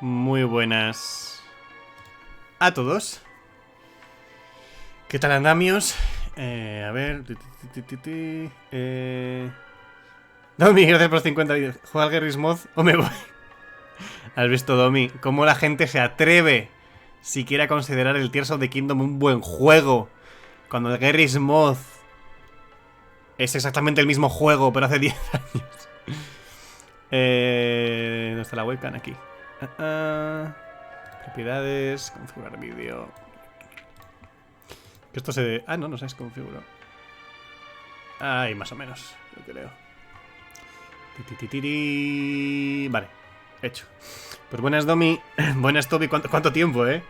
Muy buenas a todos. ¿Qué tal andamios? A ver. Domi, gracias por los 50 vídeos. ¿Juega al Garry's Mod o me voy? ¿Has visto, Domi? Cómo la gente se atreve siquiera a considerar el Tears of the Kingdom un buen juego, cuando el Garry's Mod es exactamente el mismo juego, pero hace 10 años. ¿Dónde está la webcam? Aquí. Propiedades, configurar vídeo. Que esto se... Ah, no se configuró. Ahí, más o menos, yo creo. Vale, hecho. Pues buenas, Domi. Buenas, Toby. ¿Cuánto tiempo, eh?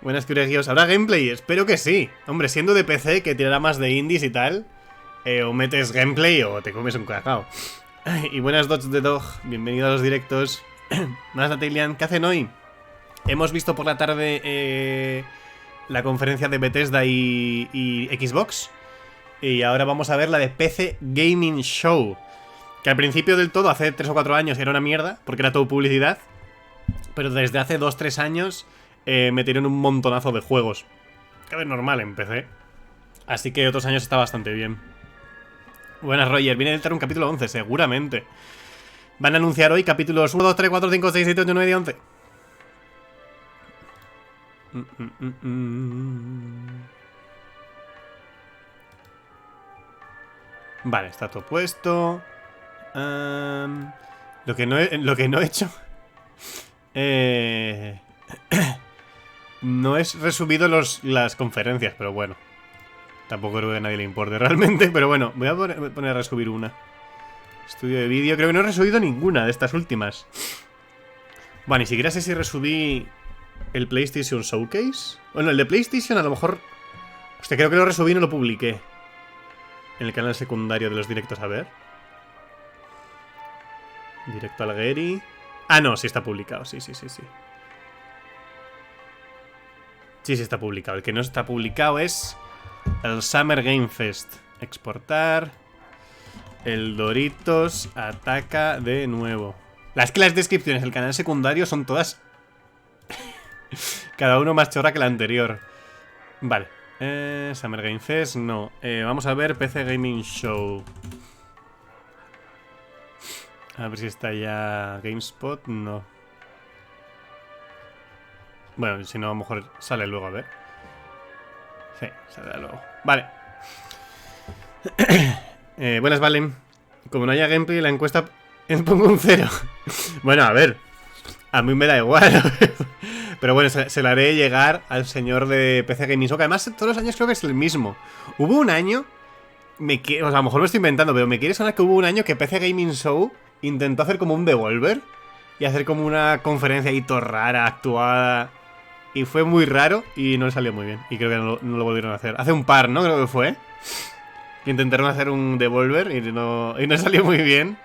Buenas, Curegios. ¿Habrá gameplay? Espero que sí. Hombre, siendo de PC, que tirará más de indies y tal, o metes gameplay o te comes un cacao. Y buenas, Dodge the Dog. Bienvenido a los directos. Más, Natalian. ¿Qué hacen hoy? Hemos visto por la tarde la conferencia de Bethesda y Xbox. Y ahora vamos a ver la de PC Gaming Show. Que al principio del todo, hace 3 o 4 años, era una mierda, porque era todo publicidad. Pero desde hace 2-3 años metieron un montonazo de juegos. Que es normal en PC. Así que otros años está bastante bien. Buenas, Roger. Viene a editar un capítulo 11, seguramente. Van a anunciar hoy capítulos 1, 2, 3, 4, 5, 6, 7, 8, 9 y 11. Vale, está todo puesto. Lo que no he hecho no es resubido las conferencias, pero bueno. Tampoco creo que a nadie le importe realmente. Pero bueno, voy a poner a resubir una. Estudio de vídeo. Creo que no he resubido ninguna de estas últimas. Bueno, ni siquiera sé si resubí el PlayStation Showcase. Bueno, el de PlayStation a lo mejor... Hostia, creo que lo resubí y no lo publiqué en el canal secundario de los directos. A ver. Directo al Gary. Ah, no, sí está publicado. Sí. Sí, está publicado. El que no está publicado es el Summer Game Fest. Exportar. El Doritos ataca de nuevo. Es que las descripciones del canal secundario son todas... cada uno más chorra que la anterior. Vale. Summer Game Fest, no. Vamos a ver PC Gaming Show. A ver si está ya GameSpot. No. Bueno, si no, a lo mejor sale luego, a ver. Sí, sale luego. Vale. Buenas, Valen. Como no haya gameplay, la encuesta pongo un 0. Bueno, a ver. A mí me da igual. Pero bueno, se la haré llegar al señor de PC Gaming Show, que además todos los años creo que es el mismo. Hubo un año... o sea, a lo mejor lo estoy inventando, pero me quiere sonar que hubo un año que PC Gaming Show intentó hacer como un Devolver y hacer como una conferencia ahí todo rara, actuada. Y fue muy raro y no le salió muy bien. Y creo que no lo volvieron a hacer. Hace un par, ¿no? Creo que fue. Que intentaron hacer un Devolver y no salió muy bien.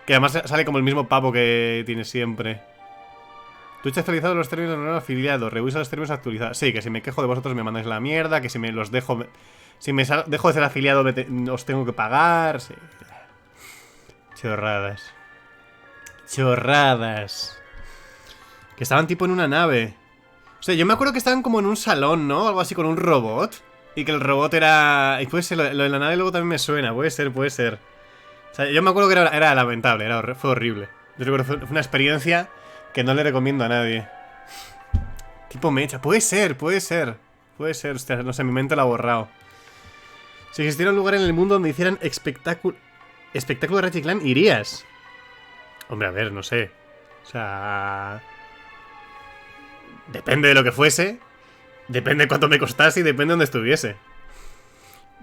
Que además sale como el mismo pavo que tiene siempre. Twitch ha actualizado los términos no afiliados. Revisa los términos actualizados. Sí, que si me quejo de vosotros me mandáis la mierda. Que si me los dejo... Si me dejo de ser afiliado os tengo que pagar. Sí. Chorradas. Chorradas. Que estaban tipo en una nave. O sea, yo me acuerdo que estaban como en un salón, ¿no? Algo así con un robot. Y que el robot era... Y puede ser, lo de la nave luego también me suena. Puede ser. O sea, yo me acuerdo que era lamentable. Fue horrible. Yo recuerdo fue una experiencia que no le recomiendo a nadie. Tipo mecha. Puede ser. Hostia, no sé, mi mente lo ha borrado. Si existiera un lugar en el mundo donde hicieran espectáculo de Ratchet Clank, irías. Hombre, a ver, no sé. O sea... Depende de lo que fuese. Depende de cuánto me costase y depende de dónde estuviese.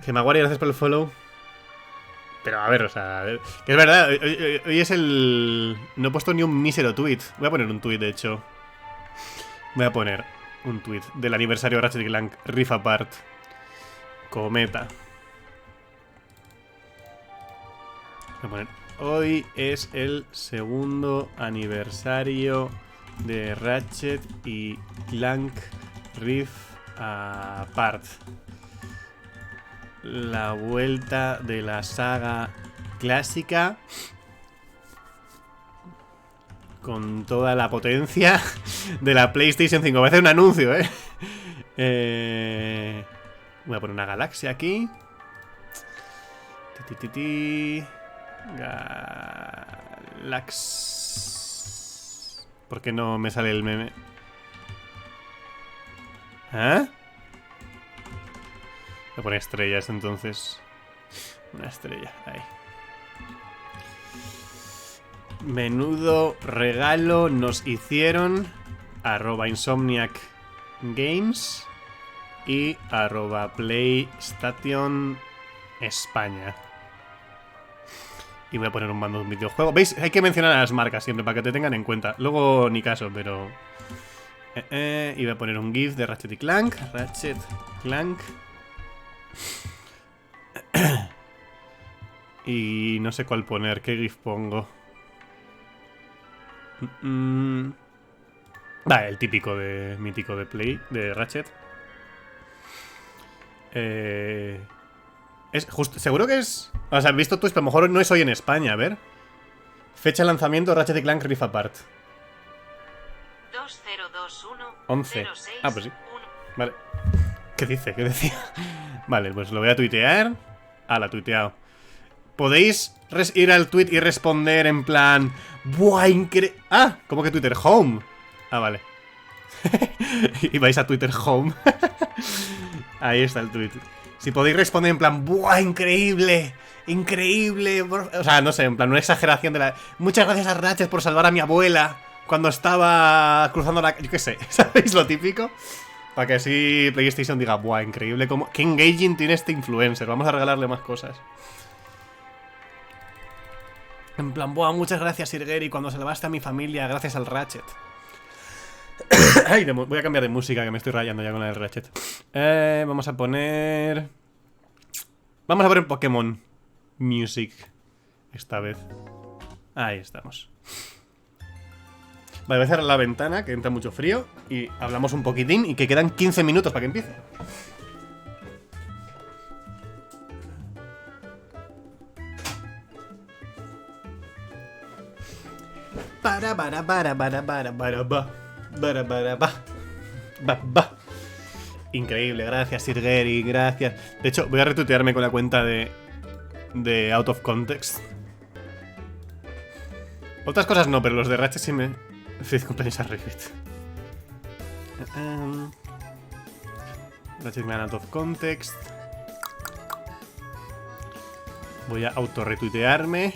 Gemaguari, gracias por el follow. Pero a ver, o sea... Que es verdad, hoy es el... No he puesto ni un mísero tweet. Voy a poner un tweet, de hecho. Voy a poner un tweet del aniversario de Ratchet Clank Rift Apart. Cometa. Voy a poner... Hoy es el segundo aniversario de Ratchet y Clank Rift Apart. La vuelta de la saga clásica con toda la potencia de la PlayStation 5. Voy a hacer un anuncio, voy a poner una galaxia aquí. Galax. ¿Por qué no me sale el meme? ¿Ah? Voy a poner estrellas entonces. Una estrella, ahí. Menudo regalo nos hicieron @Insomniac Games y @PlayStation España. Y voy a poner un mando de un videojuego. ¿Veis? Hay que mencionar a las marcas siempre para que te tengan en cuenta. Luego ni caso, pero... y voy a poner un GIF de Ratchet y Clank. Ratchet, Clank. Y no sé cuál poner. ¿Qué GIF pongo? Vale, el típico de... mítico de Play, de Ratchet. Es justo... Seguro que es... O sea, visto tú, pero a lo mejor no es hoy en España, a ver. Fecha de lanzamiento, Ratchet y Clank Rift Apart. 2021 11. 06 Ah, pues sí. 1. Vale. ¿Qué dice? ¿Qué decía? Vale, pues lo voy a tuitear. Ah, la tuiteado. Podéis ir al tweet y responder en plan... ¡Buah, increíble! Ah, ¿cómo que Twitter Home? Ah, vale. Y vais a Twitter Home. Ahí está el tweet. Si podéis responder en plan... ¡Buah, increíble! ¡Increíble! O sea, no sé, en plan, una exageración de la... Muchas gracias a Ratchet por salvar a mi abuela cuando estaba cruzando la... Yo qué sé, ¿sabéis lo típico? Para que así PlayStation diga... ¡Buah, increíble! ¡Qué engaging tiene este influencer! Vamos a regalarle más cosas. En plan, buah, muchas gracias, Sirgeri, cuando salvaste a mi familia gracias al Ratchet. Ay, voy a cambiar de música, que me estoy rayando ya con la del Ratchet. Vamos a poner Pokémon Music esta vez. Ahí estamos. Vale, voy a cerrar la ventana, que entra mucho frío. Y hablamos un poquitín y que quedan 15 minutos para que empiece. Increíble, gracias Sirgeri, gracias. De hecho, voy a retuitearme con la cuenta de Out of Context. Otras cosas no, pero los de Ratchet sí me... Feliz cumpleaños a Rivet. Ratchet Man Out of Context. Voy a autorretuitearme.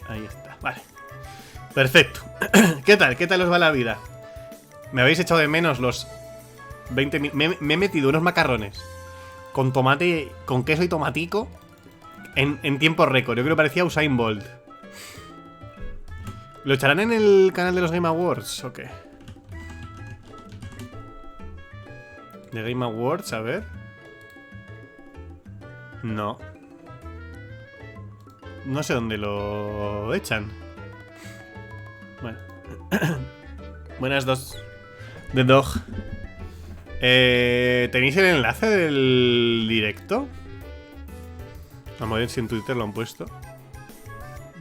Ahí está, vale. Perfecto. ¿Qué tal? ¿Qué tal os va la vida? Me habéis echado de menos los 20 me he metido unos macarrones con tomate, con queso y tomatico en tiempo récord. Yo creo que parecía Usain Bolt. ¿Lo echarán en el canal de los Game Awards o qué? ¿De Game Awards? A ver. No. No sé dónde lo echan. Bueno. Buenas dos. The Dog. ¿Tenéis el enlace del directo? Vamos a ver si en Twitter lo han puesto.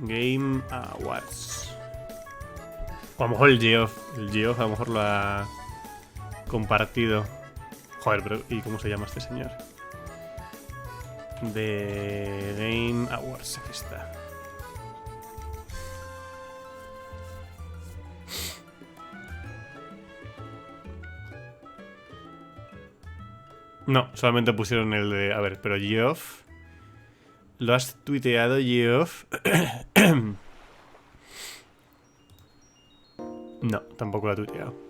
Game Awards. O a lo mejor el Geoff. El Geoff a lo mejor lo ha compartido. Joder, pero ¿y cómo se llama este señor? De Game Awards. Aquí está. No, solamente pusieron el de... A ver, pero Geoff... ¿Lo has tuiteado, Geoff? No, tampoco lo ha tuiteado.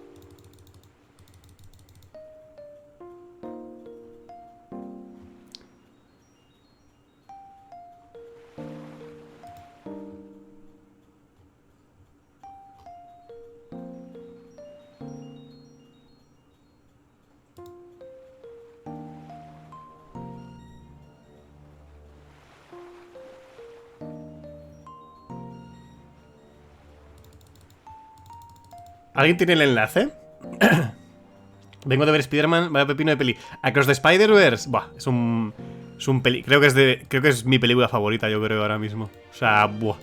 ¿Alguien tiene el enlace? Vengo de ver Spider-Man, vaya pepino de peli. Across the Spider-Verse. Buah, es un peli. Creo que es mi película favorita, yo creo, ahora mismo. O sea, buah.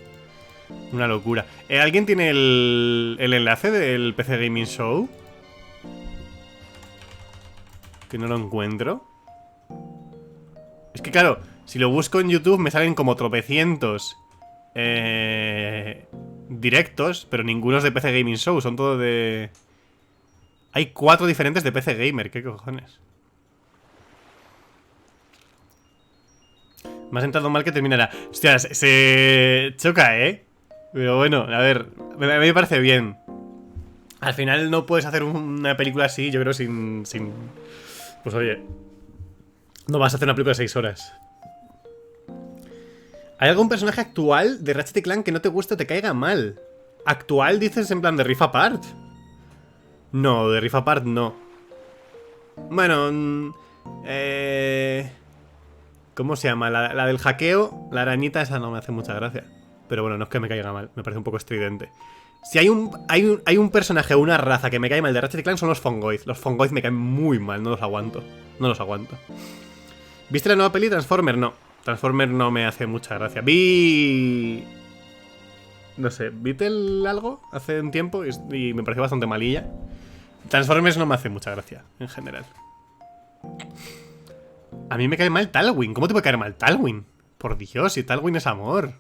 Una locura. ¿Alguien tiene el enlace del PC Gaming Show? Que no lo encuentro. Es que claro, si lo busco en YouTube me salen como tropecientos directos, pero ninguno es de PC Gaming Show, son todos de... Hay 4 diferentes de PC Gamer, ¿qué cojones? Me ha sentado mal que terminara. Hostias, se choca, ¿eh? Pero bueno, a ver, a mí me parece bien. Al final no puedes hacer una película así, yo creo, sin... Pues oye, no vas a hacer una película de 6 horas. ¿Hay algún personaje actual de Ratchet y Clank que no te guste o te caiga mal? ¿Actual dices en plan de Rift Apart? No, de Rift Apart no. Bueno, ¿cómo se llama? La del hackeo, la arañita esa no me hace mucha gracia. Pero bueno, no es que me caiga mal, me parece un poco estridente. Si hay un personaje o una raza que me cae mal de Ratchet y Clank son los Fungoid. Los Fungoid me caen muy mal, no los aguanto. No los aguanto. ¿Viste la nueva peli Transformer? No. Transformer no me hace mucha gracia. Vi... No sé, vi algo hace un tiempo y me pareció bastante malilla. Transformers no me hace mucha gracia, en general. A mí me cae mal Talwyn. ¿Cómo te puede caer mal Talwyn? Por Dios, si Talwyn es amor.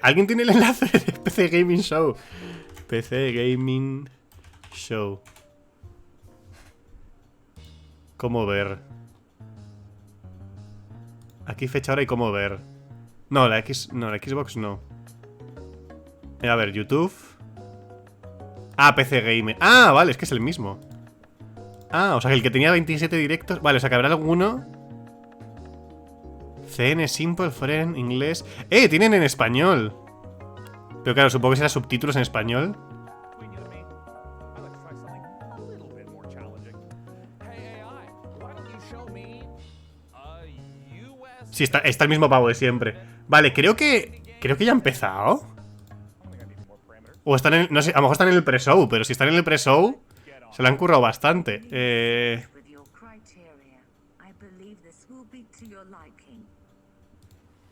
¿Alguien tiene el enlace de PC Gaming Show? PC Gaming Show. ¿Cómo ver? Aquí fecha ahora y cómo ver. No, la Xbox no. A ver, YouTube. Ah, PC Gamer. Ah, vale, es que es el mismo. Ah, o sea que el que tenía 27 directos. Vale, o sea que habrá alguno. CN Simple, Friend, inglés. Tienen en español. Pero claro, supongo que será subtítulos en español. Sí, está el mismo pavo de siempre. Vale, creo que ya ha empezado. O están en... No sé, a lo mejor están en el pre-show. Pero si están en el pre-show, se lo han currado bastante.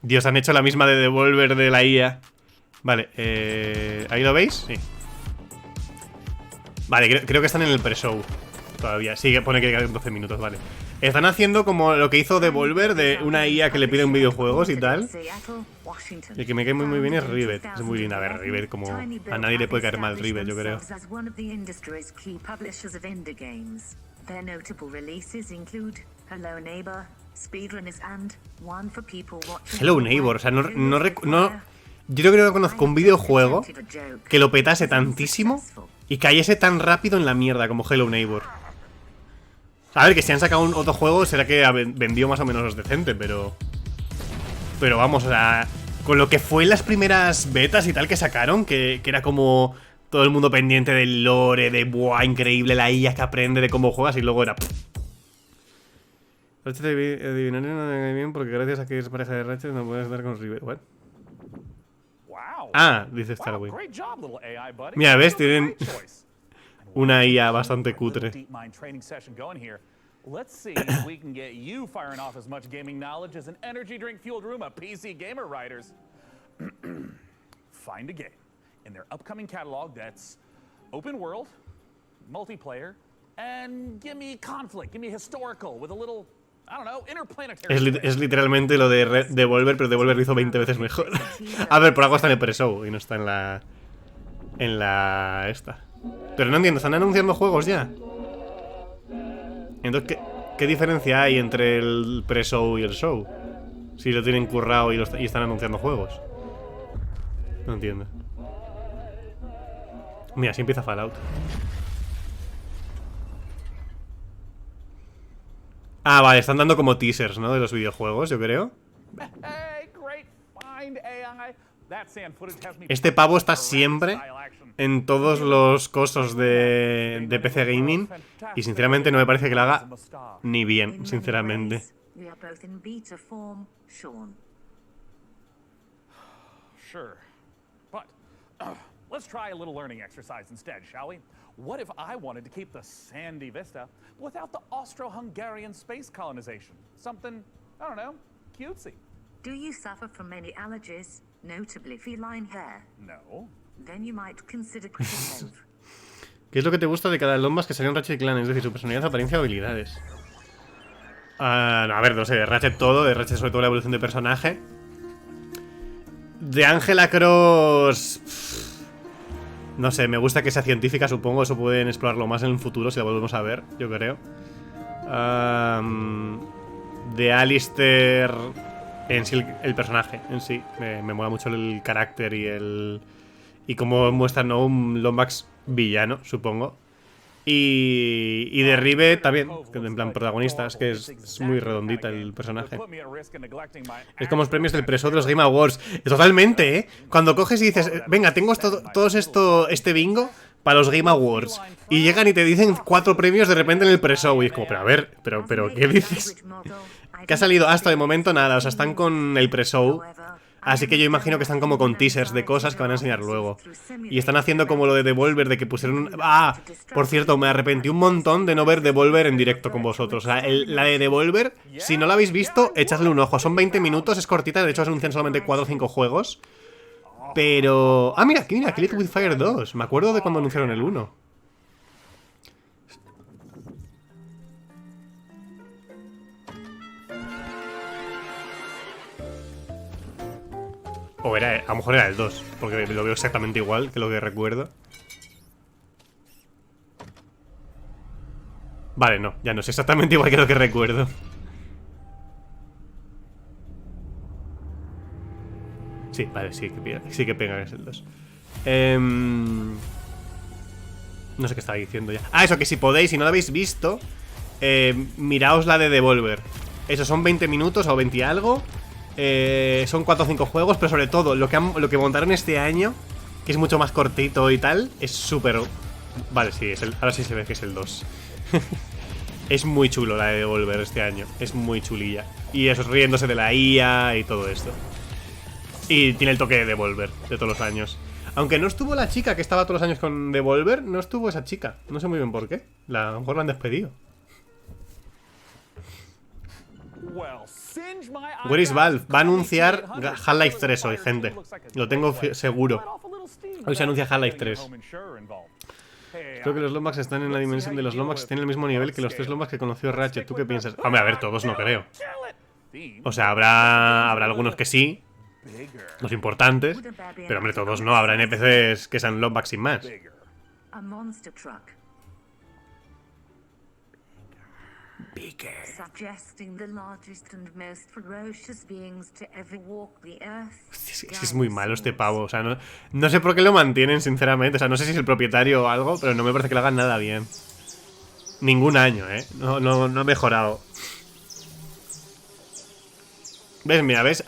Dios, han hecho la misma de Devolver de la IA. Vale, ¿ahí lo veis? Sí. Vale, creo que están en el pre-show todavía. Sí, que pone que quedan 12 minutos, vale. Están haciendo como lo que hizo Devolver de una IA que le pide un videojuegos y tal. Y el que me cae muy bien es Rivet. Es muy linda. A ver, Rivet, como a nadie le puede caer mal Rivet, yo creo. Hello Neighbor, o sea, yo creo que no conozco un videojuego que lo petase tantísimo y cayese tan rápido en la mierda como Hello Neighbor. A ver, que si han sacado otro juego será que vendió más o menos decente, pero vamos, o sea, con lo que fue las primeras betas y tal que sacaron, que era como todo el mundo pendiente del lore, de buah, increíble la IA que aprende de cómo juegas, y luego era... Ratchet adivinar no me bien porque gracias a que es pareja de Ratchet no puedes estar con Rivet. ¿What? Ah, dice Starwing. Mira, ¿ves? Tienen una IA bastante cutre. Let's see if we can get you firing off as much gaming knowledge as an energy drink fueled room of PC gamer writers. Find a game in their upcoming catalog that's open world, multiplayer, and give me conflict, give me historical with a little, I don't know, interplanetary. Es literalmente lo de Devolver, pero Devolver lo hizo 20 veces mejor. A ver, por algo está en el pre-show y no está en la esta. Pero no entiendo, ¿están anunciando juegos ya? Entonces, ¿qué diferencia hay entre el pre-show y el show? Si lo tienen currado y están anunciando juegos. No entiendo. Mira, así empieza Fallout. Ah, vale, están dando como teasers, ¿no? De los videojuegos, yo creo. Este pavo está siempre en todos los cosos de PC Gaming y sinceramente no me parece que lo haga ni bien, sinceramente. Let's try a little learning exercise instead, shall we? What if I wanted to keep the sandy vista without the Austro-Hungarian space colonization? Something, I don't know, Cutesy. Do you suffer from any allergies, notably feline hair? No. Then you might consider Criticove. ¿Qué es lo que te gusta de cada Lombax que salió en Ratchet Clan? Es decir, su personalidad, apariencia o habilidades. No, a ver, no sé, de Ratchet todo, de Ratchet sobre todo la evolución de personaje. De Angela Cross... No sé, me gusta que sea científica, supongo. Eso pueden explorarlo más en el futuro si la volvemos a ver, yo creo. De Alistair... En sí, el personaje en sí. Me mola mucho el carácter y el... Y cómo muestran, ¿no? Un Lombax villano, supongo. Y de Rive también, en plan protagonista. Es que es muy redondita el personaje. Es como los premios del Preso de los Game Awards. Totalmente, ¿eh? Cuando coges y dices, venga, tengo este bingo para los Game Awards. Y llegan y te dicen 4 premios de repente en el Preso. Y es como, pero a ver, pero ¿qué dices? Que ha salido hasta de momento nada. O sea, están con el Preso. Así que yo imagino que están como con teasers de cosas que van a enseñar luego. Y están haciendo como lo de Devolver, de que pusieron... Por cierto, me arrepentí un montón de no ver Devolver en directo con vosotros. O sea, la de Devolver, si no la habéis visto, echadle un ojo. Son 20 minutos, es cortita. De hecho, se anuncian solamente 4 o 5 juegos. Pero... mira, Kill with Fire 2. Me acuerdo de cuando anunciaron el 1. O era, a lo mejor era el 2, porque lo veo exactamente igual que lo que recuerdo. Vale, no, ya no es exactamente igual que lo que recuerdo. Sí, vale, sí que pega que es el 2. No sé qué estaba diciendo ya. Eso, que si podéis, si no lo habéis visto, miraos la de Devolver. Eso, son 20 minutos o 20 y algo. Son 4 o 5 juegos, pero sobre todo lo que montaron este año, que es mucho más cortito y tal, es súper... Vale, sí, ahora sí se ve que es el 2. Es muy chulo la de Devolver este año. Es muy chulilla. Y eso, riéndose de la IA y todo esto. Y tiene el toque de Devolver de todos los años. Aunque no estuvo la chica que estaba todos los años con Devolver, no estuvo esa chica. No sé muy bien por qué. A lo mejor la han despedido. Where is Valve? Va a anunciar Half-Life 3 hoy, gente. Lo tengo seguro. Hoy se anuncia Half-Life 3. Creo que los Lombax están en la dimensión de los Lombax. Tienen el mismo nivel que los 3 Lombax que conoció Ratchet. ¿Tú qué piensas? Hombre, a ver, todos no creo. O sea, habrá algunos que sí, los importantes. Pero hombre, todos no. Habrá NPCs que sean Lombax sin más. Es muy malo este pavo. O sea, no sé por qué lo mantienen, sinceramente. O sea, no sé si es el propietario o algo, pero no me parece que lo hagan nada bien. Ningún año, ¿eh? No ha mejorado. ¿Ves? Mira, ¿ves?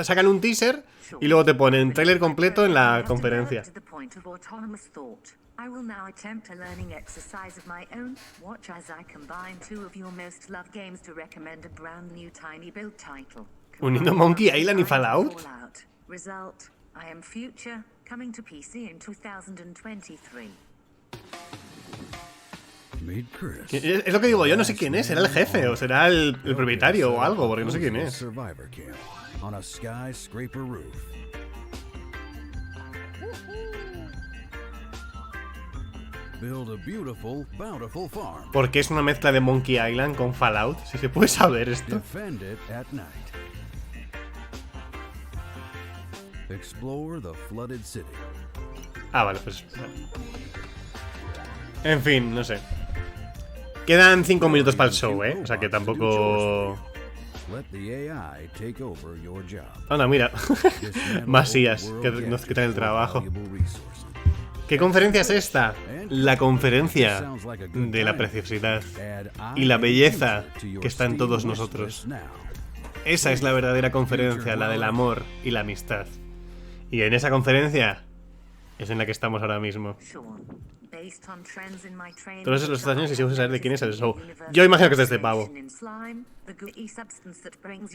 Sacan un teaser y luego te ponen trailer completo en la conferencia. I will now attempt a learning exercise of my own. Watch as I combine 2 of your most loved games to recommend a brand new tiny build title. Uniendo Monkey Island y Fallout. Result: I am Future, coming to PC in 2023. Es lo que digo yo, no sé quién es. ¿Será el jefe o será el propietario o algo? Porque no sé quién es. Porque es una mezcla de Monkey Island con Fallout. Si se puede saber esto. Vale, pues... En fin, no sé. Quedan 5 minutos para el show, ¿eh? O sea que tampoco... Anda, mira. Más sillas que nos quitan el trabajo. ¿Qué conferencia es esta? La conferencia de la preciosidad y la belleza que está en todos nosotros. Esa es la verdadera conferencia, la del amor y la amistad. Y en esa conferencia es en la que estamos ahora mismo. Todos los años y sigo sin saber de quién es el show. Yo imagino que es de este pavo.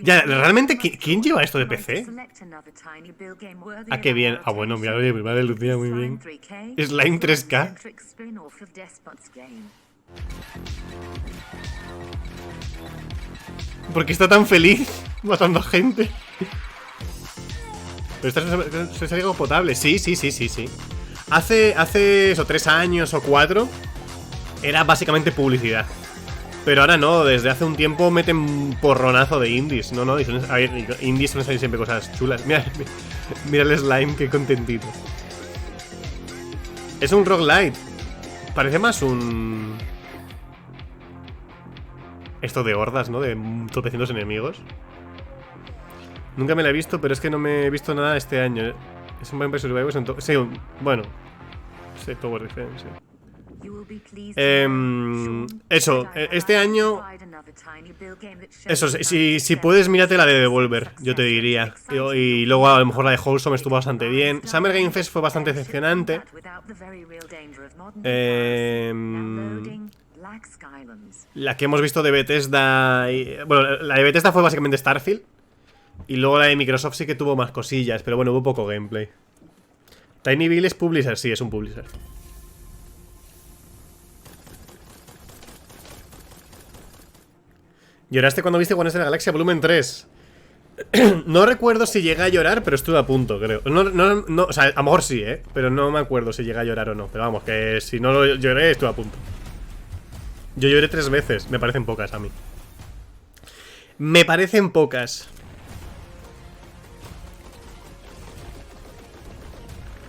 Ya, ¿realmente quién lleva esto de PC? Ah, qué bien. Ah, bueno, mira, oye, me lucía muy bien. Slime 3K. ¿Por qué está tan feliz matando a gente? Pero esta es algo potable. Sí. Hace eso, 3 años o 4 era básicamente publicidad. Pero ahora no, desde hace un tiempo meten un porronazo de indies. No, a ver, indies suelen salir siempre cosas chulas. Mira el slime, qué contentito. Es un roguelite. Parece más un... Esto de hordas, ¿no? De tropecientos enemigos. Nunca me la he visto, pero es que no me he visto nada este año. Es un Vampire Survivors en todo... Sí, bueno. Sí, Tower Defense, sí. Eso, este año... Eso, si puedes, mírate la de Devolver, yo te diría. Y luego a lo mejor la de Wholesome estuvo bastante bien. Summer Game Fest fue bastante decepcionante. La que hemos visto de Bethesda... Bueno, la de Bethesda fue básicamente Starfield. Y luego la de Microsoft sí que tuvo más cosillas, pero bueno, hubo poco gameplay. Tiny Bill es publisher, sí, es un publisher. ¿Lloraste cuando viste Guardianes de la Galaxia Volumen 3? No recuerdo si llegué a llorar, pero estuve a punto, creo. No, o sea, a lo mejor sí, pero no me acuerdo si llegué a llorar o no. Pero vamos, que si no lo lloré, estuve a punto. Yo lloré 3 veces, me parecen pocas a mí. Me parecen pocas.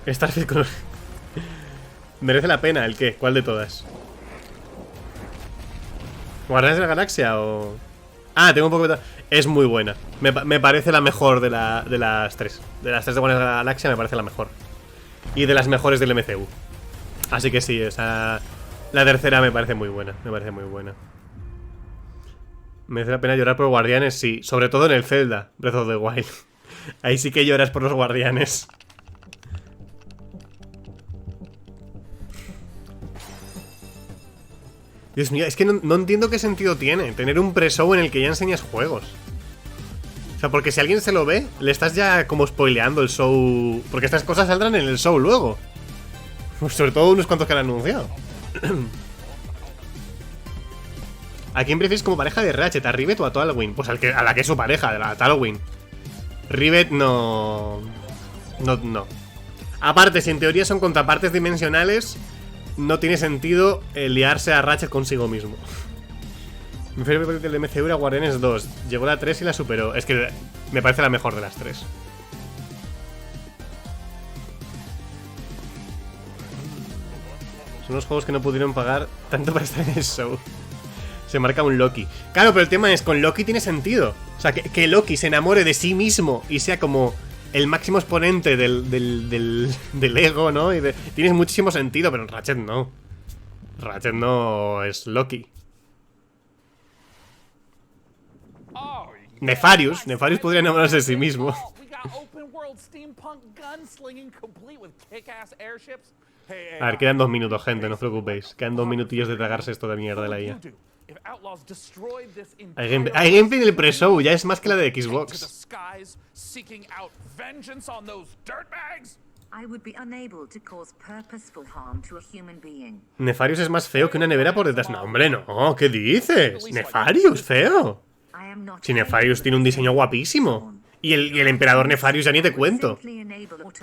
Starfield con... ¿Merece la pena el qué? ¿Cuál de todas? ¿Guardianes de la Galaxia o...? Ah, tengo un poco de... Es muy buena. Me parece la mejor de las 3. De las 3 de Guardianes de la Galaxia me parece la mejor. Y de las mejores del MCU. Así que sí, o sea... La tercera me parece muy buena. Me parece muy buena. ¿Merece la pena llorar por Guardianes? Sí. Sobre todo en el Zelda, Breath of the Wild. Ahí sí que lloras por los Guardianes. Dios mío, es que no entiendo qué sentido tiene tener un pre-show en el que ya enseñas juegos. O sea, porque si alguien se lo ve, le estás ya como spoileando el show. Porque estas cosas saldrán en el show luego. Pues sobre todo unos cuantos que han anunciado. ¿A quién prefieres como pareja de Ratchet? ¿A Rivet o a Talwyn? Pues a la que es su pareja, a Talwyn. Rivet no... No. Aparte, si en teoría son contrapartes dimensionales, no tiene sentido liarse a Ratchet consigo mismo. Mi favorito del MCU era Guardianes 2. Llegó la 3 y la superó. Es que me parece la mejor de las 3. Son los juegos que no pudieron pagar tanto para estar en el show. Se marca un Loki. Claro, pero el tema es, con Loki tiene sentido. O sea, que Loki se enamore de sí mismo y sea como el máximo exponente del ego, ¿no? Tiene muchísimo sentido, pero Ratchet no. Ratchet no es Loki. Nefarious podría enamorarse de sí mismo. A ver, quedan 2 minutos, gente, no os preocupéis. Quedan 2 minutillos de tragarse esto de mierda de la IA. Hay gameplay en el pre-show, ya es más que la de Xbox. Nefarious es más feo que una nevera por detrás. No, hombre, no, ¿qué dices? Nefarious, feo. Si Nefarious tiene un diseño guapísimo. Y el emperador Nefarious ya ni te cuento.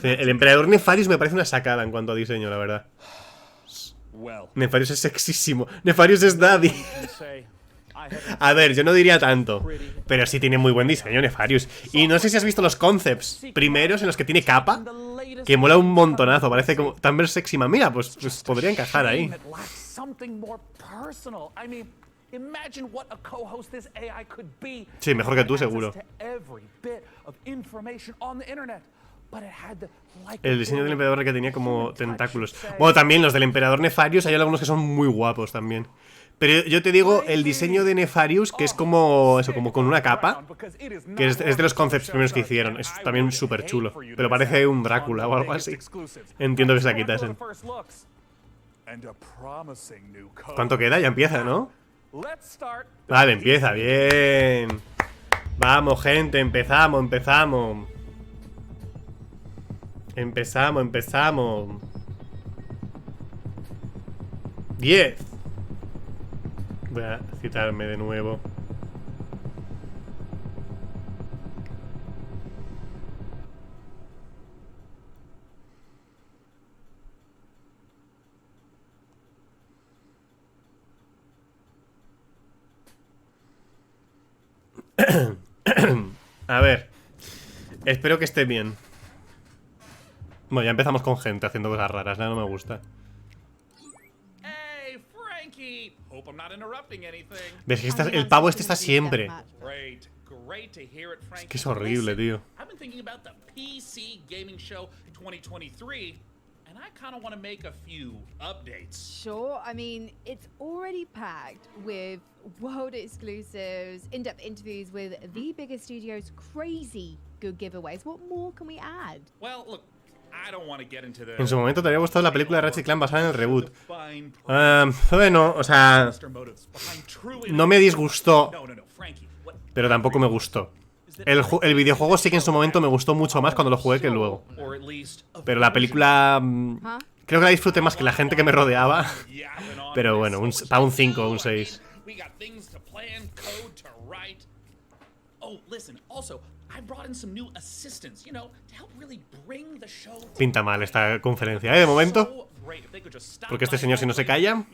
El emperador Nefarious me parece una sacada en cuanto a diseño, la verdad. Nefarious es sexísimo. Nefarious es daddy. A ver, yo no diría tanto, pero sí tiene muy buen diseño Nefarious. Y no sé si has visto los concepts primeros en los que tiene capa, que mola un montonazo. Parece como tan sexy man. Mira, pues podría encajar ahí. Sí, mejor que tú, seguro. El diseño del emperador que tenía como tentáculos. Bueno, también los del emperador Nefarious, hay algunos que son muy guapos también. Pero yo te digo, el diseño de Nefarious, que es como eso, como con una capa, que es de los concepts primeros que hicieron. Es también súper chulo. Pero parece un Drácula o algo así. Entiendo que se la quitasen. ¿Cuánto queda? Ya empieza, ¿no? Vale, empieza, bien. Vamos, gente, empezamos. Empezamos. 10. Voy a citarme de nuevo. A ver. Espero que esté bien. Bueno, ya empezamos con gente haciendo cosas raras, no me gusta. Hey, Frankie. Hope I'm not interrupting anything. ¿Ves que el pavo este está siempre? Great. Great to hear it, Frankie. Es que es horrible, tío. I've been thinking about the PC Gaming Show 2023. And I kind of want to make a few updates. Sure, I mean, it's already packed with world exclusives, in-depth interviews with the biggest studios, crazy good giveaways. What more can we add? Well, look, I don't want to get into the... En su momento te había gustado la película de Ratchet Clank basada en el reboot. Bueno, o sea, no me disgustó, pero tampoco me gustó. El videojuego sí que en su momento me gustó mucho más cuando lo jugué que luego. Pero la película... creo que la disfruté más que la gente que me rodeaba. Pero bueno, para un 5 o un 6. Pinta mal esta conferencia, ¿eh? De momento. Porque este señor si no se calla...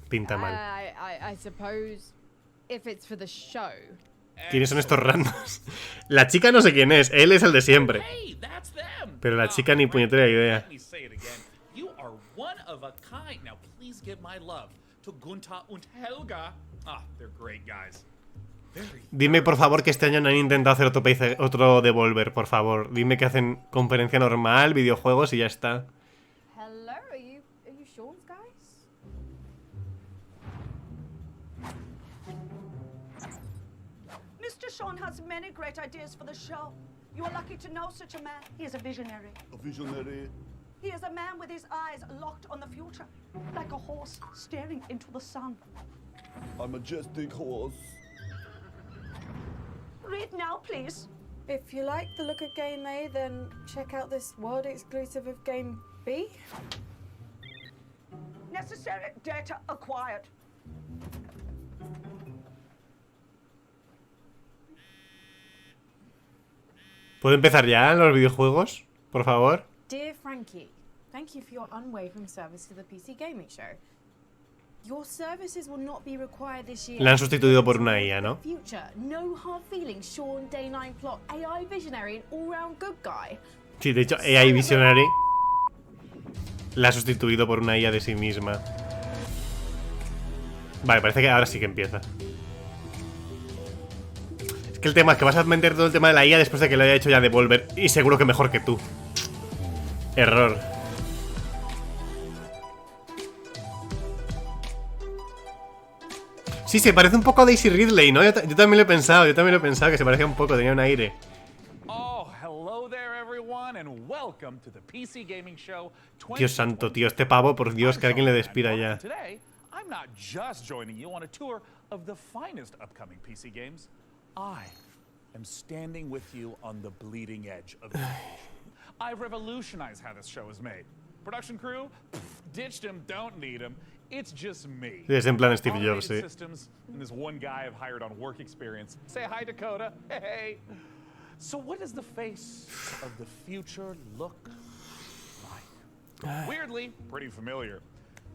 Pinta mal. I suppose if it's for the show. ¿Quiénes son estos randos? La chica no sé quién es, él es el de siempre. Pero la chica ni puñetera idea. Dime por favor que este año no han intentado hacer otro Devolver, por favor. Dime que hacen conferencia normal, videojuegos y ya está. Hello, are you Sean's guys? Mr. Sean has many great ideas for the show. You are lucky to know such a man. He is a visionary. A visionary. He is a man with his eyes locked on the future, like a horse staring into the sun. A majestic horse. Read now, please. If you like the look of Game A, then check out this world exclusive of Game B. Necessary data acquired. ¿Puedo empezar ya los videojuegos? Por favor. Dear Frankie, thank you for your unwavering service to the PC Gaming Show. Your services will not be required this year. La han sustituido por una IA, ¿no? Future, no hard feelings, Sean, Day 9 plot, AI visionary and all-round good guy. Sí, de hecho, AI Visionary la ha sustituido por una IA de sí misma. Vale, parece que ahora sí que empieza. Es que el tema es que vas a meter todo el tema de la IA después de que lo haya hecho ya Devolver. Y seguro que mejor que tú. Error. Sí, se parece un poco a Daisy Ridley, ¿no? Yo también lo he pensado, que se parecía un poco, tenía un aire. Dios santo, tío, este pavo, por Dios, que alguien le despida ya. I'm not just joining you on a tour of the finest upcoming PC games. I am standing with you on the bleeding edge of innovation. I've revolutionized how this show is made. Production crew, ditched him, don't need him. It's just me. Es en plan Steve Jobs, sí. Systems and this one guy I've hired on work experience. Say hi, Dakota. Hey. So what does the face of the future look like? Weirdly, pretty familiar.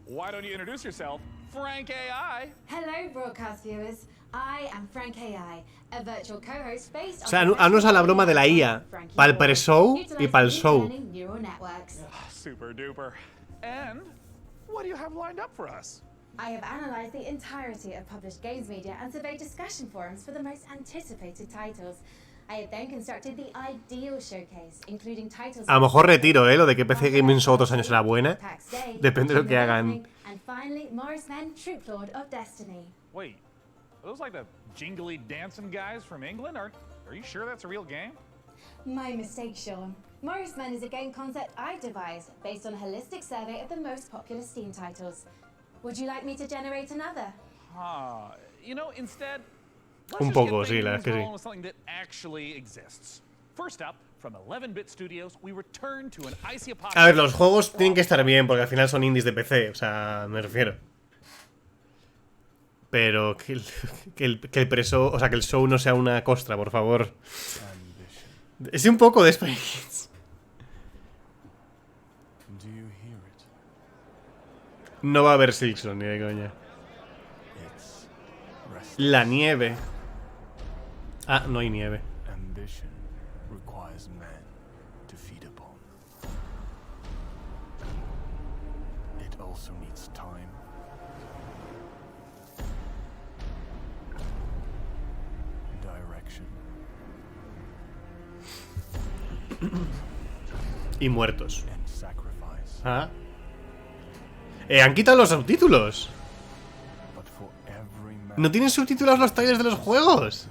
Why don't you introduce yourself, Frank AI? Hello, broadcast viewers. I am Frank AI, a virtual co-host based on... O sea, han usado la broma de la IA para el pre-show y para el show. Super duper. And what do you have lined up for us? I have analyzed the entirety of published games media and surveyed discussion forums for the most anticipated titles. I have then constructed the ideal showcase, including titles... A lo mejor retiro, lo de que PC Gaming Show otros años era buena. Depende de lo que hagan. And finally, Morris Men, Troop Lord of Destiny. Wait, are those like the jingly dancing guys from England? Are you sure that's a real game? My mistake, Sean. Morris Men is a game concept I devised based on a holistic survey of the most popular Steam titles. Would you like me to generate another? You know, instead... Un poco, sí, la verdad es que sí. Something that actually exists. First up, from 11-bit studios, we return to an icy apocalypse. A ver, los juegos tienen que estar bien porque al final son indies de PC, o sea, me refiero. Pero que el pre-show, o sea, que el show no sea una costra, por favor. Es un poco de Spy Kids. No va a haber Silksong ni de coña. La nieve. Ah, no hay nieve. Ambition requires men to feed upon. It also needs time. Direction. Y muertos. And sacrifice. Ah. Han quitado los subtítulos. But for every man ¿No tienen subtítulos los trailers de los juegos?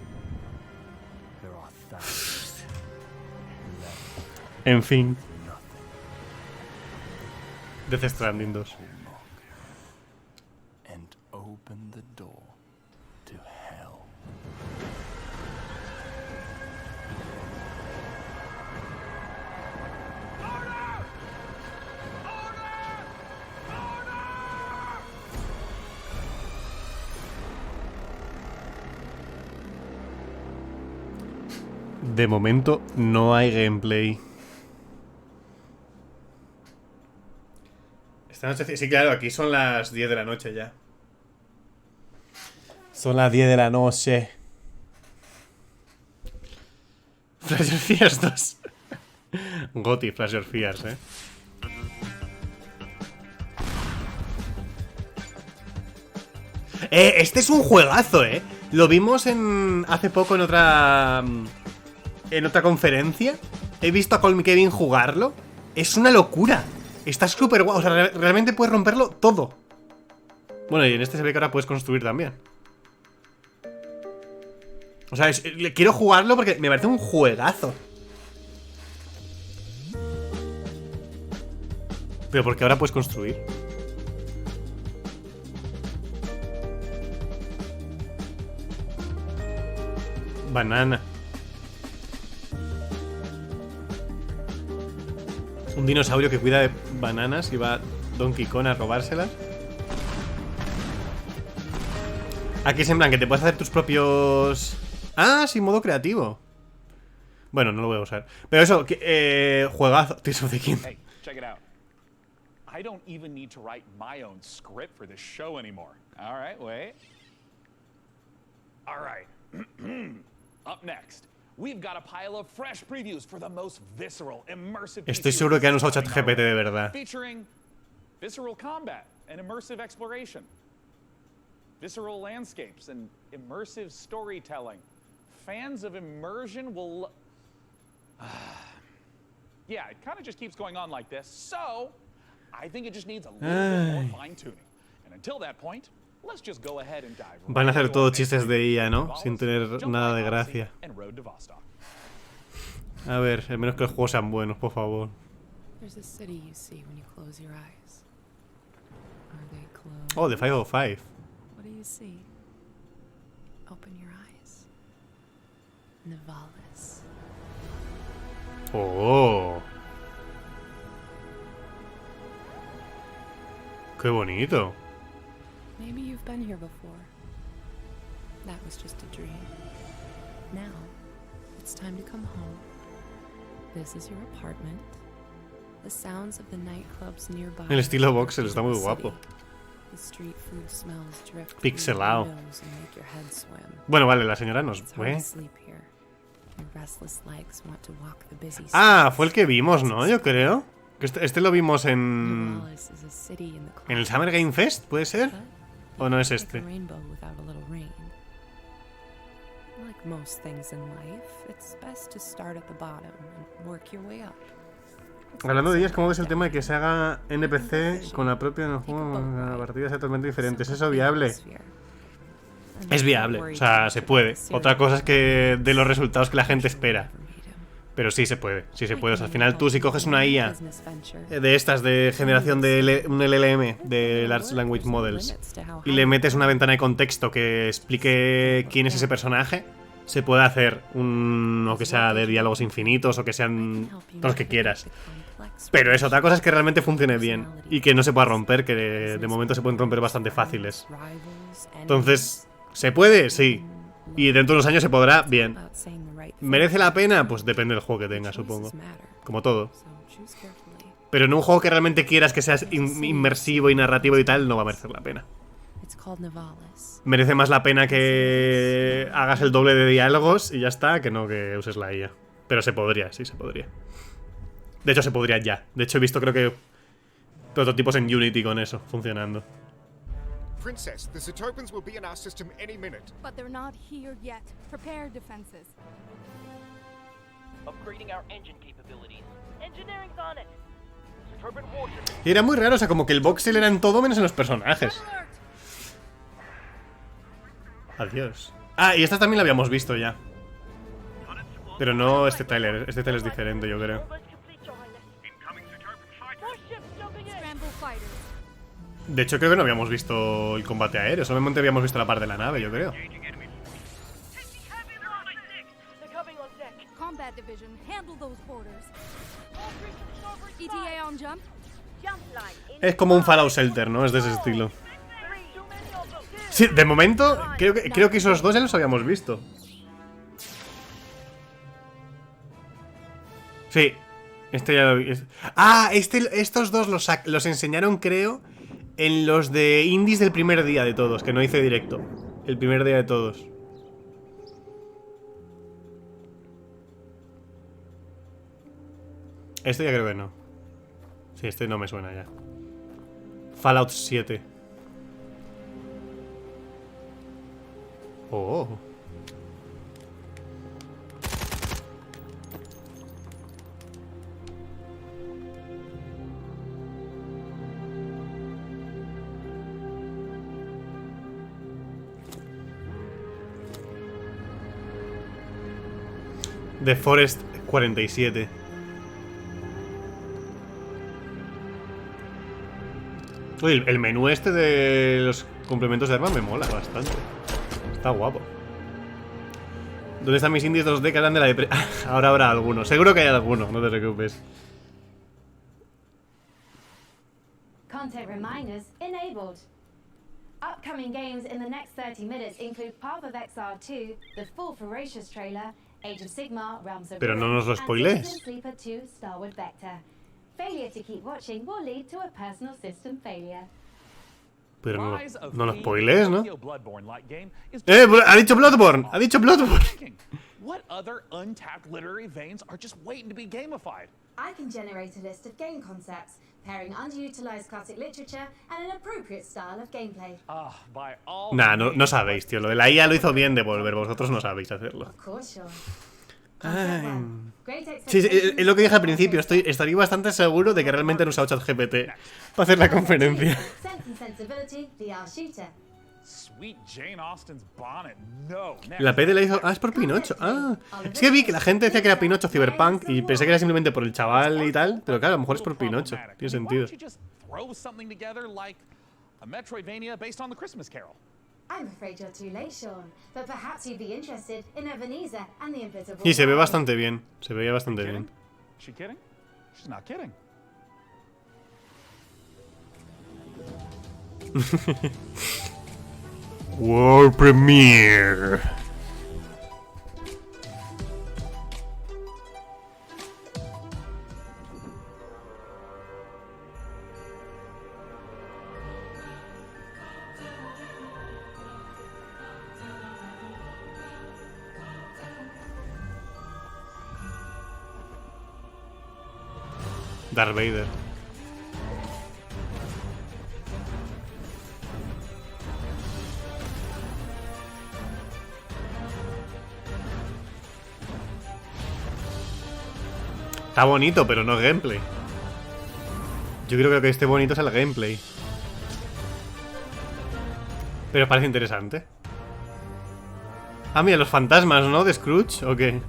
there are thousands left En fin. nothing Death Stranding 2. will knock and open the door to hell. De momento no hay gameplay. Esta noche, sí, claro, aquí son las 10 de la noche ya. Son las 10 de la noche. Flash Your Fears 2. Goti, Flash Your Fears, Este es un juegazo, Lo vimos hace poco en otra conferencia. He visto a Colm Kevin jugarlo. Es una locura. Está súper guau. O sea, realmente puedes romperlo todo. Bueno, y en este se ve que ahora puedes construir también. O sea, quiero jugarlo porque me parece un juegazo. Pero porque ahora puedes construir. Banana. Un dinosaurio que cuida de bananas y va Donkey Kong a robárselas. Aquí es en plan que te puedes hacer tus propios... Ah, sí, modo creativo. Bueno, no lo voy a usar. Pero eso, juegazo. Tears of the King. Hey, check it out. I don't even need to write my own script for this show anymore. All right, wait. All right. Up next, we've got a pile of fresh previews for the most visceral, immersive. Estoy seguro que han usado ChatGPT de verdad. Featuring visceral combat and immersive exploration, visceral landscapes and immersive storytelling. Fans of immersion will. Yeah, it kind of just keeps going on like this. So, I think it just needs a little bit more fine tuning. And until that point, let's just go ahead and dive. Van a hacer todo chistes de IA, ¿no? Sin tener nada de gracia. A ver, al menos que los juegos sean buenos, por favor. Oh, The 505. What do you see? Open your eyes. Nivalis. Oh. Qué bonito. Maybe you've been here before. That was just a dream. Now, it's time to come home. This is your apartment. The sounds of the nightclubs nearby. El estilo voxel está muy guapo. The street food smells drift Pixelado. through your nose and make your head swim. Bueno, vale, la señora nos It's hard to ve. sleep here. Your restless legs want to walk the busy Ah, streets. fue el que vimos, ¿no? Yo creo. Que este lo vimos en Nivalis is a city in the el clouds. Summer Game Fest, ¿puede ser? But ¿O no es like este? a rainbow without a little rain. Like most things in life, it's best to start at the bottom and work your way up. Hablando de ellas, ¿cómo ves el tema de que se haga NPC con la propia en el juego? La partida sea totalmente diferente. ¿Es eso viable? Es viable, o sea, se puede. Otra cosa es que de los resultados que la gente espera. Pero sí se puede, sí se puede. O sea, al final tú si coges una IA de estas de generación de un LLM, de Large Language Models, y le metes una ventana de contexto que explique quién es ese personaje, se puede hacer o que sea de diálogos infinitos o que sean los que quieras. Pero es otra cosa es que realmente funcione bien y que no se pueda romper, que de momento se pueden romper bastante fáciles. Entonces, ¿se puede? Sí. Y dentro de unos años se podrá, bien. ¿Merece la pena? Pues depende del juego que tenga, supongo. Como todo. Pero en un juego que realmente quieras que sea inmersivo y narrativo y tal, no va a merecer la pena. called Nivalis. Merece más la pena que hagas el doble de diálogos y ya está, que no que uses la IA. Pero se podría, sí, se podría. De hecho, se podría ya. De hecho, he visto, creo que, prototipos en Unity con eso, funcionando. Princess, the Zetopans will be in our system any minute. But they're not here yet. Prepare defenses. Upgrading our engine capabilities. Engineering's on it. Zetopan warship. Y era muy raro, o sea, como que el voxel era en todo menos en los personajes. Adiós. Ah, y esta también la habíamos visto ya. Pero no este tráiler es diferente, yo creo. De hecho, creo que no habíamos visto el combate aéreo. Solamente habíamos visto la parte de la nave, yo creo. Es como un Fallout Shelter, ¿no? Es de ese estilo. Sí, de momento, creo que esos dos ya los habíamos visto. Sí, este ya lo vi. Ah, estos dos los enseñaron, creo, en los de indies del primer día de todos, que no hice directo. El primer día de todos. Este ya creo que no. Sí, este no me suena ya. Fallout 7. Oh. The Forest 47. Uy, el menú este de los complementos de arma me mola bastante. Está guapo. ¿Dónde están mis indies 2D que eran de la de Ahora habrá alguno. Seguro que hay alguno, no te preocupes. Content reminders enabled. Upcoming games in the next 30 minutes include Path of Exile 2, the full Ferocious trailer, Age of Sigmar, Realms of Pero no nos lo spoilees. Sleeper 2, Starwood Vector. Failure to keep watching will lead to a personal system failure. Pero no lo spoilees, ¿no? Ha dicho Bloodborne. Ha dicho Bloodborne. What other untapped literary veins are just waiting to be gamified? I can generate a list of game concepts, pairing underutilized classic literature and an appropriate style of gameplay. Nah, no sabéis, tío. Lo de la IA lo hizo bien Devolver. Vosotros no sabéis hacerlo. Of course, Sean. Sí, es lo que dije al principio. Estaría bastante seguro de que realmente han usado ChatGPT para hacer la conferencia. La PD la hizo... Ah, es por Pinocho. Ah, es que vi que la gente decía que era Pinocho Cyberpunk y pensé que era simplemente por el chaval y tal. Pero claro, a lo mejor es por Pinocho. Tiene sentido. Y se ve bastante bien. Se veía bastante bien. World Premiere. Darth Vader. Está bonito, pero no es gameplay. Yo creo que lo que esté bonito es el gameplay. Pero parece interesante. Ah, mira, los fantasmas, ¿no? De Scrooge, ¿o qué?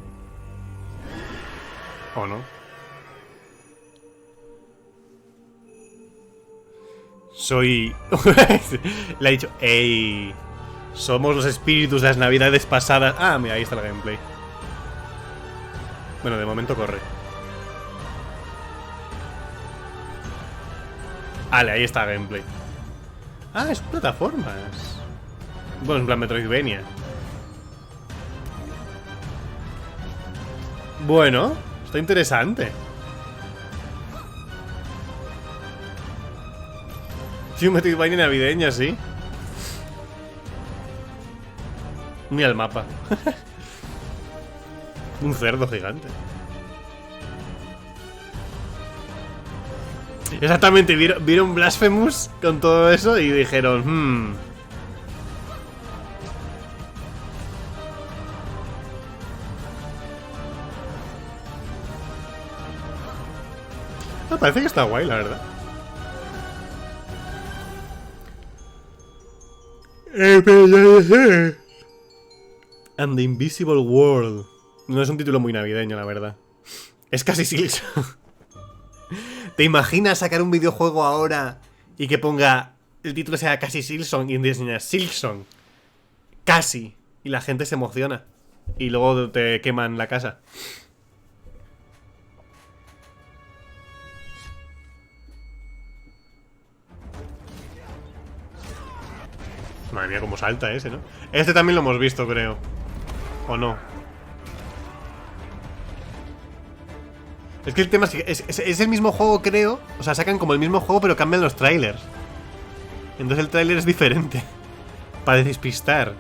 ¿O no? Soy... Le ha dicho... ¡Ey! Somos los espíritus de las navidades pasadas. Ah, mira, ahí está el gameplay. Bueno, de momento corre. Vale, ahí está el gameplay. Ah, es plataformas. Bueno, en plan Metroidvania. Bueno, está interesante. Sí, un Metroidvania navideña, sí. Mira el mapa. Un cerdo gigante. Exactamente, vieron Blasphemous con todo eso y dijeron, parece que está guay, la verdad. And the Invisible World. No es un título muy navideño, la verdad. Es casi Silksong. ¿Te imaginas sacar un videojuego ahora y que ponga... El título sea casi Silksong y enseñas Silksong? Casi. Y la gente se emociona. Y luego te queman la casa. Madre mía, cómo salta ese, ¿no? Este también lo hemos visto, creo. ¿O no? Es que el tema es el mismo juego, creo. O sea, sacan como el mismo juego, pero cambian los trailers. Entonces el trailer es diferente. Para despistar.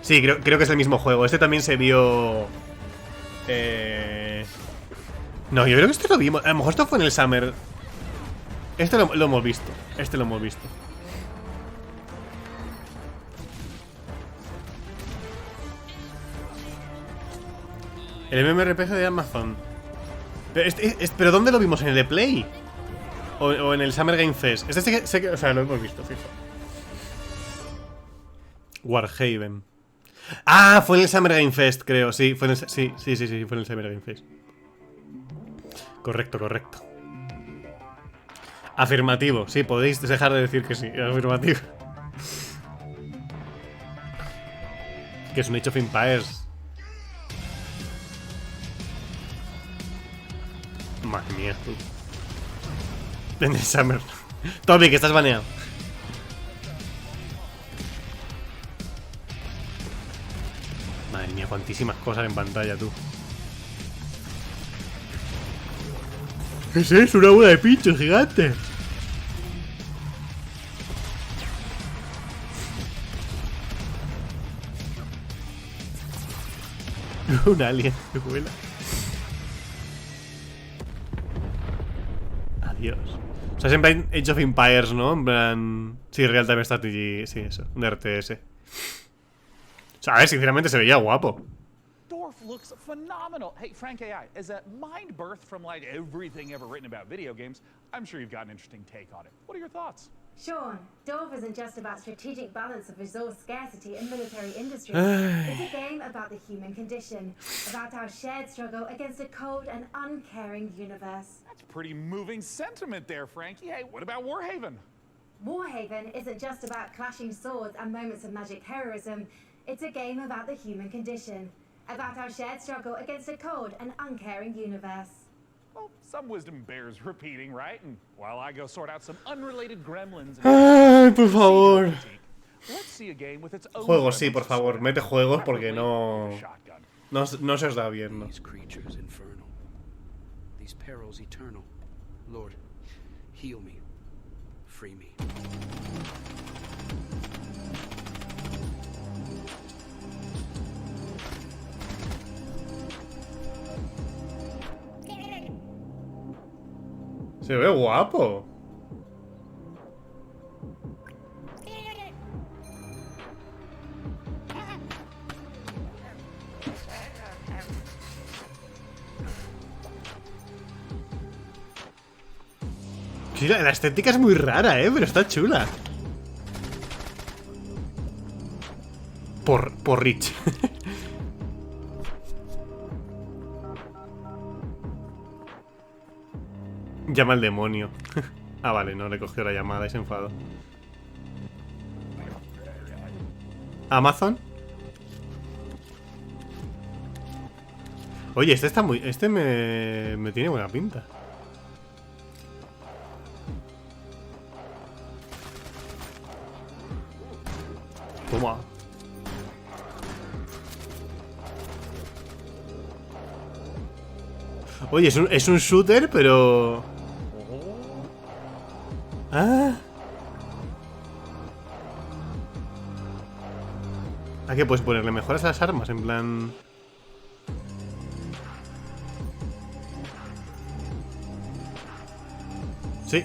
Sí, creo que es el mismo juego. Este también se vio... No, yo creo que este lo vimos. A lo mejor esto fue en el Summer. Este lo hemos visto. Este lo hemos visto. El MMORPG de Amazon. Pero ¿dónde lo vimos? ¿En el de Play? ¿O en el Summer Game Fest? Este sé que, o sea, lo hemos visto, fijo. Warhaven. Ah, fue en el Summer Game Fest, creo. Sí, fue en el, sí, fue en el Summer Game Fest. Correcto. Afirmativo. Sí, podéis dejar de decir que sí. Afirmativo. Que es un Age of Empires. Madre mía, tú. En el Summer. Toby, que estás baneado. Madre mía, cuantísimas cosas en pantalla, tú. ¿Qué es eso? Una bola de pinchos gigante. Un alien que vuela. Adiós. O sea, siempre hay Age of Empires, ¿no? En plan... Sí, Real Time Strategy. Sí, eso. Un RTS. O sea, a ver, sinceramente se veía guapo. Dorf looks phenomenal. Hey, Frank AI, as a mind birth from like everything ever written about video games, I'm sure you've got an interesting take on it. What are your thoughts? Sean, Dorf isn't just about strategic balance of resource scarcity and military industry. It's a game about the human condition, about our shared struggle against a cold and uncaring universe. That's pretty moving sentiment there, Frankie. Hey, what about Warhaven? Warhaven isn't just about clashing swords and moments of magic heroism. It's a game about the human condition, about our shared struggle against a cold and uncaring universe. Well, some wisdom bears repeating, right? And while I go sort out some unrelated gremlins... Ay, por favor. Let's see a game with its own Juegos, sí, por favor. Mete juegos porque no se os da bien, ¿no? These creatures infernal. These perils eternal. Lord, heal me. Free me. Se ve guapo. Sí, la estética es muy rara, pero está chula. Por Rich. Llama al demonio. Ah, vale, no le cogió la llamada y se enfadó. ¿Amazon? Oye, este está muy... Este me tiene buena pinta. Toma. Oye, es un shooter, pero... Ah. qué puedes ponerle mejoras a las armas? En plan... Sí.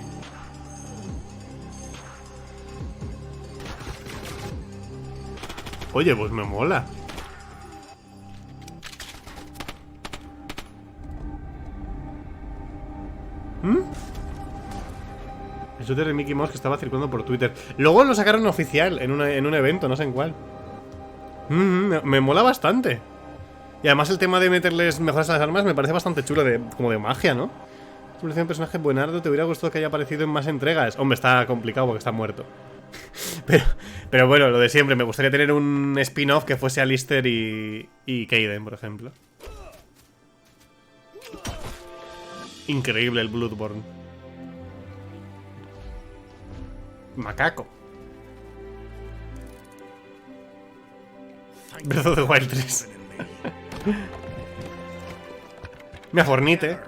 Oye, pues me mola. El shooter de Mickey Mouse que estaba circulando por Twitter. Luego lo sacaron oficial en un evento, no sé en cuál. Me mola bastante. Y además el tema de meterles mejoras a las armas me parece bastante chulo, como de magia, ¿no? Un personaje buenardo, te hubiera gustado que haya aparecido en más entregas. Hombre, está complicado porque está muerto. pero bueno, lo de siempre. Me gustaría tener un spin-off que fuese Alistair y Kaiden, por ejemplo. Increíble el Bloodborne. Macaco. Breath of the Wild 3. Me fornite.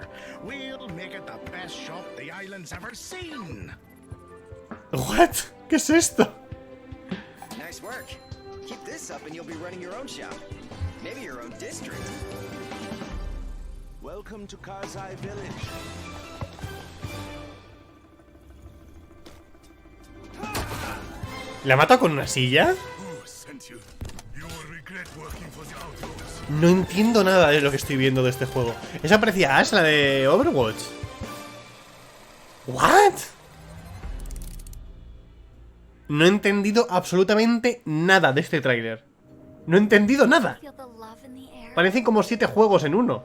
What? ¿Qué es esto? Nice work. Keep this up and you'll be running your own shop. Maybe your own district. Welcome to Karzai Village. ¿La mata con una silla? No entiendo nada de lo que estoy viendo de este juego. Esa parecía Ash, la de Overwatch. ¿What? No he entendido absolutamente nada de este tráiler. No he entendido nada. Parecen como 7 juegos en uno.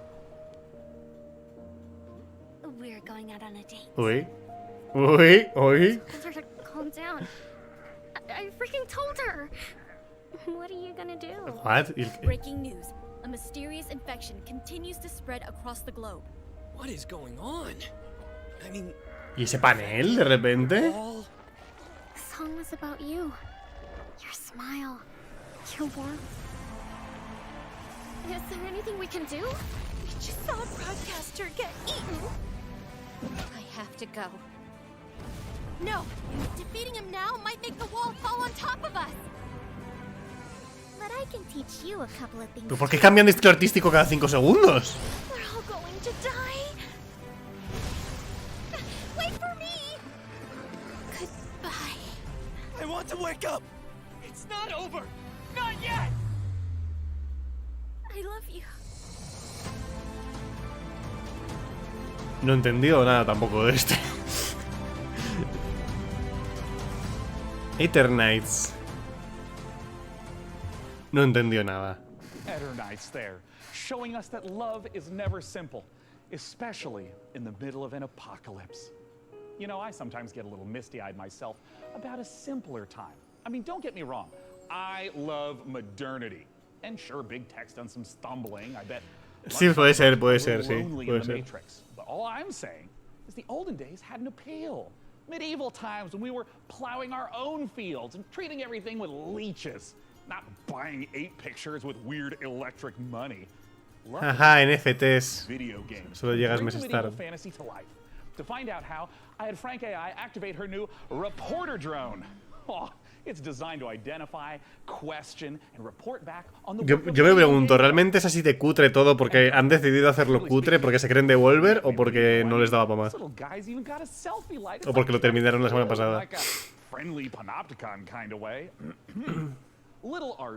Uy. Uy, uy. I freaking told her. What are you gonna do? What? Breaking news. A mysterious infection continues to spread across the globe. What is going on? I mean, ¿Y ese panel de repente? The song was about you. Your smile. Your warmth. Is there anything we can do? We just saw a broadcaster get eaten. I have to go. No! Defeating him now might make the wall fall on top of us! But I can teach you a couple of things. ¿Pero por qué cambian de estilo artístico cada 5 segundos? We're all going to die! Wait for me! Goodbye. I want to wake up! It's not over! Not yet! I love you. No he entendido nada tampoco de este. Eternights. No entendió nada. Eternights there, showing us that love is never simple, especially in the middle of an apocalypse. You know, I sometimes get a little misty-eyed myself about a simpler time. I mean, don't get me wrong. I love modernity. And sure, big tech's done some stumbling, I bet. Sí, puede ser, sí. Puede ser. Matrix. But all I'm saying is the olden days had an appeal. Medieval times when we were plowing our own fields and treating everything with leeches, not buying 8 pictures with weird electric money. Ajá, NFTs. Video games. Solo llegas Bring meses medieval tarde. fantasy to life. To find out how, I had Frank AI activate her new reporter drone. Oh, it's designed to identify, question, and report back on the Yo me pregunto, ¿realmente es así de cutre todo porque han decidido hacerlo cutre porque se creen Devolver o porque no les daba para más? O porque lo terminaron la semana pasada.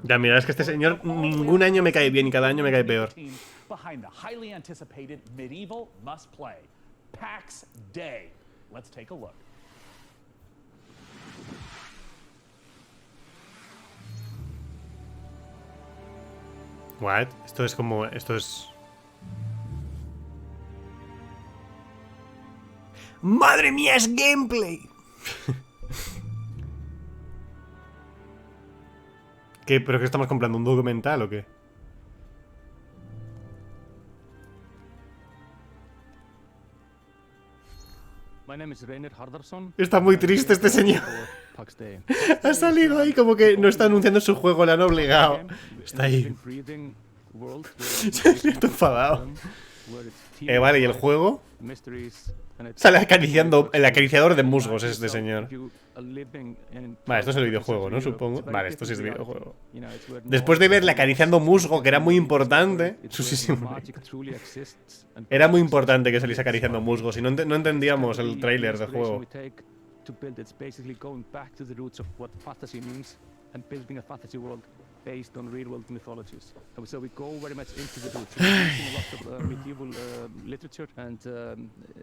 Ya, mira, es que este señor ningún año me cae bien y cada año me cae peor. Behind the highly anticipated medieval must play, PAX Day. Let's take a look. What? Esto es como... Esto es... ¡Madre mía, es gameplay! ¿Qué? ¿Pero qué estamos comprando? ¿Un documental o qué? Está muy triste este señor. Ha salido ahí como que no está anunciando su juego, le han obligado. Está ahí. Estoy enfadado. Vale, ¿y el juego? Sale acariciando el acariciador de musgos este señor. Vale, esto es el videojuego, ¿no? Supongo. Vale, esto sí es el videojuego. Después de verle acariciando musgo, que era muy importante. Era muy importante que saliese acariciando musgos. Y no entendíamos el tráiler del juego. Based on real-world mythologies. So we go very much into the roots. Using a lot of medieval literature and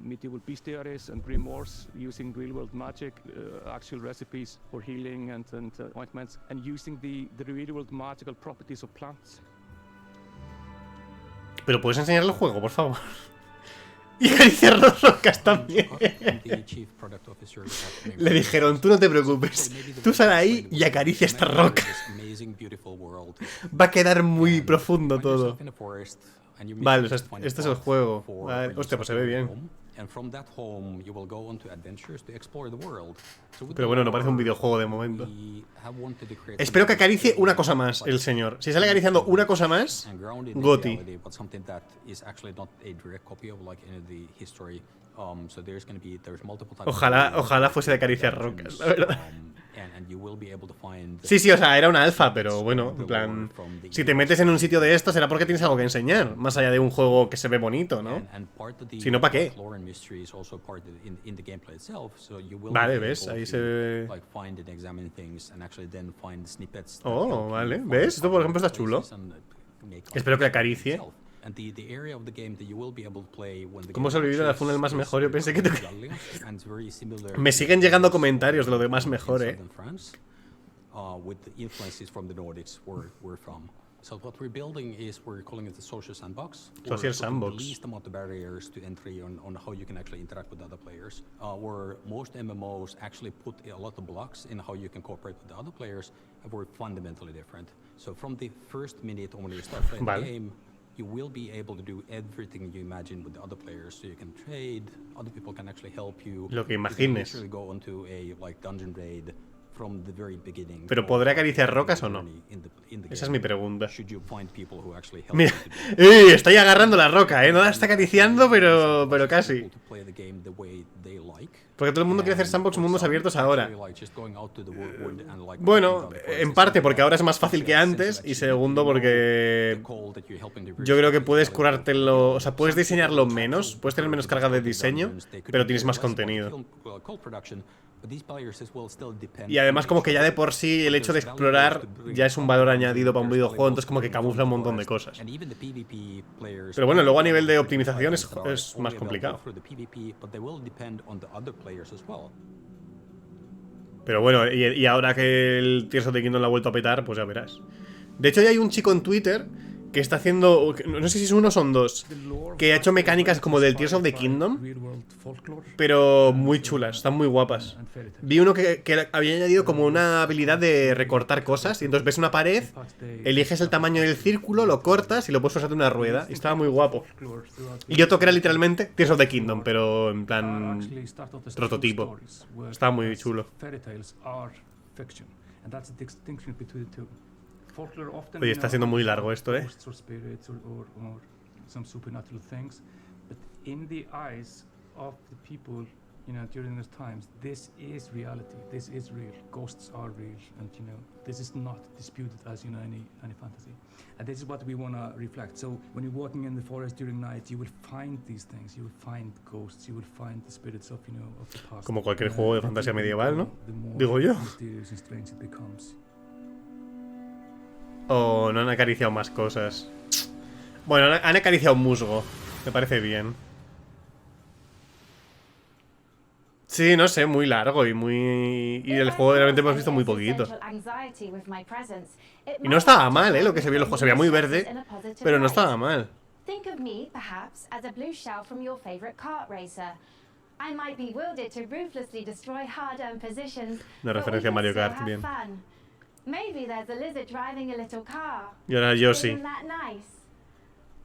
medieval bestiaries and grimoires, using real-world magic, actual recipes for healing and ointments, and using the real-world magical properties of plants. Pero puedes enseñarle el juego, por favor. Y acariciar las rocas también. Le dijeron, tú no te preocupes, tú sal ahí y acaricia esta roca. Va a quedar muy profundo todo. Vale, o sea, este es el juego. Vale. Hostia, pues se ve bien. Pero bueno, no parece un videojuego de momento. Espero que acaricie una cosa más el señor. Si sale acariciando una cosa más, Goti. Ojalá fuese de acariciar rocas, la verdad. Sí, o sea, era una alfa, pero bueno, en plan, si te metes en un sitio de esto será porque tienes algo que enseñar, más allá de un juego que se ve bonito, ¿no? Si no, ¿para qué? Vale, ¿ves? Ahí se ve... Oh, vale, ¿ves? Esto, por ejemplo, está chulo. Espero que acaricie. ¿Cómo sobrevivir a la funa del más mejor? Yo pensé que te... Me siguen llegando comentarios de lo de más mejor, So what we're building is we're calling it the social sandbox. Social sandbox. The least amount of barriers to entry on how you can actually interact with other players. Where most MMOs actually put a lot of blocks in how you can cooperate with the other players, and we're fundamentally different. So from the first minute when you start playing the game, you will be able to do everything you imagine with the other players. So you can trade, other people can actually help you. Lo que imagines. You can go into a dungeon raid. ¿Pero podré acariciar rocas o no? Esa es mi pregunta. Mira, estoy agarrando la roca, ¿eh? No la está acariciando, pero casi. Porque todo el mundo quiere hacer sandbox mundos abiertos ahora. Bueno, en parte porque ahora es más fácil que antes. Y segundo porque yo creo que puedes curártelo. O sea, puedes diseñarlo menos. Puedes tener menos carga de diseño, pero tienes más contenido. Y además como que ya de por sí el hecho de explorar ya es un valor añadido para un videojuego, entonces como que camufla un montón de cosas. Pero bueno, luego a nivel de optimización es más complicado. Pero bueno, y ahora que el Tears of the Kingdom lo ha vuelto a petar, pues ya verás. De hecho ya hay un chico en Twitter que está haciendo, no sé si es uno o son dos, que ha hecho mecánicas como del Tears of the Kingdom, pero muy chulas, están muy guapas. Vi uno que había añadido como una habilidad de recortar cosas, y entonces ves una pared, eliges el tamaño del círculo, lo cortas y lo puedes pasar de una rueda, y estaba muy guapo. Y otro que era literalmente Tears of the Kingdom, pero en plan prototipo. Estaba muy chulo. Oye, está siendo muy largo esto, ¿eh? You know, during those times, this is reality. This is real. Ghosts are real, and you know, this is not disputed as you know any fantasy. And this is what we want to reflect. So when you're walking in the forest during night, you will find these things. You will find ghosts. You will find the spirits of of the past. Como cualquier juego de fantasía medieval, ¿no? Digo yo. Oh, no han acariciado más cosas. Bueno, han acariciado un musgo. Me parece bien. Sí, no sé, muy largo y muy... Y el juego realmente hemos visto muy poquito. Y no estaba mal, lo que se vio en el juego. Se veía muy verde, pero no estaba mal. Una referencia a Mario Kart, bien. Y ahora yo sí.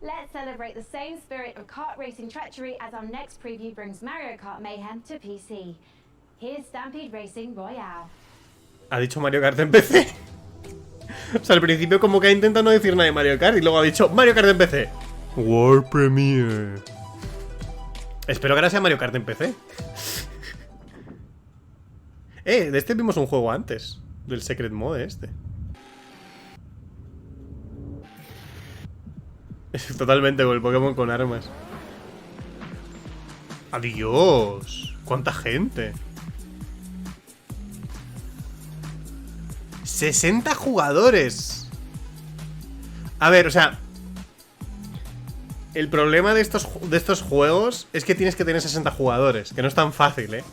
Let's celebrate the same spirit of kart racing treachery as our next preview brings Mario Kart Mayhem to PC. Here's Stampede Racing Royale. ¿Ha dicho Mario Kart en PC? O sea, al principio como que ha intentado no decir nada de Mario Kart y luego ha dicho Mario Kart en PC. World Premiere. Espero que ahora sea Mario Kart en PC. De este vimos un juego antes. Del Secret Mode este. Totalmente con el Pokémon con armas. ¡Adiós! ¡Cuánta gente! 60 jugadores. A ver, o sea, el problema de estos juegos es que tienes que tener 60 jugadores, que no es tan fácil, ¿eh?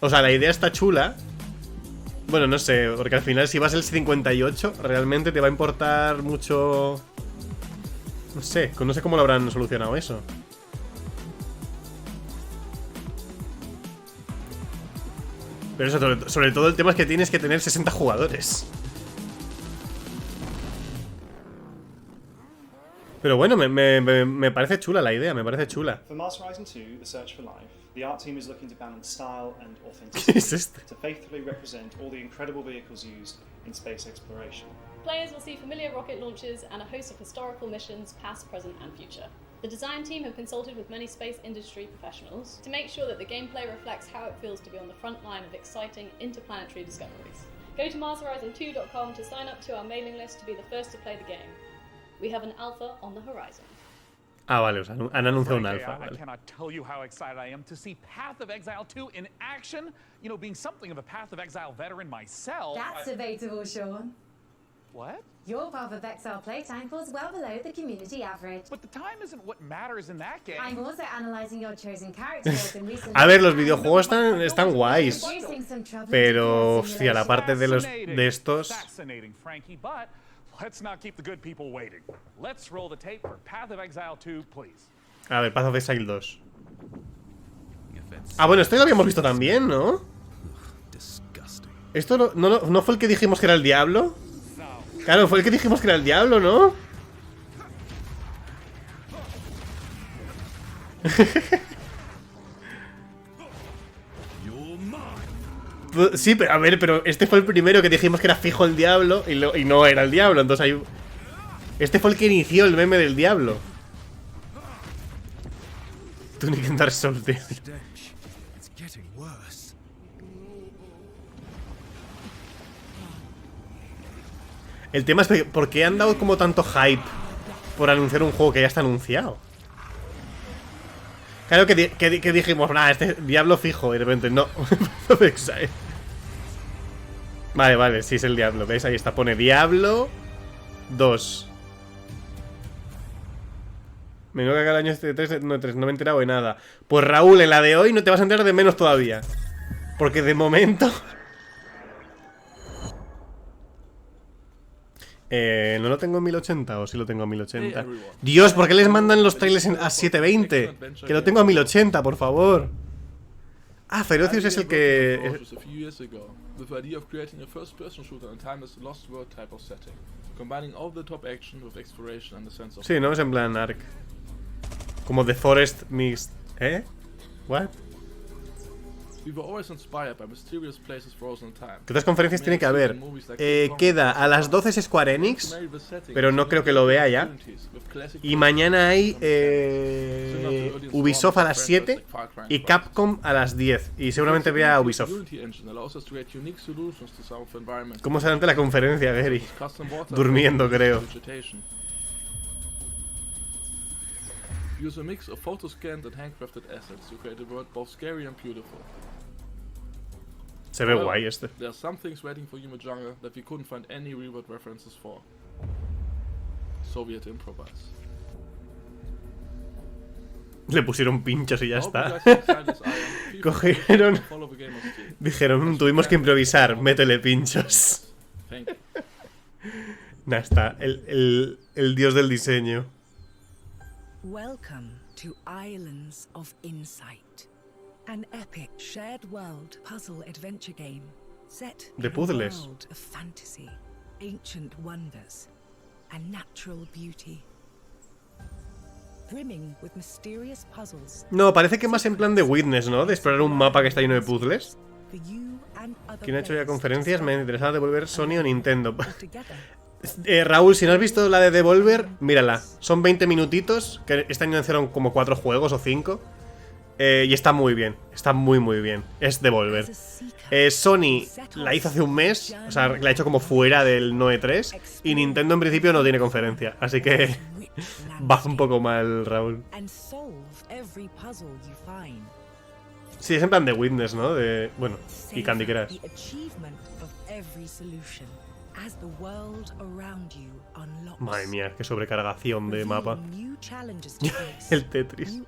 O sea, la idea está chula. Bueno, no sé, porque al final si vas el 58 realmente te va a importar mucho. No sé cómo lo habrán solucionado eso. Pero eso, sobre todo el tema es que tienes que tener 60 jugadores. Pero bueno, me parece chula la idea, me parece chula. For Master Horizon 2, The Search for Life, the art team is looking to balance style and ¿Qué es authenticity esto? to faithfully represent all the incredible vehicles used in space exploration. Players will see familiar rocket launches and a host of historical missions, past, present, and future. The design team have consulted with many space industry professionals to make sure that the gameplay reflects how it feels to be on the front line of exciting interplanetary discoveries. Go to MarsHorizon2.com to sign up to our mailing list to be the first to play the game. We have an alpha on the horizon. Ah, vale, o sea, han anunciado un alfa. I Vale. cannot tell you how excited I am to see Path of Exile 2 in action. You know, being something of a Path of Exile veteran myself. That's debatable, Sean. What? Your Path of Exile playtime falls well below the community average. But the time isn't what matters in that game. I'm also analyzing your chosen characters in recent. A ver, los videojuegos están guays. Introducing some troubling Pero, details hostia, la parte de estos. Fascinating, Frankie, but let's not keep the good people waiting. Let's roll the tape for Path of Exile 2, please. A ver, Path of Exile 2. Ah, bueno, esto ya lo habíamos visto también, ¿no? ¿Esto no fue el que dijimos que era el diablo? Claro, fue el que dijimos que era el diablo, ¿no? Sí, pero a ver, pero este fue el primero que dijimos que era fijo el diablo y no era el diablo, entonces hay... Este fue el que inició el meme del diablo. Tunic en Dark Souls, tío. El tema es ¿por qué han dado como tanto hype por anunciar un juego que ya está anunciado? Claro que dijimos, nada, este diablo fijo, y de repente, no. Vale, sí es el diablo, ¿veis? Ahí está, pone Diablo 2. Menudo que cada año este 3, no me he enterado de nada. Pues Raúl, en la de hoy no te vas a enterar de menos todavía. Porque de momento... ¿no lo tengo en 1080 o sí lo tengo en 1080? Dios, ¿por qué les mandan los trailers a 720? Que lo tengo a 1080, por favor. Ah, Ferocious es el que... Sí, no es en plan Ark. Como The Forest Mixed... ¿Eh? ¿What? ¿Qué otras conferencias tiene que haber? Queda a las 12 es Square Enix, pero no creo que lo vea ya. Y mañana hay Ubisoft a las 7 y Capcom a las 10. Y seguramente vea a Ubisoft. ¿Cómo se ante la conferencia, Gary? Durmiendo, creo. Use a mix of photo-scanned and handcrafted assets to create a world both scary and beautiful. Se ve guay este. There are some things waiting for Yuma Jungle that we couldn't find any reward references for. Soviet improvise. Le pusieron pinchos y ya está. Cogieron... Dijeron, tuvimos que improvisar, métele pinchos. Nah, está, el dios del diseño. Welcome to Islands of Insight, an epic shared world puzzle adventure game set de puzzles. in a world of fantasy, ancient wonders, and natural beauty. Brimming with mysterious puzzles. No, parece que más en plan de Witness, ¿no? De explorar un mapa que está lleno de puzzles. ¿Quién ha hecho ya conferencias? Me interesaba devolver Sony o Nintendo. Raúl, si no has visto la de Devolver, mírala. Son 20 minutitos, que este año hicieron como 4 juegos o 5. Y está muy bien, está muy muy bien. Es Devolver. Sony la hizo hace un mes, o sea, la ha hecho como fuera del Noe 3. Y Nintendo en principio no tiene conferencia, así que va un poco mal, Raúl. Sí, es en plan de Witness, ¿no? De, bueno, y Candy Crush. Madre mía, qué sobrecargación de mapa. El Tetris.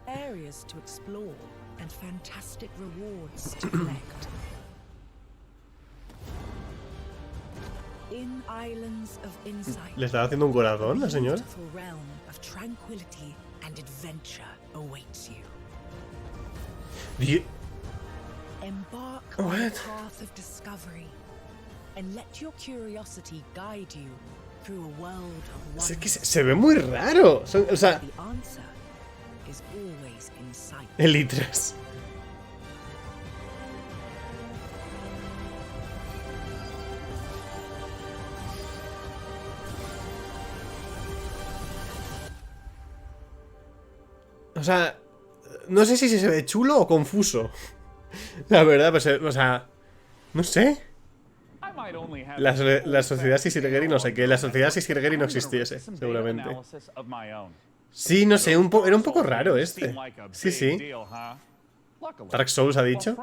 ¿Le estaba haciendo un corazón la señora? What? Es que se ve muy raro. O sea, el I3. O sea, no sé si se ve chulo o confuso. La verdad, pues, o sea, no sé. La sociedad Sisirgeri, no sé qué. La sociedad Sisirgeri no existiese, seguramente. Sí, no sé, era un poco raro este. Sí, sí. Dark Souls ha dicho.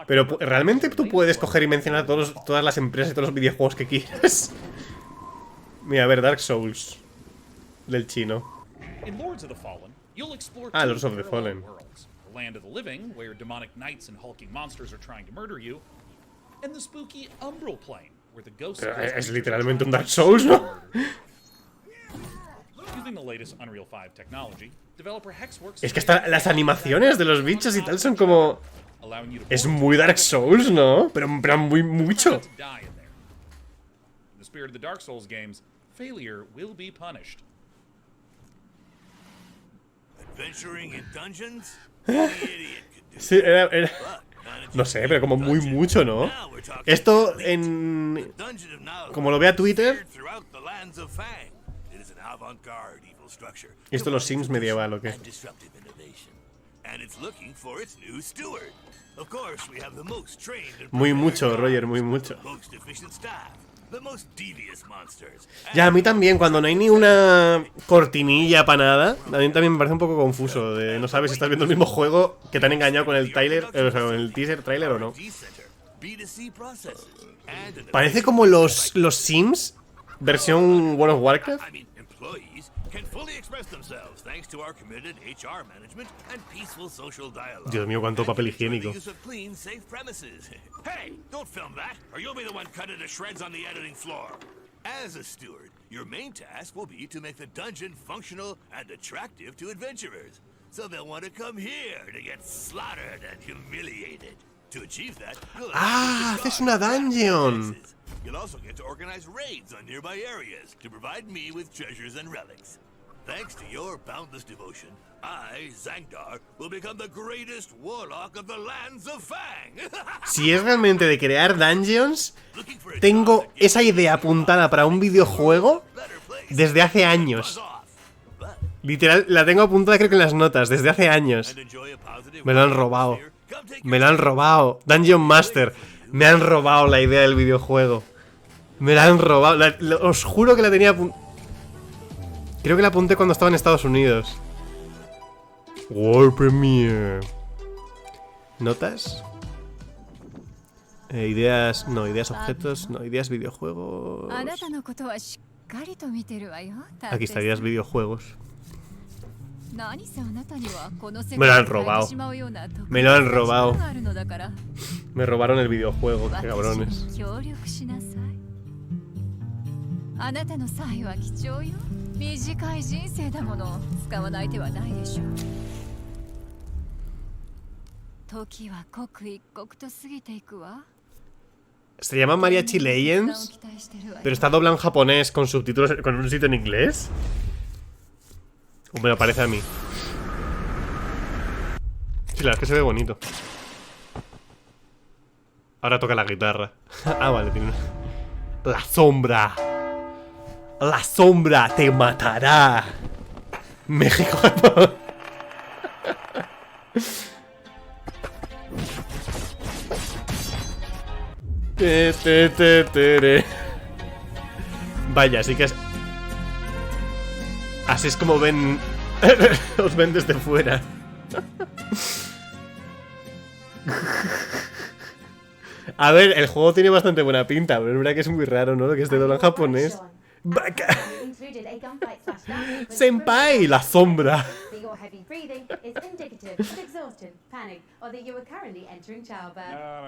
Pero realmente tú puedes coger y mencionar todas las empresas y todos los videojuegos que quieras. Mira, a ver, Dark Souls. Del chino. Ah, Lords of the Fallen. Land of the living, where demonic knights and hulking monsters are trying to murder you, and the spooky umbral plane, where the ghosts. Pero es literalmente un Dark Souls, ¿no? Using the latest Unreal 5 technology, developer Hexworks. Es que hasta las animaciones de los bichos y tal son como. Es muy Dark Souls, ¿no? Pero muy mucho. In the spirit of the Dark Souls games, failure will be punished. Adventuring in dungeons? Sí, era... No sé, pero como muy mucho, ¿no? Esto en... Como lo vea Twitter... ¿Esto los Sims medieval o qué? Muy mucho, Roger, muy mucho. Ya, a mí también, cuando no hay ni una cortinilla para nada, a mí también me parece un poco confuso. No sabes si estás viendo el mismo juego que te han engañado con el trailer, o sea, con el teaser trailer o no. Parece como los Sims, versión World of Warcraft. Dios mío, cuánto papel higiénico. Hey, don't film that, or you'll be the one cut into shreds on the editing floor. As a steward, your main task will be to make the dungeon functional and attractive to adventurers, so they'll want to come here to get slaughtered and humiliated. To achieve that, you'll haces una dungeon. You'll also get to organize raids on nearby areas to provide me with treasures and relics. Thanks to your boundless devotion, I, Zangdar, will become the greatest warlock of the lands of Fang. Si es realmente de crear dungeons, tengo esa idea apuntada para un videojuego desde hace años. Literal, la tengo apuntada creo que en las notas, desde hace años. Me lo han robado. Me lo han robado. Dungeon Master. Me han robado la idea del videojuego. Me la han robado. Os juro que la tenía apuntada. Creo que la apunté cuando estaba en Estados Unidos. World Premiere. ¿Notas? Ideas... No, ideas objetos. No, ideas videojuegos. Aquí está, ideas videojuegos. Me lo han robado. Me lo han robado. Me robaron el videojuego, qué cabrones. Se llama Mariachi Legends, pero está doblado en japonés con subtítulos con un sitio en inglés. O me lo parece a mí. Sí, la verdad es que se ve bonito. Ahora toca la guitarra. Ah, vale, tiene una... La sombra. La sombra te matará. México. Vaya, así que es... Así es como ven... Os ven desde fuera. A ver, el juego tiene bastante buena pinta, pero es verdad que es muy raro, ¿no? Lo que esté doblado en japonés. Senpai, la sombra.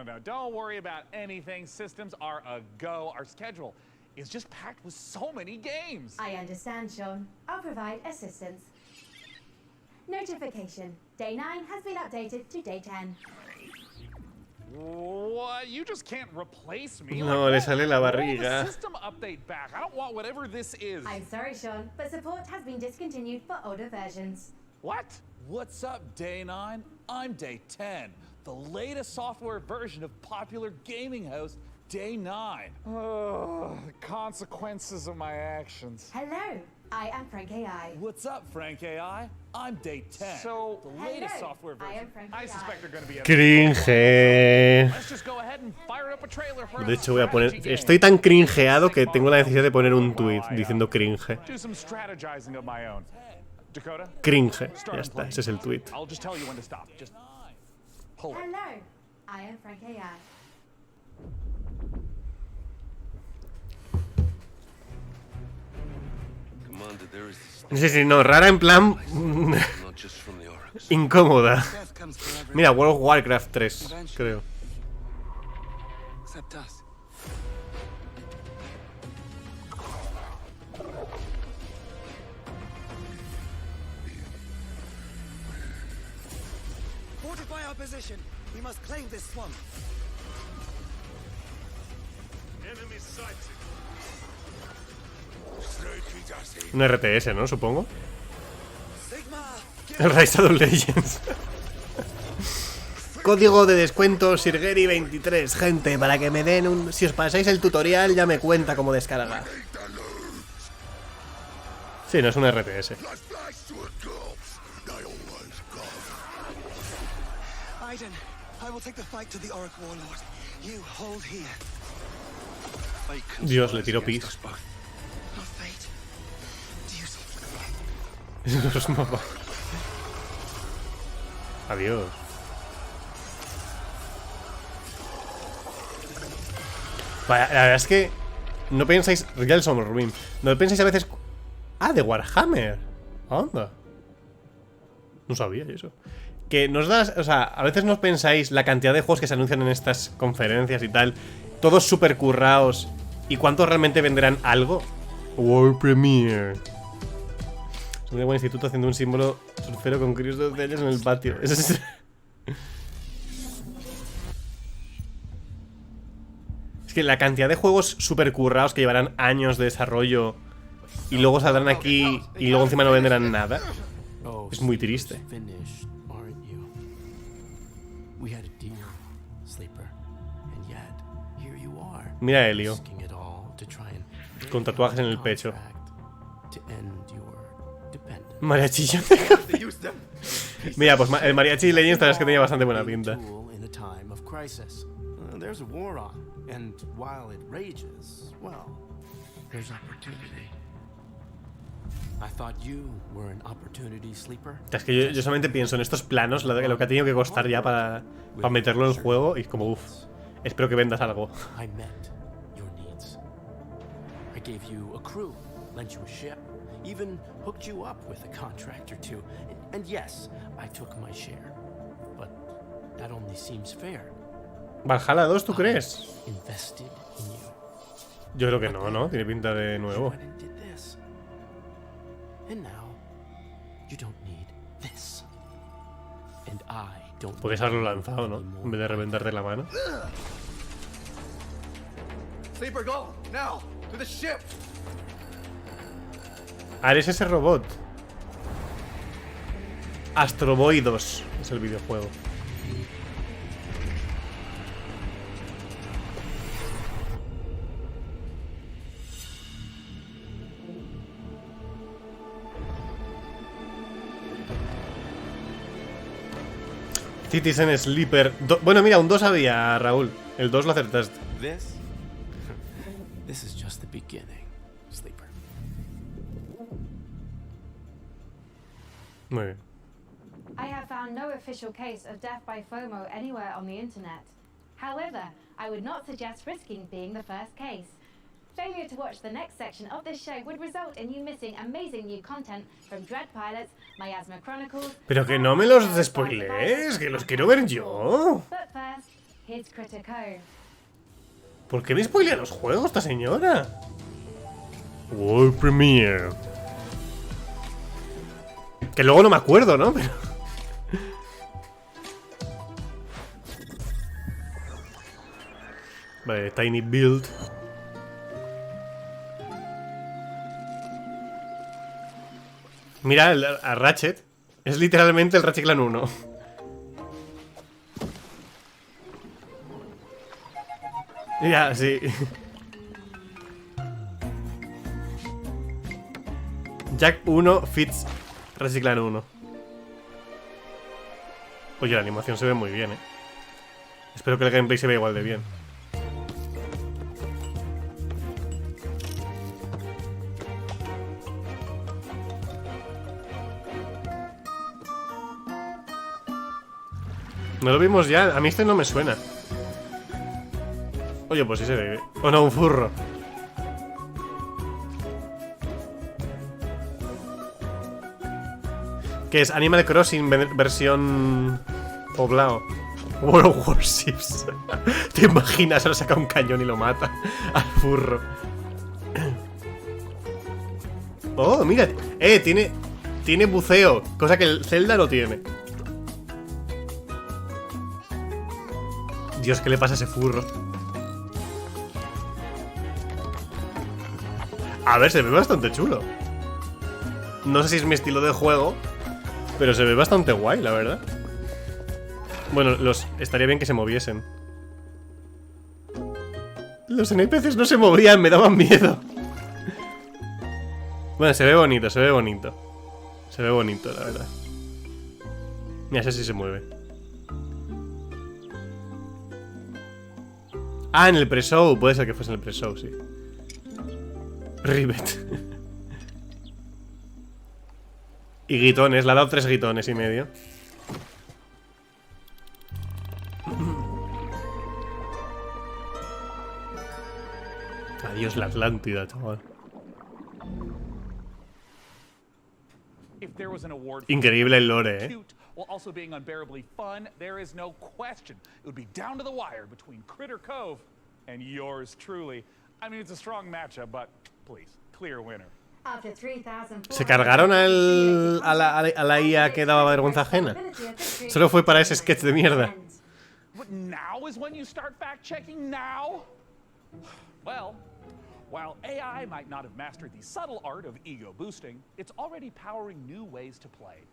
No. Don't worry about anything. Systems are a go. Our schedule is just packed with so many games. I understand, Sean. I'll provide assistance. Notification. Day 9 has been updated to day 10. What? You just can't replace me. No, le sale la barriga. System update back. I don't want whatever this is. I'm sorry, Sean, but support has been discontinued for older versions. What? What's up, Day 9? I'm Day 10, the latest software version of popular gaming host Day 9. The consequences of my actions. Hello, I am Frank AI. What's up, Frank AI? I'm Day 10. So, the latest software version. I suspect they're going to be Cringe. Let's just go ahead and fire up a trailer for De hecho voy a poner... Estoy tan cringeado que tengo la necesidad de poner un tweet diciendo cringe. Do some strategizing of my own. Dakota? Cringe. Ya está, ese es el tweet. I'll just tell you when to stop. Just hold it. Hello, I am Frank AI. Sí, no, rara en plan... incómoda. Mira, World of Warcraft 3, creo. Fortify our position. We must claim this swamp. Enemy sighted. Un RTS, ¿no? Supongo. El Rise of Legends. Código de descuento Sirgeri23, gente, para que me den un... Si os pasáis el tutorial ya me cuenta cómo descargar. Sí, no es un RTS. Dios, le tiro pis. Los mapas. Adiós. Vaya, la verdad es que no pensáis... Real Summer Ruin. No pensáis a veces... Ah, de Warhammer. Anda. No sabía eso. Que nos das... O sea, a veces no pensáis la cantidad de juegos que se anuncian en estas conferencias y tal. Todos super curraos. ¿Y cuántos realmente venderán algo? World Premiere. Un buen instituto haciendo un símbolo surfero con críos de 12 años en el patio. Eso es... Es que la cantidad de juegos super currados que llevarán años de desarrollo y luego saldrán aquí y luego encima no venderán nada. Es muy triste. Mira a Helio. Con tatuajes en el pecho. Mariachi. Mira, pues el Mariachi Legends también es que tenía bastante buena pinta. Es que yo solamente pienso en estos planos, lo que ha tenido que costar ya para meterlo en el juego y como uff. Espero que vendas algo. Even hooked you up with a contract or two. And yes, I took my share. But that only seems fair. Valhalla 2, ¿tú crees? Invested in you. Yo creo que no, ¿no? Tiene pinta de nuevo. And now you don't need this. And I don't. Puedes haberlo lanzado, ¿no? En vez de reventarte la mano. Sleeper, go! Now! To the ship! Ah, eres ese robot. Astro Boy 2 es el videojuego. Citizen Sleeper. Bueno, mira, un 2 había, Raúl. El 2 lo acertaste. This is just the beginning, Sleeper. Muy bien. I have found no official case of death by FOMO anywhere on the internet. However, I would not suggest risking being the first case. Failure to watch the next section of this show would result in you missing amazing new content from Dread Pilots, Miasma Chronicles. Pero que no me los spoilees, que los quiero ver yo. But first, here's Critter Cove. ¿Por qué me spoilea los juegos esta señora? World Premiere. Que luego no me acuerdo, ¿no? Pero... Vale, Tiny Build. Mira a Ratchet. Es literalmente el Ratchet Clan 1. Ya, sí. Jack 1 fits Ratchet Clan 1. Oye, la animación se ve muy bien, Espero que el gameplay se vea igual de bien. No lo vimos ya. A mí este no me suena. Oye, pues sí se ve. O no, un furro. ¿Qué es? Animal Crossing versión poblado. World of Warships. ¿Te imaginas? Ahora saca un cañón y lo mata al furro. Oh, mira. Tiene buceo. Cosa que el Zelda no tiene. Dios, ¿qué le pasa a ese furro? A ver, se ve bastante chulo. No sé si es mi estilo de juego, pero se ve bastante guay, la verdad. Bueno, estaría bien que se moviesen. Los NPCs no se movían, me daban miedo. Bueno, se ve bonito, se ve bonito. Se ve bonito, la verdad. Mira, ese sí se mueve. Ah, en el pre-show. Puede ser que fuese en el pre-show, sí. Rivet. Y guitones. Le ha dado 3 guitones y medio. Adiós la Atlántida, chaval. Increíble el lore, While also being unbearably fun, there is no question it would be down to the wire between Critter Cove and yours truly. I mean, it's a strong matchup, but please, clear winner. ¿Se cargaron a la IA que daba vergüenza ajena? Solo fue para ese sketch de mierda. But now is when you start fact-checking now? Well, while AI might not have mastered the subtle art of ego boosting, it's already powering new ways to play.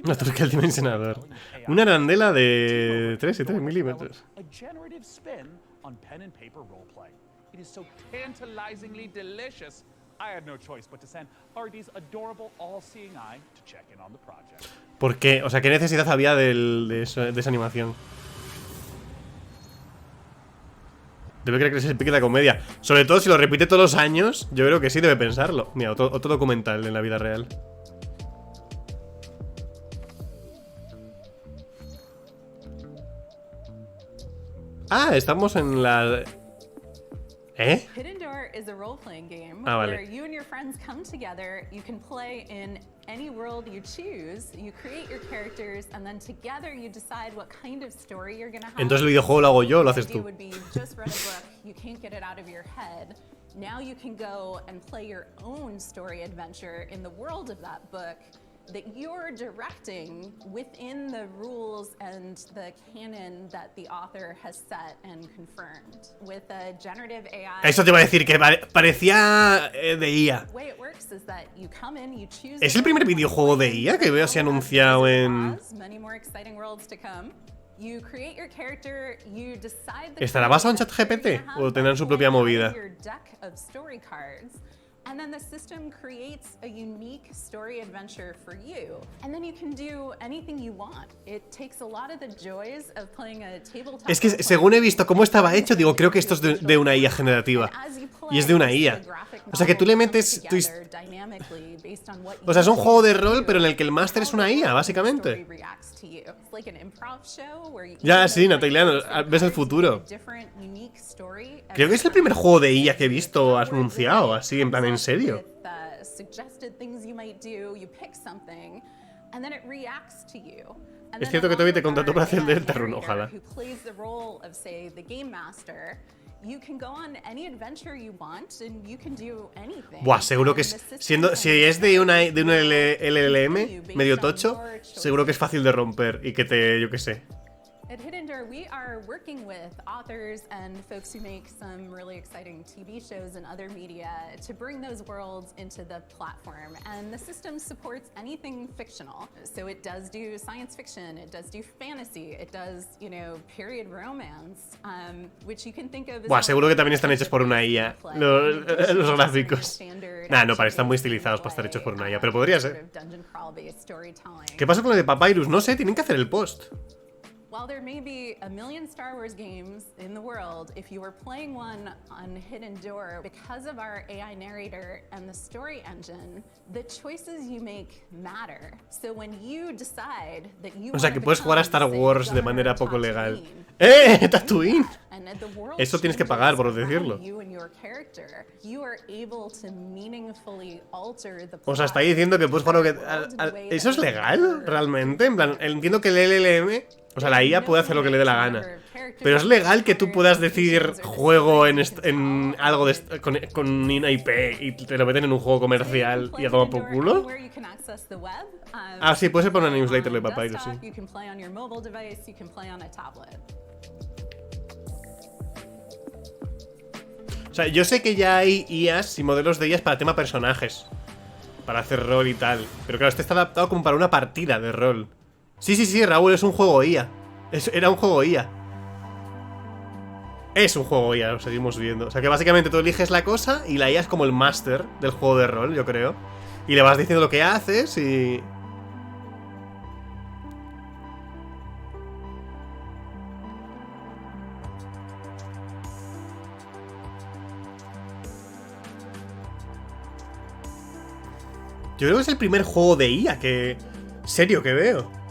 Una turca dimensionador. Una arandela de 3 y 3 milímetros. A generative spin on pen and paper roleplay. It is so tantalizingly delicious. I had no choice but to send RD's adorable all-seeing eye to check in on the project. ¿Por qué? O sea, ¿qué necesidad había de esa animación? Debe creer que es el pique de la comedia. Sobre todo si lo repite todos los años, yo creo que sí debe pensarlo. Mira, otro documental en la vida real. Ah, estamos en la... Hidden Door is a role-playing game vale. where you and your friends come together. You can play in any world you choose. You create your characters, and then together you decide what kind of story you're gonna have. Entonces el videojuego lo hago yo, lo haces The tú. idea would be you just read a book, you can't get it out of your head. Now you can go and play your own story adventure in the world of that book, that you're directing within the rules and the canon that the author has set and confirmed with a generative AI. Eso te iba a decir, que parecía de IA. The way it works is that you come in, you choose. ¿Es el primer videojuego de IA que veo así anunciado en...? Many more exciting worlds to come. You create your character, you decide the ¿Estará basado en ChatGPT o tendrán su propia movida? your deck of story cards. And then the system creates a unique story adventure for you. And then you can do anything you want. It takes a lot of the joys of playing a tabletop. Es que según he visto cómo estaba hecho, digo, creo que esto es de una IA generativa. Y es de una IA. O sea que tú le metes... O sea, es un juego de rol, pero en el que el máster es una IA, básicamente. Ya, sí, Nataliano, ves el futuro. Creo que es el primer juego de IA que he visto anunciado, así, en plan, en serio. Es cierto que Toby te contrató para hacer el Deltarune, ojalá. Buah, seguro que es... si es de un LLM medio tocho, seguro que es fácil de romper y que te... yo qué sé. At Hidden Door, we are working with authors and folks who make some really exciting TV shows and other media to bring those worlds into the platform. And the system supports anything fictional. So it does do science fiction, it does do fantasy, it does, you know, period romance, which you can think of as... Buah, seguro que también están hechos por una IA, los gráficos. Nah, no, están muy estilizados para estar hechos por una IA, pero podría ser. ¿Qué pasa con lo de Papyrus? No sé, tienen que hacer el post. While there may be a million Star Wars games in the world, if you were playing one on Hidden Door, because of our AI narrator and the story engine, the choices you make matter. So when you decide that you... O sea, que puedes jugar a Star Wars de manera poco legal. ¡Tatooine! Eso tienes que pagar, por decirlo. O sea, está diciendo que puedes jugar lo que... ¿Eso es legal, realmente? En plan, entiendo que el LLM... O sea, la IA puede hacer lo que le dé la gana. Pero es legal que tú puedas decir juego en algo con una IP y te lo meten en un juego comercial y a tomar por culo. Ah, sí, puede ser para una newsletter de Papyrus, sí. O sea, yo sé que ya hay IAs y modelos de IAs para tema personajes, para hacer rol y tal. Pero claro, este está adaptado como para una partida de rol. Sí, Raúl, es un juego IA. Era un juego IA. Es un juego IA, lo seguimos viendo. O sea que básicamente tú eliges la cosa y la IA es como el máster del juego de rol, yo creo. Y le vas diciendo lo que haces y... Yo creo que es el primer juego de IA que... serio que veo.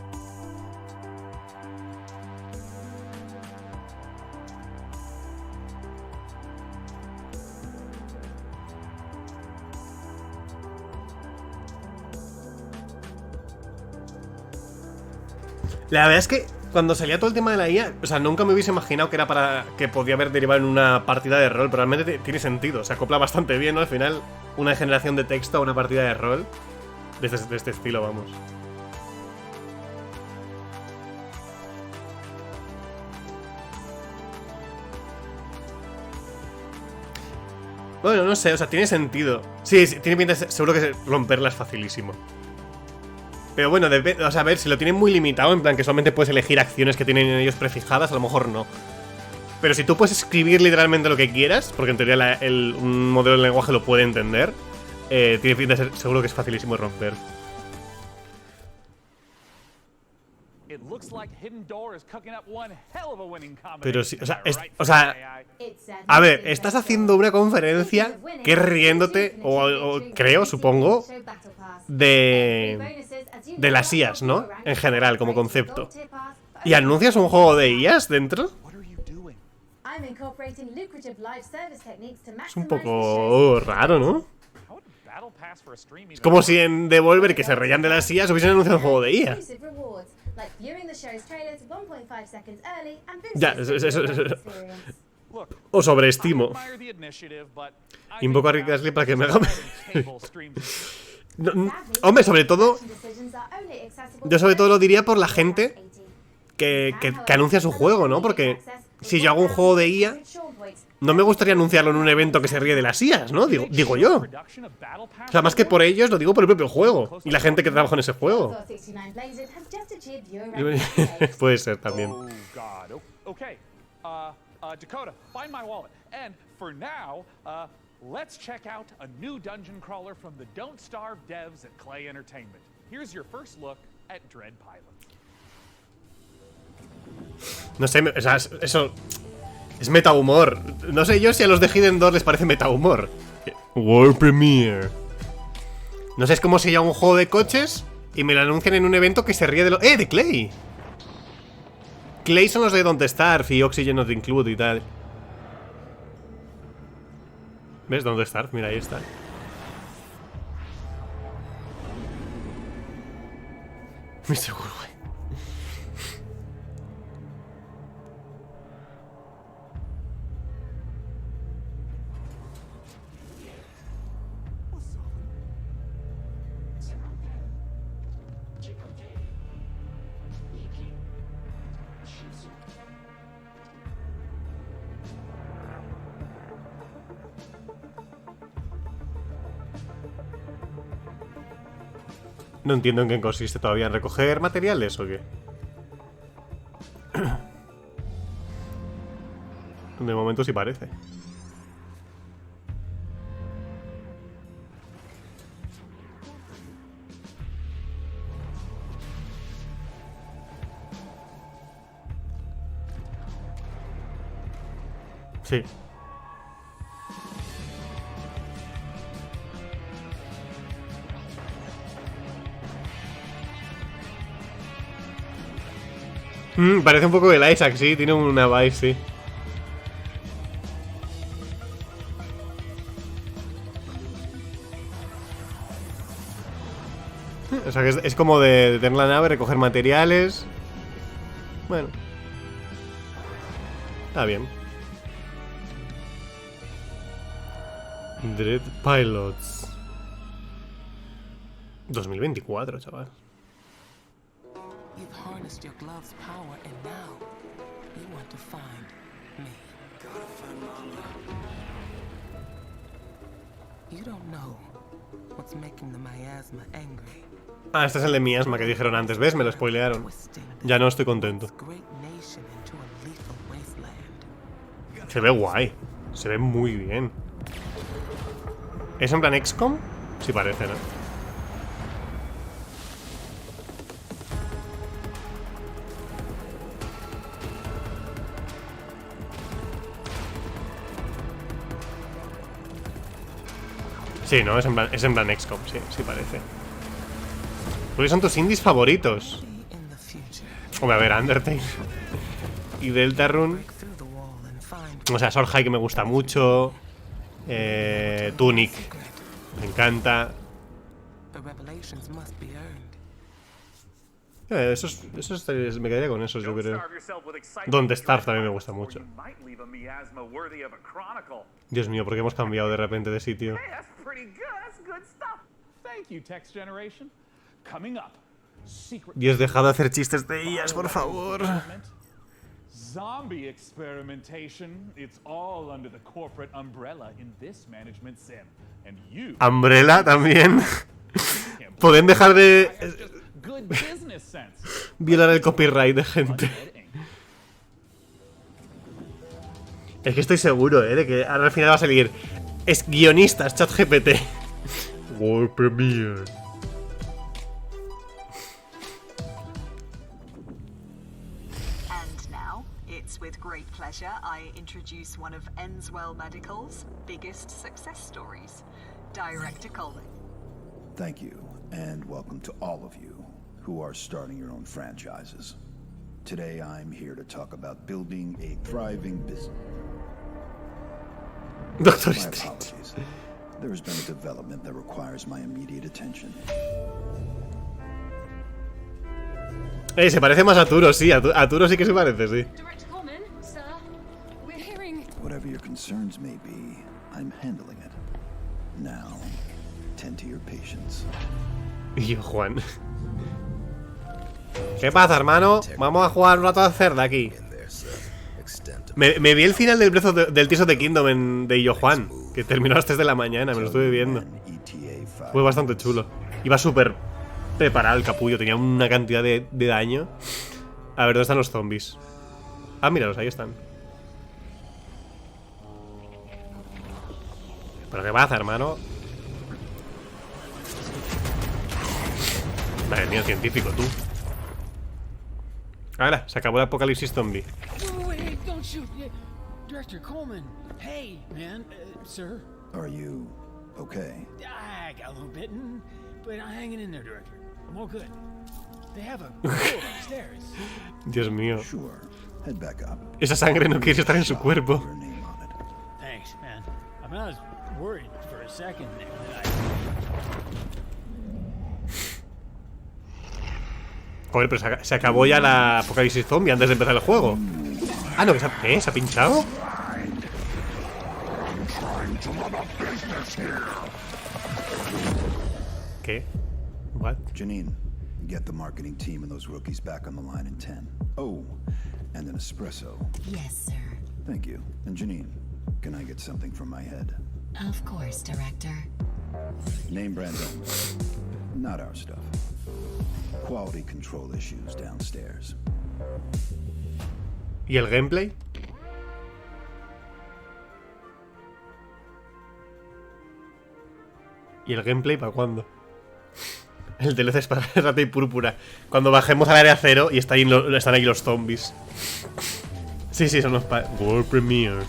La verdad es que cuando salía todo el tema de la IA, o sea, nunca me hubiese imaginado que era para... que podía haber derivado en una partida de rol, pero realmente tiene sentido, se acopla bastante bien, ¿no? Al final, una generación de texto a una partida de rol de este estilo, vamos. Bueno, no sé, o sea, tiene sentido. Sí, tiene pinta, seguro que romperla es facilísimo. Pero bueno, o sea, a ver, si lo tienen muy limitado, en plan que solamente puedes elegir acciones que tienen ellos prefijadas, a lo mejor no. Pero si tú puedes escribir literalmente lo que quieras, porque en teoría un modelo de lenguaje lo puede entender, tiene pinta de ser, seguro que es facilísimo de romper. Pero sí, o sea, a ver, estás haciendo una conferencia que es riéndote, o creo, supongo, de las IAs, ¿no? En general, como concepto. ¿Y anuncias un juego de IAs dentro? Es un poco raro, ¿no? Es como si en Devolver, que se reían de las IAs, hubiesen anunciado un juego de IA. Ya, o sobreestimo. Invoco a Rick Astley para que me haga... Hombre, sobre todo... Yo sobre todo lo diría por la gente que anuncia su juego, ¿no? Porque si yo hago un juego de IA, no me gustaría anunciarlo en un evento que se ríe de las IAs, ¿no? Digo yo. O sea, más que por ellos, lo digo por el propio juego. Y la gente que trabaja en ese juego. Puede ser también. Dakota, find my wallet. And for now, let's check out a new dungeon crawler from the Don't Starve devs at Clay Entertainment. Here's your first look at Dread Pilot. No sé, o sea, eso es metahumor. No sé yo si a los de Hidden Door les parece metahumor. World Premiere. No sé, es como si yo hago un juego de coches y me lo anuncian en un evento que se ríe de lo... ¡De Clay! Clay son los de Don't Starve y Oxygen Not Include y tal. ¿Ves? Don't Starve, mira, ahí está. Muy seguro, güey. No entiendo en qué consiste todavía. ¿En recoger materiales o qué? De momento sí parece. Sí. Parece un poco el Isaac, sí, tiene una vibe, sí. O sea que es como de tener la nave, recoger materiales. Bueno. Está bien. Dread Pilots 2024, chaval. You've harnessed your glove's power, and now you want to find me. Gotta find Mama. You don't know what's making the miasma angry. Ah, este es el de miasma que dijeron antes. ¿Ves? Me lo spoilearon. Ya no estoy contento. Se ve guay. Se ve muy bien. ¿Es en plan XCOM? Sí parece, ¿no? Sí, ¿no? Es en plan XCOM, sí, sí parece. ¿Cuáles son tus indies favoritos? Hombre, a ver, Undertale y Deltarune. O sea, Solheim que me gusta mucho. Tunic me encanta. Esos me quedaría con esos, yo creo. Don't Starve también me gusta mucho. Dios mío, ¿por qué hemos cambiado de repente de sitio? Dios, dejad de hacer chistes de ellas, por favor. Zombie experimentation. It's all under the corporate umbrella in this management sim. And you... Umbrella también. Pueden dejar de violar el copyright de gente. Es que estoy seguro, de que ahora al final va a salir es guionistas, ChatGPT. World Premiere. With great pleasure, I introduce one of Enswell Medical's biggest success stories, Director Coleman. Thank you, and welcome to all of you who are starting your own franchises. Today I'm here to talk about building a thriving business. Doctor Strange. My apologies. There has been a development that requires my immediate attention. Se parece más a Turo, sí, a Turo sí que se parece, sí. Whatever your concerns may be, I'm handling it. Now, attend to your patients. Y yo, Juan. ¿Qué pasa, hermano? Vamos a jugar un rato a cerda aquí. Me vi el final del del Tears of the Kingdom de Yo Juan, que terminó a las 3 de la mañana, me lo estuve viendo. Fue bastante chulo. Iba súper preparado el capullo, tenía una cantidad de daño. A ver, ¿dónde están los zombies? Ah, míralos, ahí están. ¿Pero qué pasa, hermano? Madre mía, científico, tú. Ahora, se acabó el apocalipsis zombie. Wait, don't shoot. Director Coleman. Hey, man, sir. Are you okay? I got a little bitten, but I'm hanging in there, Director. I'm all good. They have a pool upstairs. Dios mío. Sure. Head back up. Esa sangre no quiere estar en su cuerpo. Thanks, man. I mean, I was worried for a second there. Joder, pero se acabó ya la apocalipsis zombie antes de empezar el juego. Ah, no, que ¿se ha pinchado? ¿Qué? What? Janine, get the marketing team and those rookies back on the line in 10. Oh, and an espresso. Yes, sir. Thank you. And Janine, can I get something from my head? Of course, Director. Name brand only. Not our stuff. Quality control issues downstairs. ¿Y el gameplay? ¿Y el gameplay para cuándo? El DLC es para Rata y Púrpura. Cuando bajemos al área 0 y están ahí los zombies. Sí, son los World Premiere.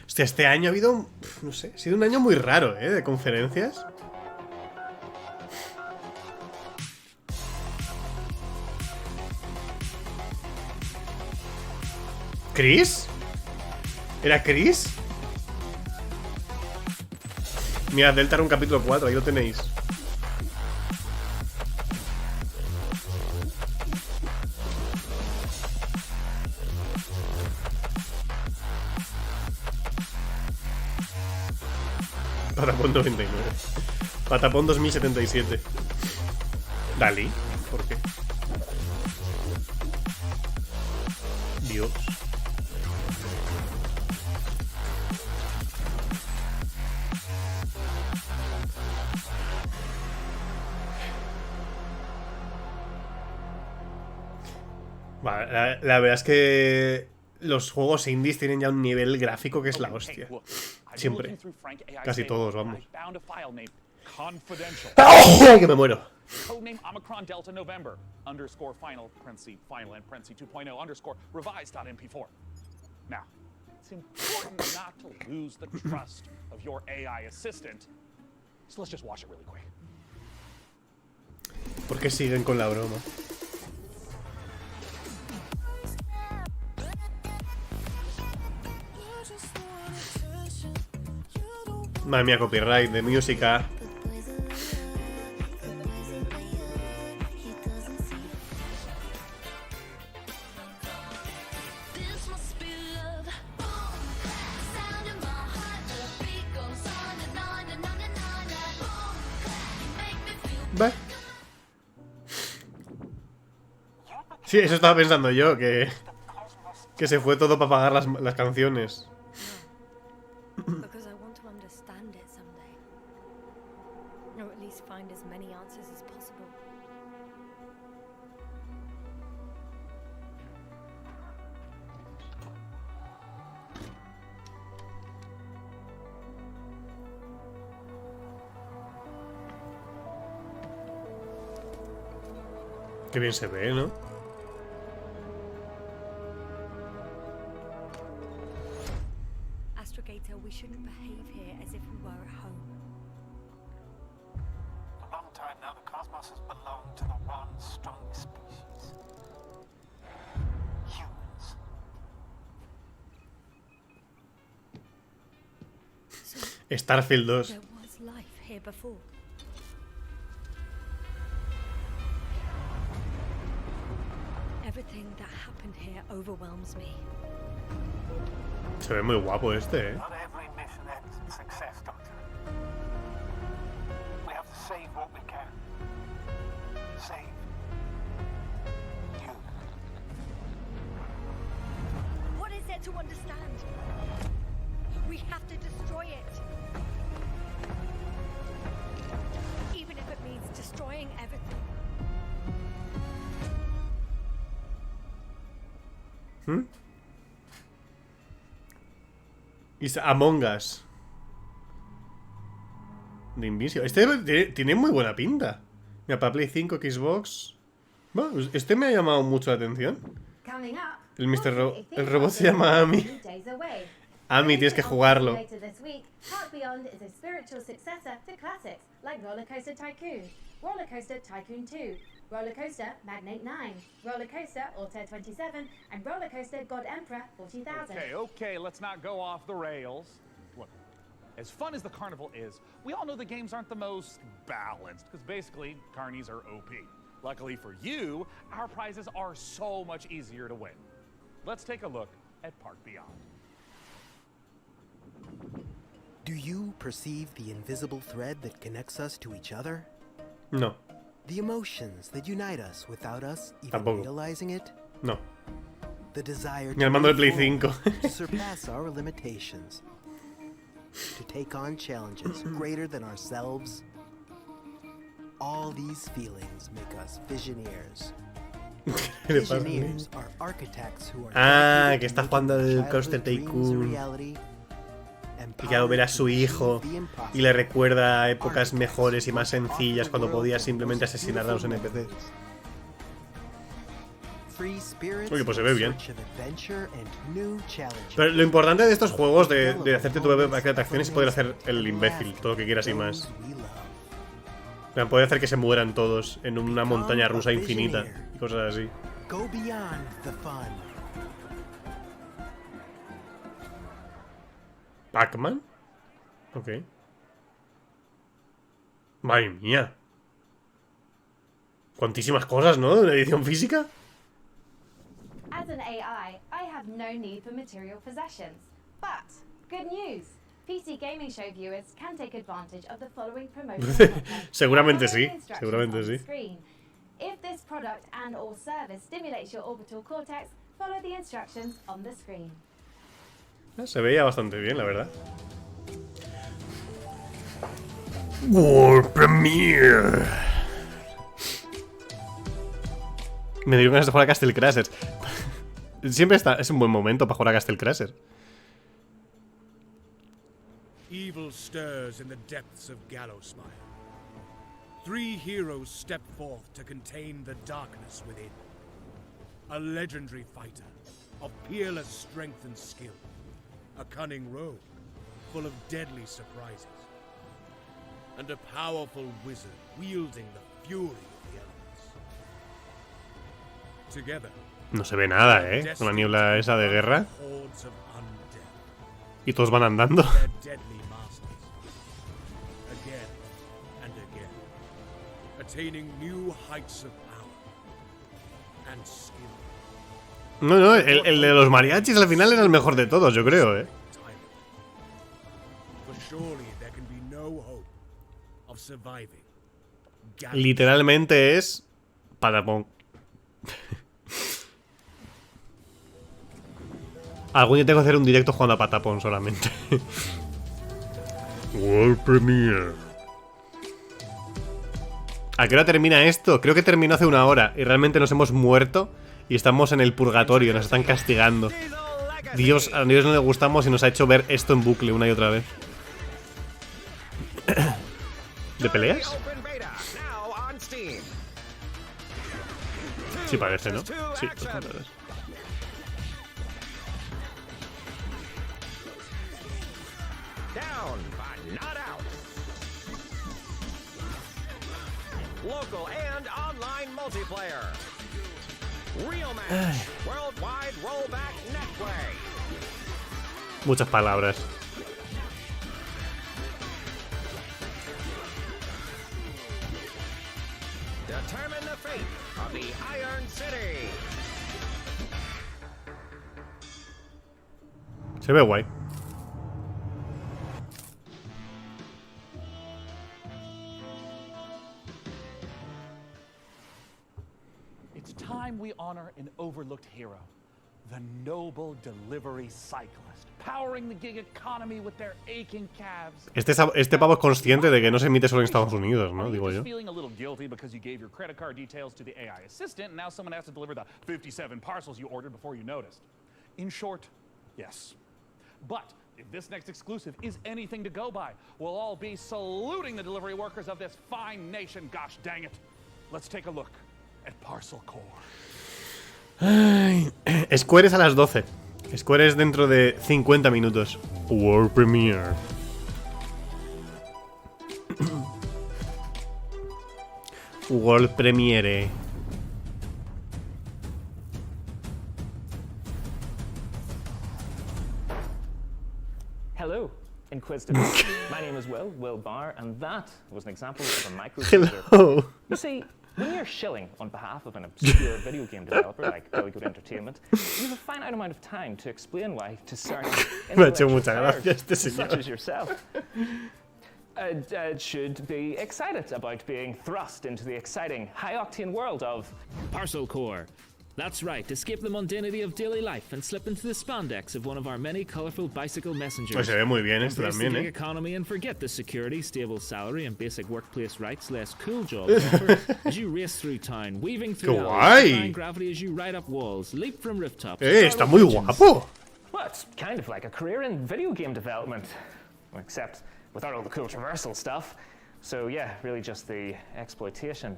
Hostia, este año ha habido... No sé, ha sido un año muy raro, de conferencias. ¿Chris? ¿Era Chris? Mirad, Delta era un capítulo 4, ahí lo tenéis. Patapón 99. Patapón 2077. Dalí. ¿Por qué? Dios. Vale, la verdad es que los juegos indies tienen ya un nivel gráfico que es la hostia. Siempre. Casi todos, vamos. ¡Que me muero! Codename Omicron Delta November _ final final and 2.0 _ revised.mp4. Now, it's important not to lose the trust of your AI assistant. So let's just watch it really quick. ¿Por qué siguen con la broma? Madre mía, copyright de música. Sí, eso estaba pensando yo, que se fue todo para pagar las canciones. Qué bien se ve, ¿no? Astrogator, we shouldn't behave here as if we were at home. For a long time now, the cosmos has belonged to the one strong species. Humans. Starfield 2. There was life here before. Everything that happened here overwhelms me. Se ve muy guapo este, Not every mission ends in success, Doctor. We have to save what we can. Save you. What is there to understand? We have to destroy it. Even if it means destroying everything. Is Among Us. De Invisio. Este tiene muy buena pinta. Mira, para Play 5, Xbox. Bueno, este me ha llamado mucho la atención. El el robot se llama Amy. Amy, tienes que jugarlo. Park Beyond is a spiritual successor to classics like Roller Coaster Tycoon, Roller Coaster Tycoon 2, Roller Coaster Magnate 9, Roller Coaster Altair 27, and Roller Coaster God Emperor 40,000. Okay, let's not go off the rails. Look, as fun as the carnival is, we all know the games aren't the most balanced, because basically, carnies are OP. Luckily for you, our prizes are so much easier to win. Let's take a look at Park Beyond. Do you perceive the invisible thread that connects us to each other? No. The emotions that unite us without us even Tampoco. realizing it? No. The desire Ni el mando de Play 5. to surpass our limitations. To take on challenges greater than ourselves. All these feelings make us visioneers. Visioneers are architects who are que está jugando el Coaster Tycoon. Y claro, ver a su hijo y le recuerda a épocas mejores y más sencillas cuando podía simplemente asesinar a los NPCs. Oye, pues se ve bien. Pero lo importante de estos juegos de hacerte tu propia atracción es poder hacer el imbécil, todo lo que quieras y más. Poder hacer que se mueran todos en una montaña rusa infinita y cosas así. ¿Pac-Man? Ok. Madre mía. Cuantísimas cosas, ¿no? ¿De una edición física? As an AI, I have no need for material possessions. But, good news! PC gaming show viewers can take advantage of the following promotional content. Seguramente sí, seguramente sí. If this product and or service stimulates your orbital cortex, follow the instructions on the screen. Se veía bastante bien, la verdad. World Premiere. Me dio ganas de jugar a Castle Crashers. Siempre es un buen momento para jugar a Castle Crashers. Evil stirs in the depths of Gallowsmire. 3 heroes step forth to contain the darkness within. A legendary fighter of peerless strength and skill. A cunning rogue, full of deadly surprises. And a powerful wizard wielding the fury of the elements. Together, no se ve nada, con la niebla esa de guerra. Y todos van andando. No, el de los mariachis al final era el mejor de todos, yo creo, Literalmente es patapón. Algún día tengo que hacer un directo jugando a patapón solamente. World Premiere. ¿A qué hora termina esto? Creo que terminó hace 1 hora y realmente nos hemos muerto y estamos en el purgatorio, nos están castigando. Dios, a Dios no le gustamos y nos ha hecho ver esto en bucle una y otra vez. ¿De peleas? Sí parece, ¿no? Sí, pues entonces. Down, but not out. Local and online multiplayer. Real match. Worldwide rollback netplay. Muchas palabras. Determine the fate of the Iron City. Se ve guay. It's time we honor an overlooked hero. The noble delivery cyclist, powering the gig economy with their aching calves. Este pavo es consciente de que no se emite solo en Estados Unidos, ¿no? Digo yo. Feeling a little guilty because you gave your credit card details to the AI assistant, and now someone has to deliver the 57 parcels you ordered before you noticed. In short, yes. But if this next exclusive is anything to go by, we'll all be saluting the delivery workers of this fine nation. Gosh dang it. Let's take a look at Parcel Core. Ay, Square es a las 12. Square es dentro de 50 minutos. World Premiere. World Premiere. Hello, Inquisitors. My name is Will Barr, and that was an example of a micro-user. Hello. You see, when you're shilling on behalf of an obscure video game developer like Bellygood Entertainment, you have a finite amount of time to explain why to certain such as yourself should be excited about being thrust into the exciting, high-octane world of Parcel Core. That's right, escape the mundanity of daily life and slip into the spandex of one of our many colorful bicycle messengers. Pues se ve muy bien esto Embrace también, the gig economy and forget the security, stable salary, and basic workplace rights less cool jobs offer as you race through town, weaving through alleys, defying gravity as you ride up walls, leap from rooftops. Está muy guapo. Well, it's kind of like a career in video game development, except without all the cool traversal stuff. So yeah, really just the exploitation.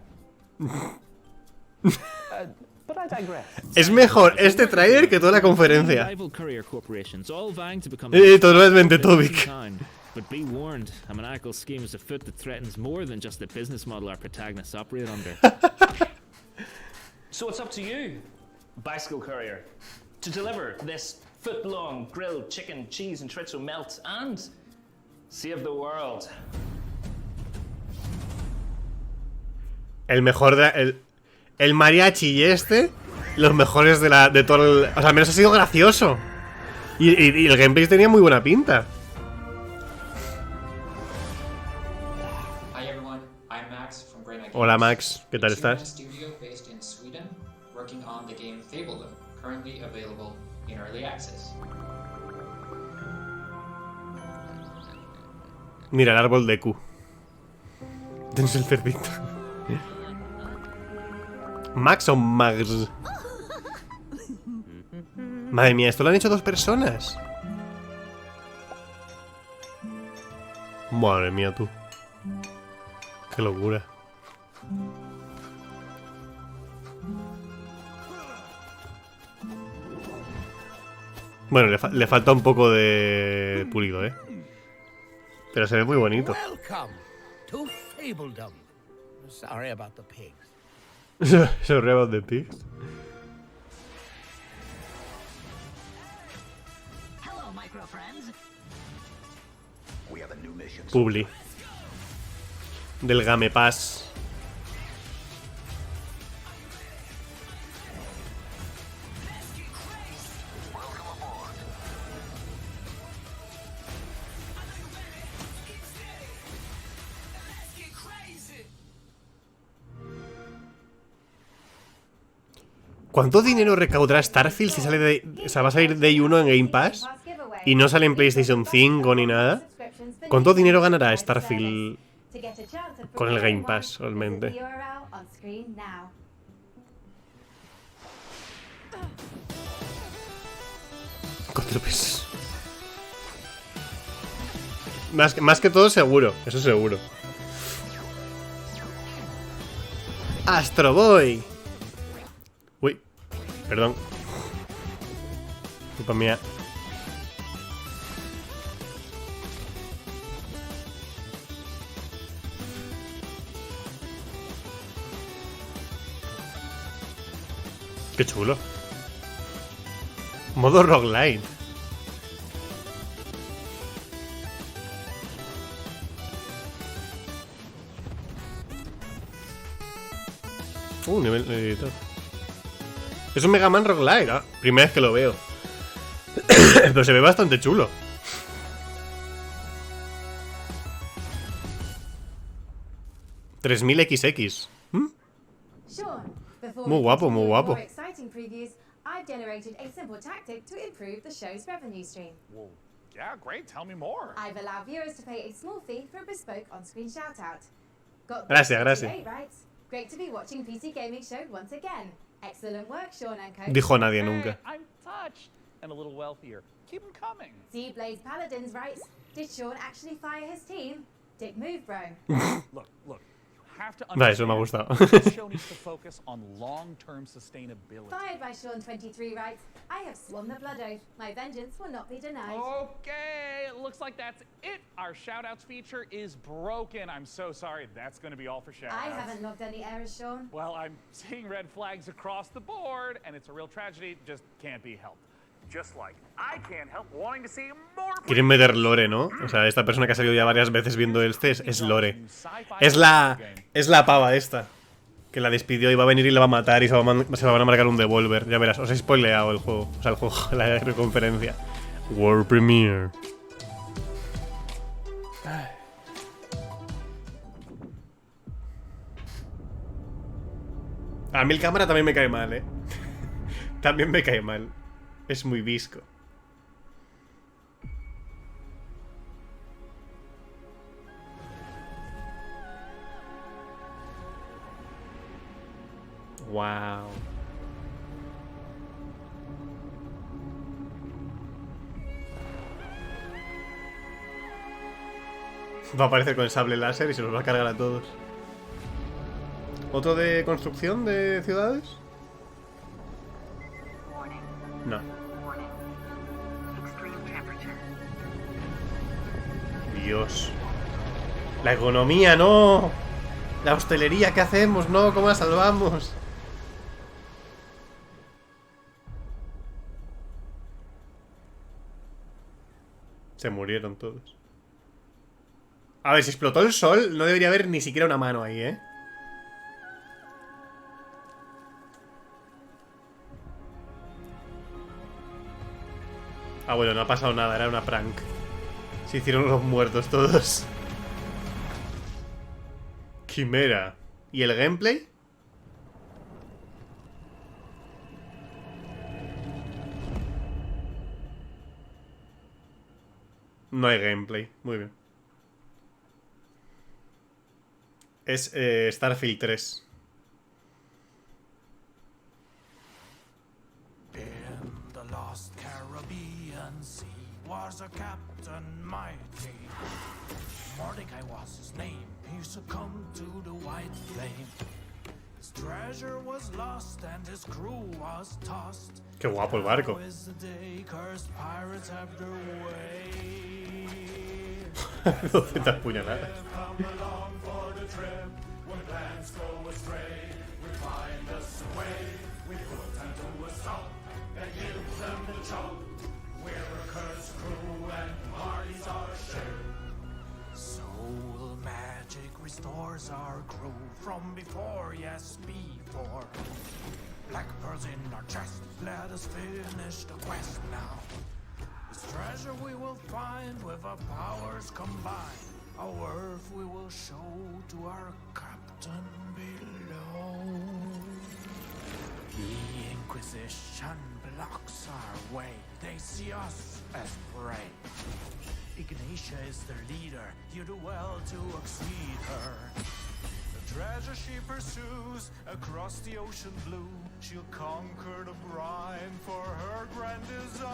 But I digress. Es mejor este trailer que toda la conferencia. Rival courier corporations all vying to become totalmente Tobic. But be warned, a maniacal scheme is afoot that threatens more than just the business model our protagonists operate under. So it's up to you, bicycle courier, to deliver this foot-long grilled chicken, cheese, and chorizo melt and save the world. El mejor de... El mariachi y este, los mejores de todo el... O sea, al menos ha sido gracioso. Y el gameplay tenía muy buena pinta. Hola Max, ¿qué tal estás? Mira el árbol de Q. Tienes el cerdito. Max o Max. Madre mía, esto lo han hecho 2 personas. Madre mía, tú. Qué locura. Bueno, le falta un poco de pulido, pero se ve muy bonito. To Fabledom. Sorry about the pigs. Sorry about the pigs. Hello, micro friends. We have a new mission. Publi. Del Game Pass. ¿Cuánto dinero recaudará Starfield si sale de... O sea, va a salir Day 1 en Game Pass y no sale en PlayStation 5 ni nada? ¿Cuánto dinero ganará Starfield con el Game Pass realmente? 4 pesos. Más que todo seguro, eso seguro. Astro Boy. Uy, perdón. Culpa mía. Qué chulo. Modo roguelite. Nivel editor. Es un Mega Man roguelite. Primera vez que lo veo. Pero se ve bastante chulo. $3000XX. Muy guapo, muy guapo. I've generated a simple tactic to improve the show's revenue stream. Well, yeah, great. Tell me more. I've allowed viewers to pay a small fee for a bespoke on-screen shout-out. Gracias, gracias. Great to be watching PC Gaming Show once again. Excellent work, Sean and Co. Dijo nadie nunca. I'm touched and a little wealthier. Keep them coming. See Blaze Paladins writes, did Sean actually fire his team? Dick move, bro. Look. Have to Vale, eso me ha gustado. the show needs to focus on long-term sustainability. Fired by Sean 23 writes, I have sworn the blood oath. My vengeance will not be denied. Okay, it looks like that's it. Our shoutouts feature is broken. I'm so sorry. That's going to be all for shoutouts. I haven't logged any errors, Sean. Well, I'm seeing red flags across the board, and it's a real tragedy. Just can't be helped. Just like I can't help wanting to see more. Quieren meter lore, ¿no? O sea, esta persona que ha salido ya varias veces viendo este es lore. Es la pava esta. Que la despidió y va a venir y la va a matar y se van a marcar un devolver. Ya verás, os he spoileado el juego. O sea, el juego, la conferencia. World Premiere. A mí el cámara también me cae mal, ¿eh? También me cae mal. Es muy visco. Wow. Va a aparecer con el sable láser y se los va a cargar a todos. ¿Otro de construcción de ciudades? No. Dios. La economía, no. La hostelería, ¿qué hacemos? No, ¿cómo la salvamos? Se murieron todos. A ver, si explotó el sol, no debería haber ni siquiera una mano ahí, ¿eh? Ah, bueno, no ha pasado nada, era una prank. Se hicieron los muertos todos. Quimera. ¿Y el gameplay? No hay gameplay, muy bien. Es Starfield 3. Was a captain mighty. Mordecai was his name. He succumbed to the white flame. His treasure was lost and his crew was tossed. Qué guapo el barco. Docetas puñaladas. Soul magic restores our crew from before, yes, before. Black pearls in our chest, let us finish the quest now. This treasure we will find with our powers combined. Our worth we will show to our captain below. The Inquisition blocks our way. They see us as prey. Ignatia is their leader. You do well to exceed her. The treasure she pursues across the ocean blue. She'll conquer the brine for her grand design.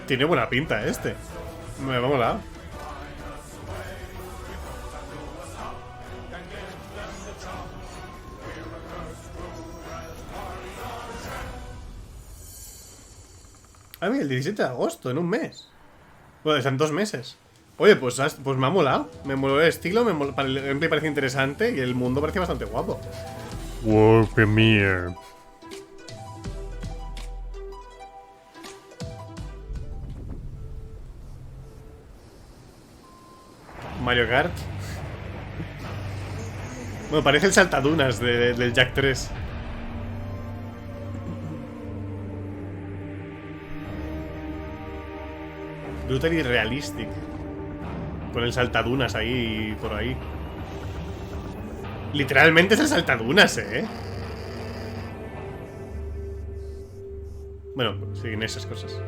Tiene buena pinta este. Me va a molar. Ah, mira, el 17 de agosto, en un mes. Bueno, en 2 meses. Oye, pues me ha molado. Me moló el estilo, para el gameplay parece interesante y el mundo parece bastante guapo. World Premiere. Mario Kart. Bueno, parece el saltadunas del Jack 3. Brutally realistic. Con el saltadunas ahí por ahí. Literalmente es el saltadunas, Bueno, siguen esas cosas.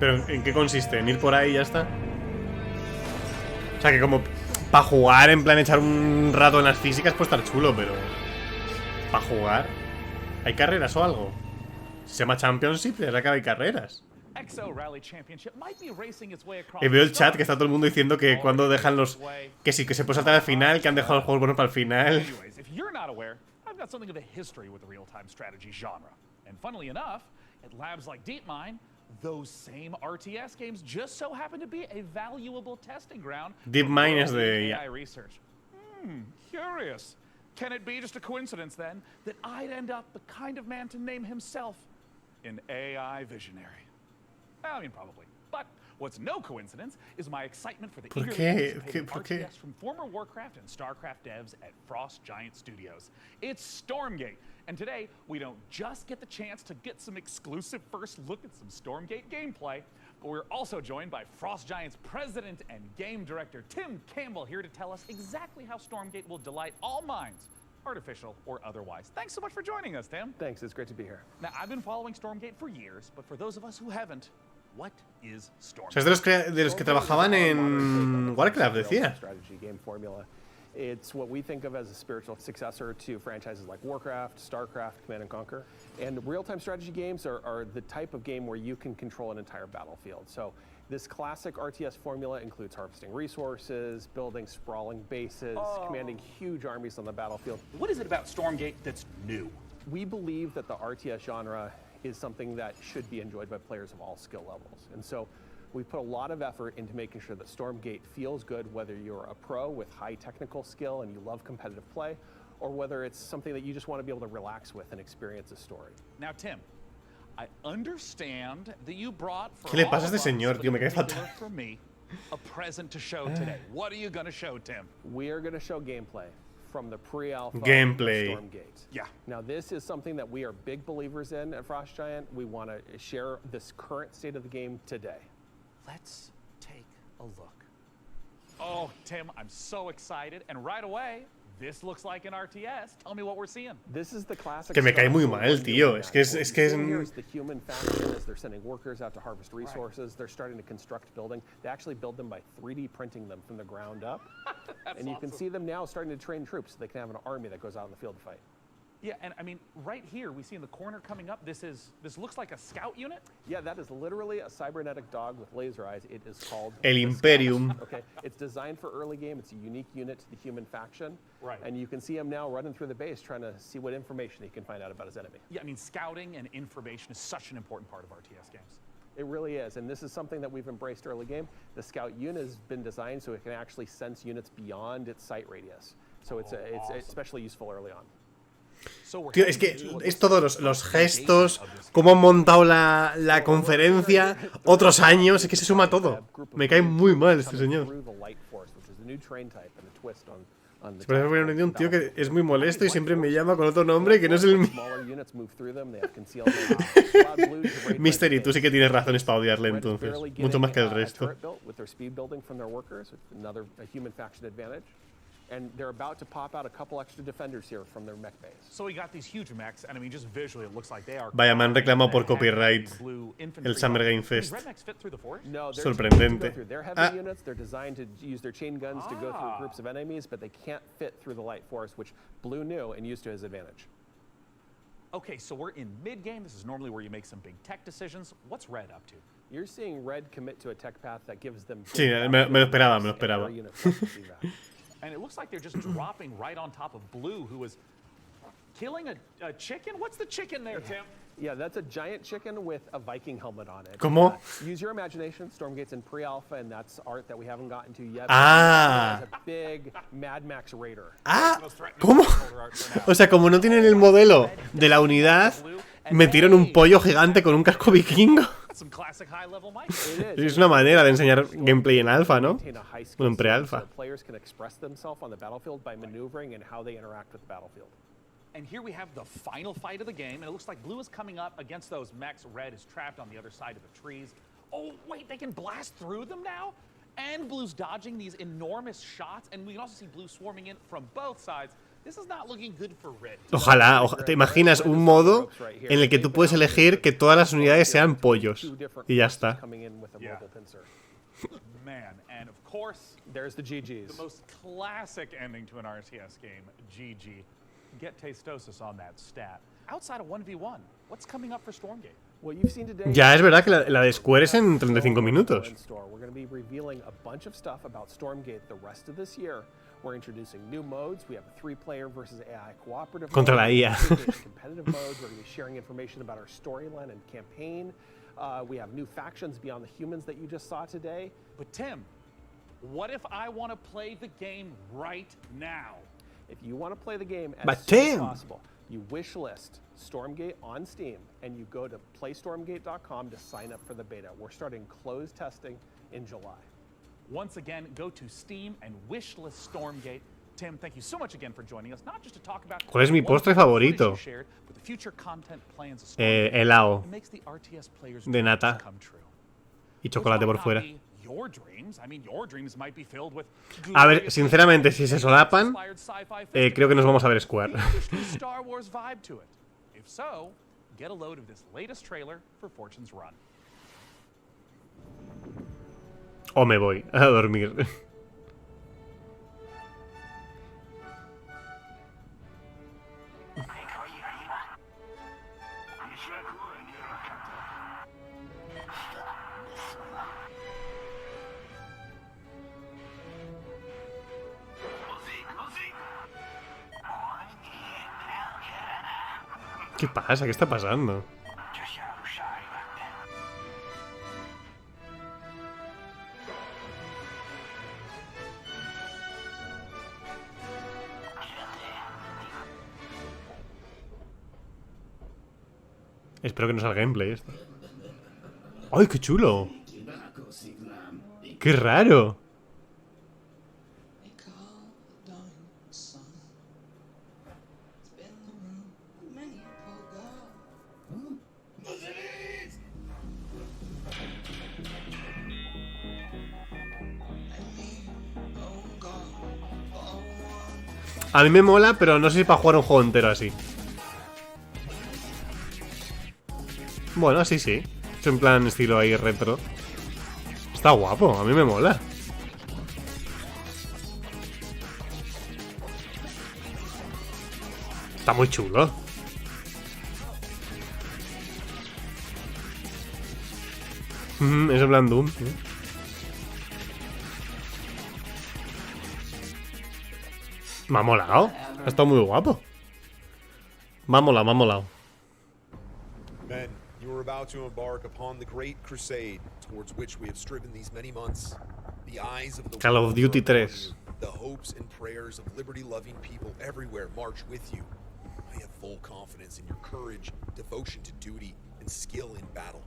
¿Pero en qué consiste? ¿En ir por ahí y ya está? O sea, que como para jugar, en plan echar un rato en las físicas puede estar chulo, pero... ¿Para jugar? ¿Hay carreras o algo? Se llama Championship, ¿será que hay carreras? Y veo el chat que está todo el mundo diciendo que cuando dejan los... Que sí, que se puede saltar al final, que han dejado los juegos buenos para el final. Those same RTS games just so happen to be a valuable testing ground DeepMind es de AI research. Curious. Can it be just a coincidence then that I'd end up the kind of man to name himself an AI visionary? I mean, probably. But what's no coincidence is my excitement for the eagerly anticipated RTS from former Warcraft and StarCraft devs at Frost Giant Studios. It's Stormgate. And today, we don't just get the chance to get some exclusive first look at some Stormgate gameplay, but we're also joined by Frost Giant's president and game director, Tim Campbell, here to tell us exactly how Stormgate will delight all minds, artificial or otherwise. Thanks so much for joining us, Tim. Thanks, it's great to be here. Now, I've been following Stormgate for years, but for those of us who haven't, what is Stormgate? O sea, es de los que trabajaban en Warcraft, decía. Strategy game formula. It's what we think of as a spiritual successor to franchises like Warcraft, StarCraft, Command & Conquer. And real-time strategy games are the type of game where you can control an entire battlefield. So this classic RTS formula includes harvesting resources, building sprawling bases, commanding huge armies on the battlefield. What is it about Stormgate that's new? We believe that the RTS genre is something that should be enjoyed by players of all skill levels. And so we put a lot of effort into making sure that Stormgate feels good, whether you're a pro with high technical skill and you love competitive play, or whether it's something that you just want to be able to relax with and experience a story. Now, Tim, I understand that you brought for ¿Qué le pasa a este señor, tío? Me cae fatal. for me a present to show today. What are you going to show, Tim? We are going to show gameplay from the pre-alpha gameplay. Stormgate. Yeah. Now this is something that we are big believers in at Frost Giant. We want to share this current state of the game today. Let's take a look. Oh, Tim, I'm so excited. And right away, this looks like an RTS. Tell me what we're seeing. This is the classic. Que me cae muy mal, tío. Es que es Here's the human faction as they're sending workers out to harvest resources. They're starting to construct building. They actually build them by 3D printing them from the ground up. And you can see them now starting to train troops so they can have an army that goes out in the field to fight. Yeah, and I mean, right here, we see in the corner coming up, this looks like a scout unit? Yeah, that is literally a cybernetic dog with laser eyes. It is called El Imperium. Okay, it's designed for early game. It's a unique unit to the human faction. Right. And you can see him now running through the base trying to see what information he can find out about his enemy. Yeah, I mean, scouting and information is such an important part of RTS games. It really is, and this is something that we've embraced early game. The scout unit has been designed so it can actually sense units beyond its sight radius. So it's especially useful early on. Tío, es que es todos los gestos, cómo han montado la conferencia, otros años, es que se suma todo. Me cae muy mal este señor. Se parece a un tío que es muy molesto y siempre me llama con otro nombre que no es el mío. Mystery, tú sí que tienes razones para odiarle entonces, mucho más que el resto. And they're about to pop out a couple extra defenders here from their mech base. So we got these huge mechs, and I mean, just visually, it looks like they are. Vaya, me han reclamado por copyright el Summer Game Fest. No, sorprendente. They're heavy units. They're designed to use their chain guns to go through groups of enemies, but they can't fit through the light forest, which Blue knew and used to his advantage. Okay, so we're in mid-game. This is normally where you make some big tech decisions. What's Red up to? You're seeing Red commit to a tech path that gives them. Sí, me lo esperaba. And it looks like they're just dropping right on top of Blue, who was killing a chicken? What's the chicken there, Tim? Yeah, that's a giant chicken with a Viking helmet on it. ¿Cómo? Use your imagination. Stormgate's in pre-alpha, and that's art that we haven't gotten to yet. Ah. It's a big Mad Max Raider. Ah, ¿cómo? O sea, como no tienen el modelo de la unidad, metieron un pollo gigante con un casco vikingo. Some classic high-level mic. Es una manera de enseñar gameplay en alfa, ¿no? Bueno, en pre-alfa. Players can express themselves on the battlefield by maneuvering and how they interact with the battlefield. And here we have the final fight of the game, and it looks like blue is coming up against those mechs. Red is trapped on the other side of the trees. Oh, wait, they can blast through them now? And blue's dodging these enormous shots, and we can also see blue swarming in from both sides. This is not looking good for red. Ojalá, te imaginas un modo en el que tú puedes elegir que todas las unidades sean pollos. Y ya está. Man, and of course, there's the GGs. The most classic ending to an RTS game, GG. Get Tastosis on that stat. Outside of 1v1, what's coming up for Stormgate? Ya es verdad que la de Square es en 35 minutos. We're going to be revealing a bunch of stuff about Stormgate the rest of this year. We're introducing new modes. We have a 3-player versus AI cooperative contra la IA. Competitive modes. We're going to be sharing information about our storyline and campaign. We have new factions beyond the humans that you just saw today. But Tim, what if I want to play the game right now? If you want to play the game as soon as possible, you wish list Stormgate on Steam, and you go to playstormgate.com to sign up for the beta. We're starting closed testing in July. Once again, go to Steam and wishlist Stormgate. Tim, thank you so much again for joining us, not just to talk about ¿Cuál es mi postre favorito? Helado de nata y chocolate por fuera. A ver, sinceramente, si se solapan, creo que nos vamos a ver Square. O me voy a dormir. ¿Qué pasa? ¿Qué está pasando? Espero que no salga gameplay esto. ¡Ay, qué chulo! ¡Qué raro! A mí me mola, pero no sé si para jugar un juego entero así. Bueno, sí, sí. Es en plan estilo ahí retro. Está guapo, a mí me mola. Está muy chulo. Es en plan Doom, ¿sí? Me ha molado. Ha estado muy guapo. Me ha molado, me ha molado. Men, you are about to embark upon the great crusade towards which we have striven these many months. The eyes of the Call of Duty 3. The hopes and prayers of liberty-loving people everywhere march with you. I have full confidence in your courage, devotion to duty, and skill in battle.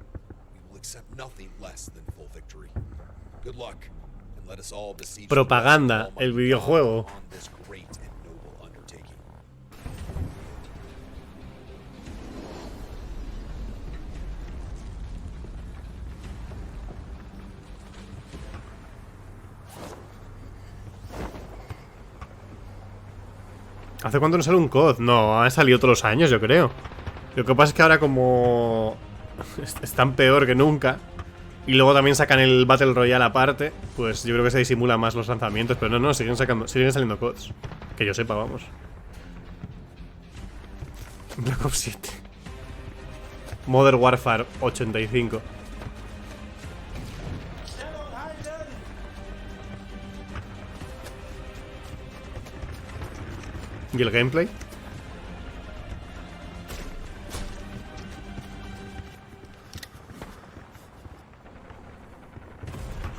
We will accept nothing less than full victory. Good luck, and let us all besiege Propaganda, el videojuego. on this great and noble undertaking. ¿Hace cuánto no sale un COD? No, ha salido todos los años, yo creo. Lo que pasa es que ahora como están peor que nunca, y luego también sacan el Battle Royale aparte, pues yo creo que se disimula más los lanzamientos. Pero no, siguen saliendo CODs. Que yo sepa, vamos. Black Ops 7. Modern Warfare 85. ¿Y el gameplay?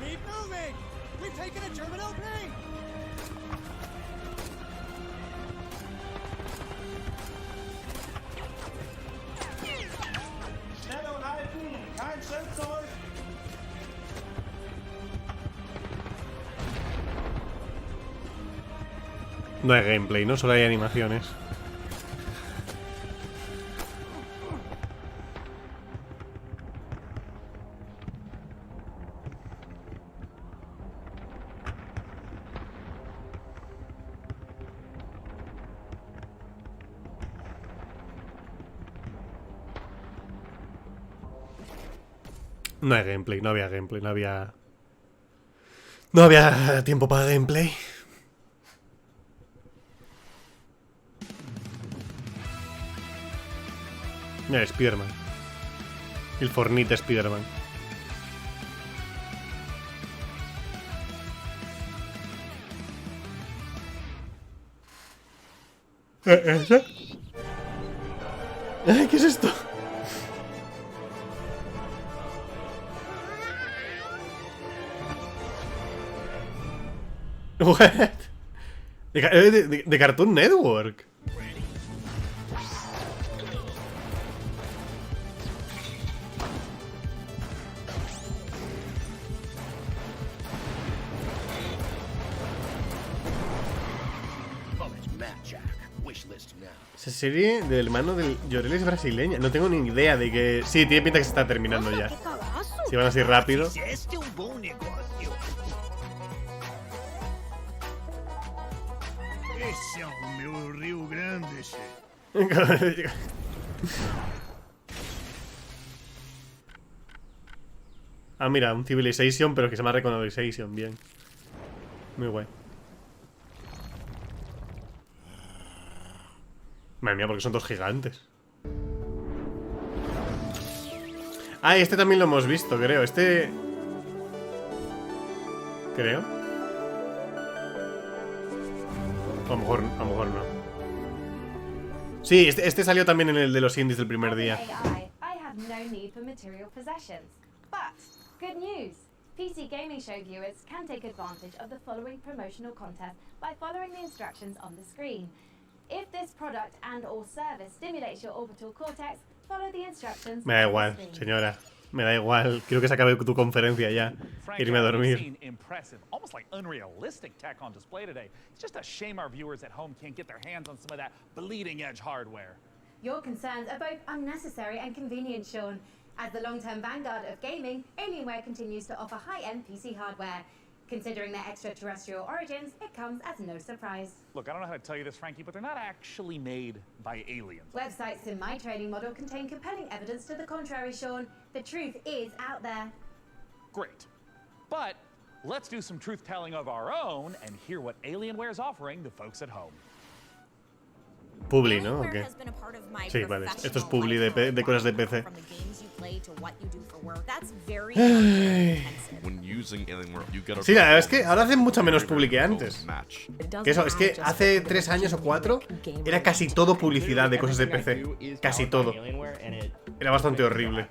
Keep moving! We've taken a terminal B! No hay gameplay, ¿no? Solo hay animaciones. No hay gameplay, no había gameplay, no había tiempo para gameplay. Mira, Spiderman. El Fornite Spiderman. ¿Eso? Ay, ¿qué es esto? What? De Cartoon Network. Esa serie del hermano del Llorel es brasileña. No tengo ni idea de que... Sí, tiene pinta que se está terminando ya. Si van así rápido. Esse é um bom negócio. Esse é o meu Rio Grande, che. Ah, mira, un Civilization, pero que se llama Reconnaissance. Bien. Muy guay. Madre mía, porque son dos gigantes. Ah, este también lo hemos visto, creo. Este... Creo. A lo mejor no. Sí, este salió también en el de los indies del primer día. I have no need for material possessions. But, good news! PC Gaming Show viewers can take advantage of the following promotional content by following the instructions on the screen. If this product and or service stimulates your orbital cortex, follow the instructions. Me da igual, señora. Me da igual. Quiero que se acabe tu conferencia ya. Irme a dormir. Impressive, almost like unrealistic tech on display today. It's just a shame our viewers at home can't get their hands on some of that bleeding edge hardware. Your concerns are both unnecessary and convenient, Sean. As the long-term vanguard of gaming, Alienware continues to offer high-end PC hardware. Considering their extraterrestrial origins, it comes as no surprise. Look, I don't know how to tell you this, Frankie, but they're not actually made by aliens. Websites in my trading model contain compelling evidence to the contrary, Sean. The truth is out there. Great. But let's do some truth-telling of our own and hear what Alienware is offering the folks at home. Publi, ¿no? ¿O qué? Sí, vale. Esto es publi de cosas de PC. Sí, la verdad es que ahora hacen mucha menos publi que antes. Que eso, es que hace 3 años o 4 era casi todo publicidad de cosas de PC. Casi todo. Era bastante horrible.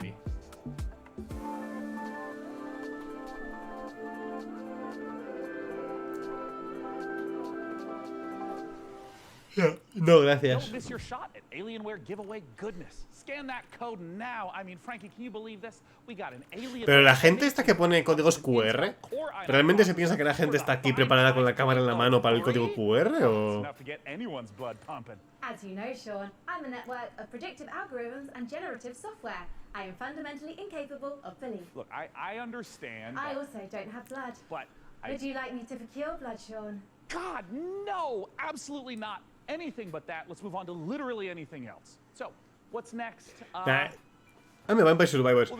No, gracias. Don't miss your shot at Alienware giveaway goodness. Scan that code now. I mean, Frankie, can you believe this? We got an Alienware. Pero la gente esta que pone códigos QR, ¿realmente se piensa que la gente está aquí preparada con la cámara en la mano para el código QR o...? As you know, Sean, I'm a network of predictive algorithms and generative software. I am fundamentally incapable of belief. Look, I understand. I also don't have blood. But Would you like me to procure blood, Sean? God, no! Absolutely not. Anything but that. Let's move on to literally anything else. So, what's next? Me va en Vampire Survivors.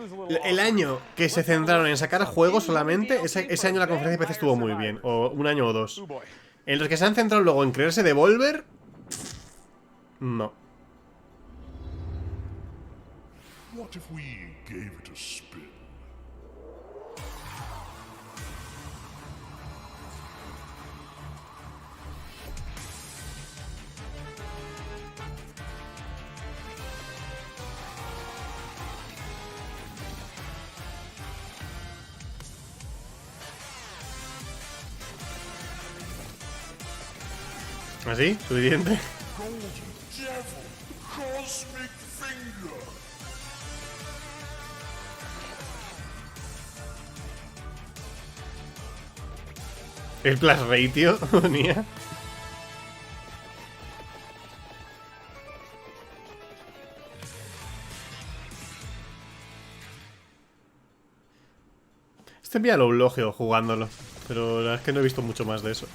El año que se centraron en sacar juegos solamente, ese año la conferencia de PC estuvo muy bien. O un año o 2. En los que se han centrado luego en creerse Devolver... No. What if we gave it a spin? ¿Así? ¿Suficiente? El plus ratio, ponía. Este envía lo eulogio jugándolo, pero la verdad es que no he visto mucho más de eso.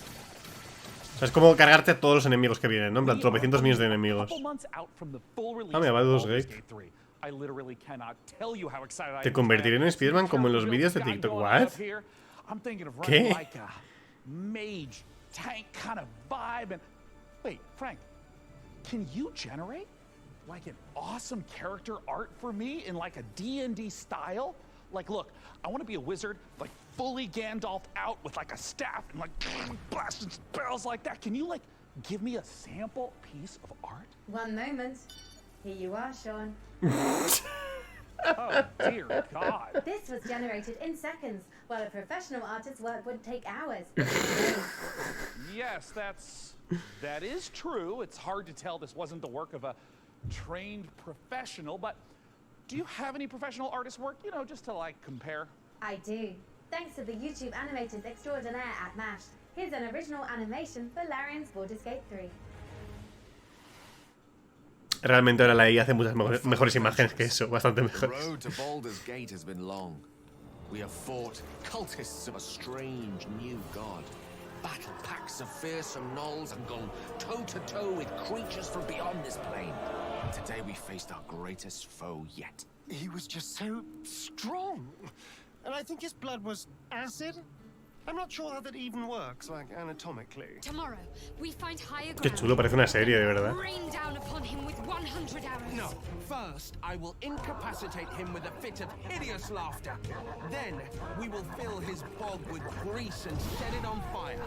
O sea, es como cargarte a todos los enemigos que vienen, ¿no? En plan, tropecientos millones de enemigos. Ah, me va de 2 Gate. Te convertiré en Spiderman como en los vídeos de TikTok. ¿What? ¿Qué? Mage tank kind of vibe and wait, Frank, can you generate like an awesome character art for me in like a D&D style? Like, look, I want to be a wizard, like fully Gandalf out with like a staff and like blasting spells like that. Can you like give me a sample piece of art? One moment. Here you are, Sean. Oh, dear God. This was generated in seconds, while a professional artist's work would take hours. Yes, that is true. It's hard to tell this wasn't the work of a trained professional, but do you have any professional artist work, you know, just to like compare? I do. Thanks to the YouTube animators extraordinaire at MASH. Here's an original animation for Larian's Baldur's Gate 3. Realmente ahora la IA hace muchas mejores imágenes que eso, bastante mejores. The road to Baldur's Gate has been long. We have fought cultists of a strange new god, battled packs of fearsome gnolls, and gone toe-to-toe with creatures from beyond this plane. Today we faced our greatest foe yet. He was just so strong. And I think his blood was acid. I'm not sure how that even works, like anatomically. Tomorrow, we find higher ground. Qué chulo, parece una serie, de verdad. Rain down upon him with 100 arrows. No. First, I will incapacitate him with a fit of hideous laughter. Then, we will fill his bog with grease and set it on fire.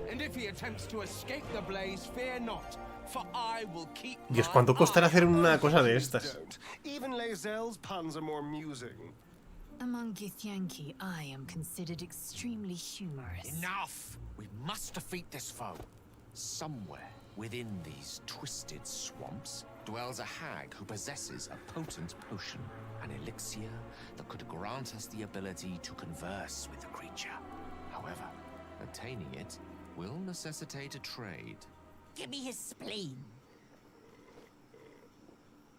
And if he attempts to escape the blaze, fear not, for I will keep. Dios, ¿cuánto costará hacer una cosa de estas? Even Lae'zel's puns are more amusing. Among Githyanki, I am considered extremely humorous. Enough! We must defeat this foe. Somewhere within these twisted swamps dwells a hag who possesses a potent potion, an elixir that could grant us the ability to converse with the creature. However, attaining it will necessitate a trade. Give me his spleen.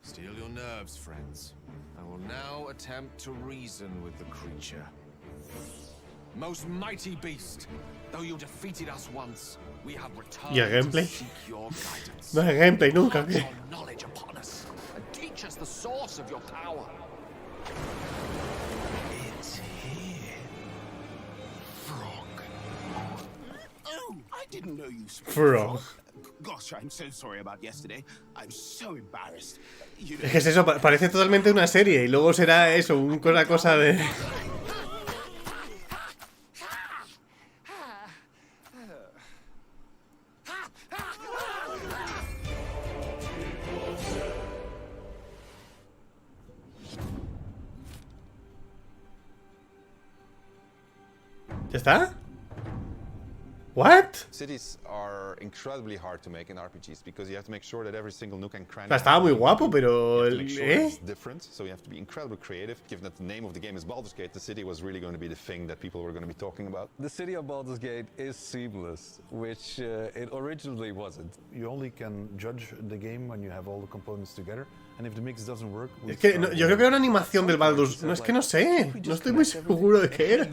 Steel your nerves, friends. I will now attempt to reason with the creature. Most mighty beast, though you defeated us once, we have returned ¿Y el gameplay? to seek your guidance. No hay gameplay nunca, ¿qué? Your knowledge upon us and teach us the source of your power. It's here. Frog. Oh, I didn't know you spoke. Frog. Gosh, I'm so sorry about yesterday. I'm so embarrassed. Es que es eso, parece totalmente una serie y luego será eso, una cosa de... ¿Ya está? What? Cities are incredibly hard to make in RPGs because you have to make sure that every single nook and cranny. Estaba muy guapo, pero It's different, so you have to be incredibly creative. Given that the name of the game is Baldur's Gate, the city was really going to be the thing that people were going to be talking about. The city of Baldur's Gate is seamless, which it originally wasn't. You only can judge the game when you have all the components together. And if the mix doesn't work, es que no, yo creo que era una animación del Baldur's. No, es que no sé. No estoy muy seguro de qué era.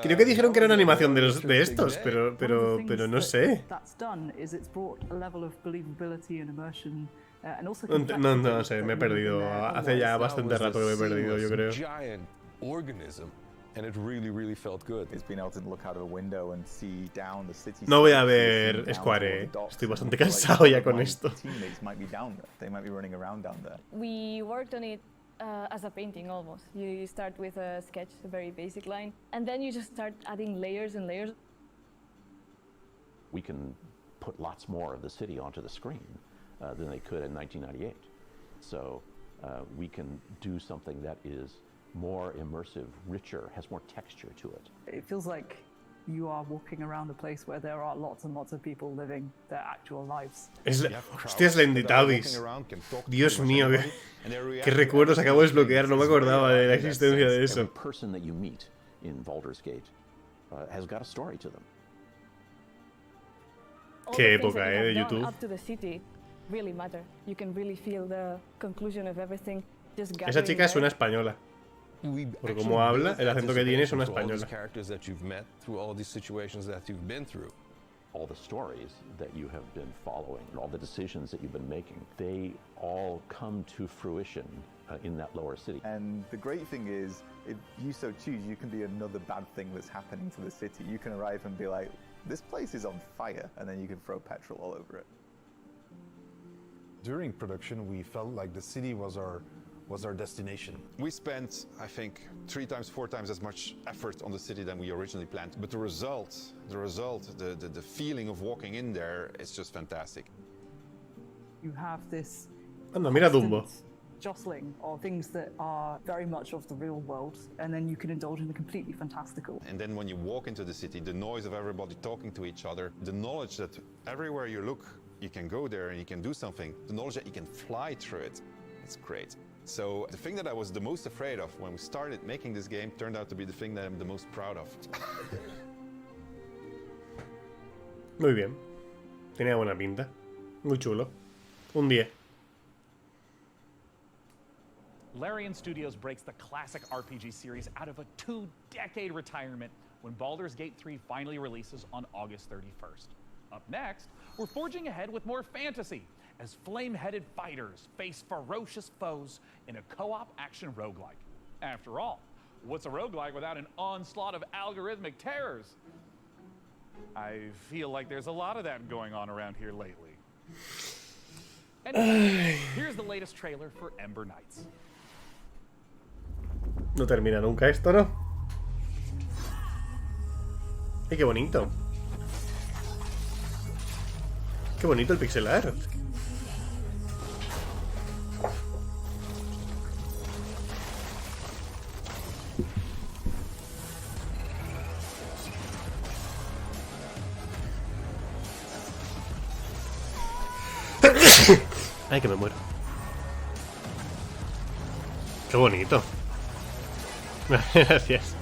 Creo que dijeron que era una animación de estos, pero no sé. No sé, me he perdido. Hace ya bastante rato que me he perdido, yo creo. And it really felt good. It's being able to look out of a window and see down the city. No voy a ver Square, estoy bastante cansado ya con esto. Teammates might be down there. They might be running around down there. We worked on it as a painting almost. You start with a sketch, a very basic line, and then you just start adding layers and layers. We can put lots more of the city onto the screen than they could in 1998. So we can do something that is more immersive, richer, has more texture to it. It feels like you are walking around a place where there are lots and lots of people living their actual lives. Hostia, es Lenditavis. Dios mío, qué recuerdos acabo de desbloquear, no me acordaba de la existencia de eso. Every person that you meet in Baldur's Gate has got a story to them. all Qué the things época, that you de have done YouTube. up to the city really matter. You can really feel the conclusion of everything just gathering Esa chica there. suena española. Por cómo habla, el acento que tiene suena española. Characters that you've met through all these situations that you've been through. All the stories that you have been following, all the decisions that you've been making, they all come to fruition in that lower city. And the great thing is, if you so choose, you can be another bad thing that's happening to the city. You can arrive and be like, this place is on fire, and then you can throw petrol all over it. During production, we felt like the city was our destination. We spent, I think, 3 times, 4 times as much effort on the city than we originally planned. But the result, the feeling of walking in there is just fantastic. You have this Anda, mira Dumbo. jostling of things that are very much of the real world, and then you can indulge in the completely fantastical. And then when you walk into the city, the noise of everybody talking to each other, the knowledge that everywhere you look, you can go there and you can do something, the knowledge that you can fly through it, it's great. So the thing that I was the most afraid of when we started making this game turned out to be the thing that I'm the most proud of. Muy bien. Tenía buena pinta. Muy chulo. Un 10. Larian Studios breaks the classic RPG series out of a 2-decade retirement when Baldur's Gate 3 finally releases on August 31st. Up next, we're forging ahead with more fantasy as flame-headed fighters face ferocious foes in a co-op action roguelike. After all, what's a roguelike without an onslaught of algorithmic terrors? I feel like there's a lot of that going on around here lately. Anyway, here's the latest trailer for Ember Knights. No termina nunca esto, ¿no? ¡Ay, qué bonito! ¡Qué bonito el pixel art! ¡Ay, que me muero! ¡Qué bonito! Gracias.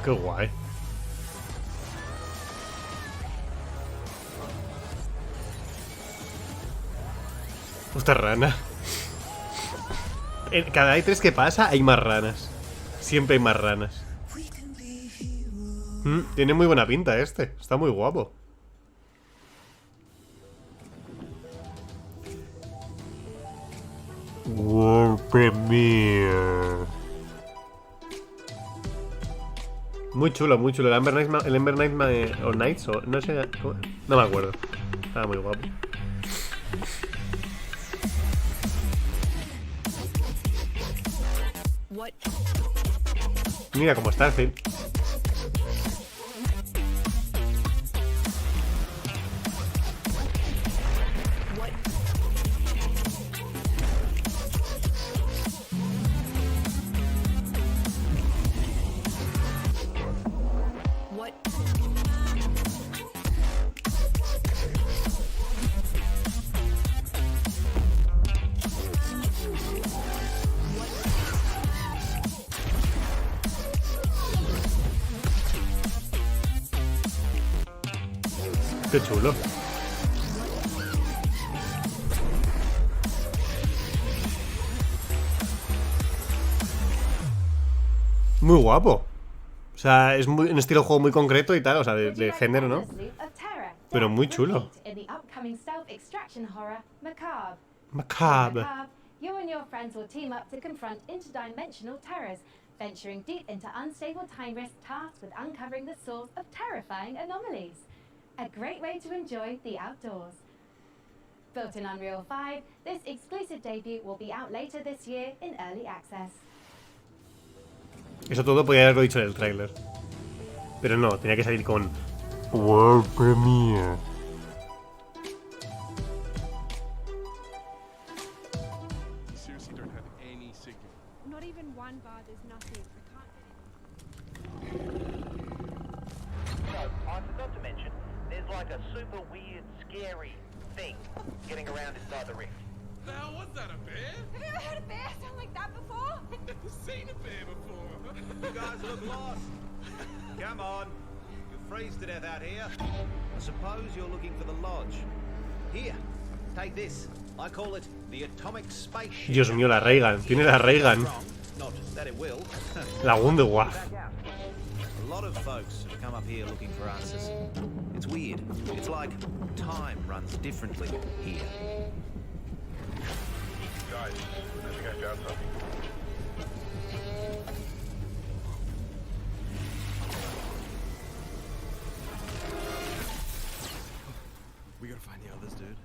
¡Qué guay! Esta rana. En cada E3 que pasa hay más ranas. Siempre hay más ranas. Tiene muy buena pinta este. Está muy guapo. World Premiere. Muy chulo, muy chulo. El Ember Knights, o Knights, o no sé, ¿cómo? No me acuerdo. Estaba muy guapo. Mira cómo está el film. Qué chulo. Muy guapo. O sea, es muy, un estilo de juego muy concreto y tal, o sea, de género, ¿no? Pero muy chulo. Macabre. You and your friends will team up to confront interdimensional terrors, venturing deep into unstable time risk tasked with uncovering the source of terrifying anomalies. A great way to enjoy the outdoors. Built in Unreal 5, this exclusive debut will be out later this year in early access. Eso todo podía haberlo dicho en el tráiler. Pero no, tenía que salir con World Premiere. Seriously don't have any signal. Not even one bar, there's nothing. I forgot to mention, there's like a super weird, scary thing getting around inside the rift. The hell was that, a bear? Have you ever heard a bear sound like that before? I've never seen a bear before. You guys look lost. Come on. You'll freeze to death out here. I suppose you're looking for the lodge. Here, take this. I call it the atomic spaceship. Dios mío, la Reagan. Tiene la Reagan. Not that it will. La Wunderwaffe. A lot of folks have come up here looking for answers. It's weird. It's like time runs differently here. Guys, I think I got something. We gotta find the others, dude.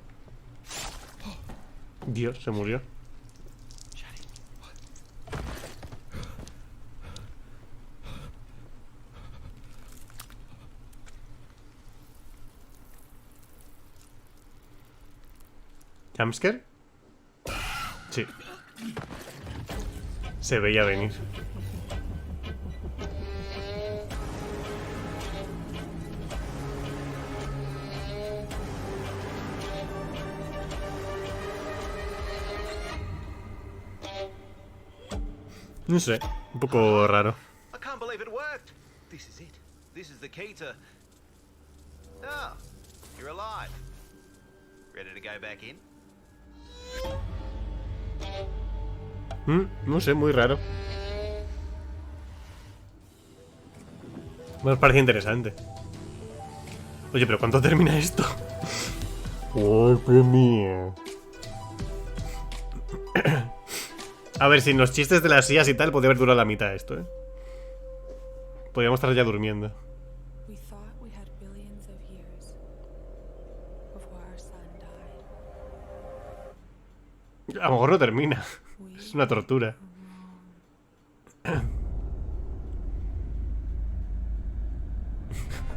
Dios, se murió. ¿Jumpscare? Sí. Se veía venir. No sé, un poco raro. I can't believe it worked. This is it. This is the key to... Ah, you're alive. Ready to go back in? No sé, muy raro. Me parece interesante. Oye, pero ¿cuánto termina esto? World Premiere. A ver, sin los chistes de las sillas y tal, podría haber durado la mitad esto, ¿eh? Podríamos estar ya durmiendo. A lo mejor no termina. Es una tortura.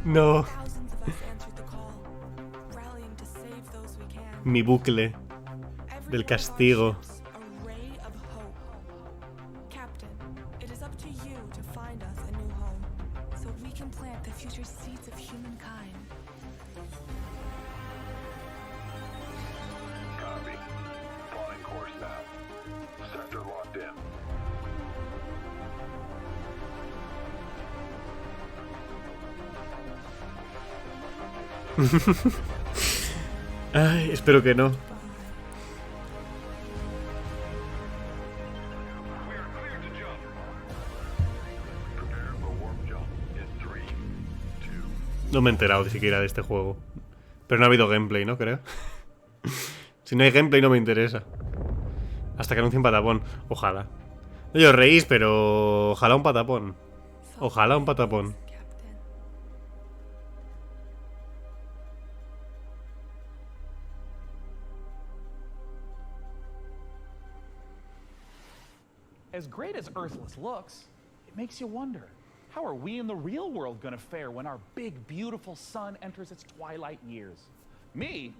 No. Mi bucle del castigo. Ay, espero que no. No me he enterado ni siquiera de este juego. Pero no ha habido gameplay, ¿no? Creo. Si no hay gameplay no me interesa. Hasta que anuncie un patapón. Ojalá. No, yo reís, pero... Ojalá un patapón. Ojalá un patapón. As great as Earthless looks, it makes you wonder, how are we in the real world going to fare when our big, beautiful sun enters its twilight years? Me,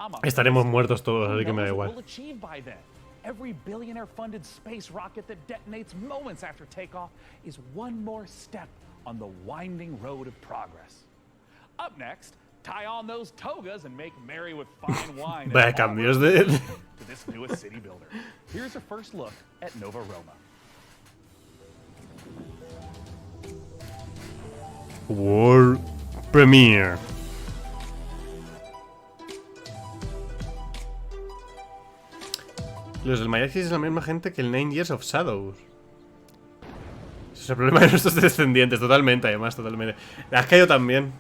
I'm Estaremos muertos todos, así que me da igual. we'll achieve by then. Every billionaire-funded space rocket that detonates moments after takeoff is one more step on the winding road of progress. Up next, tie on those togas and make merry with fine wine. Vaya cambios de... To this newest city builder. Here's a first look at Nova Roma. World Premiere. Los del Mayaxis es la misma gente que el 9 Years of Shadows. Ese es el problema de nuestros descendientes, totalmente, además, totalmente. Has caído también.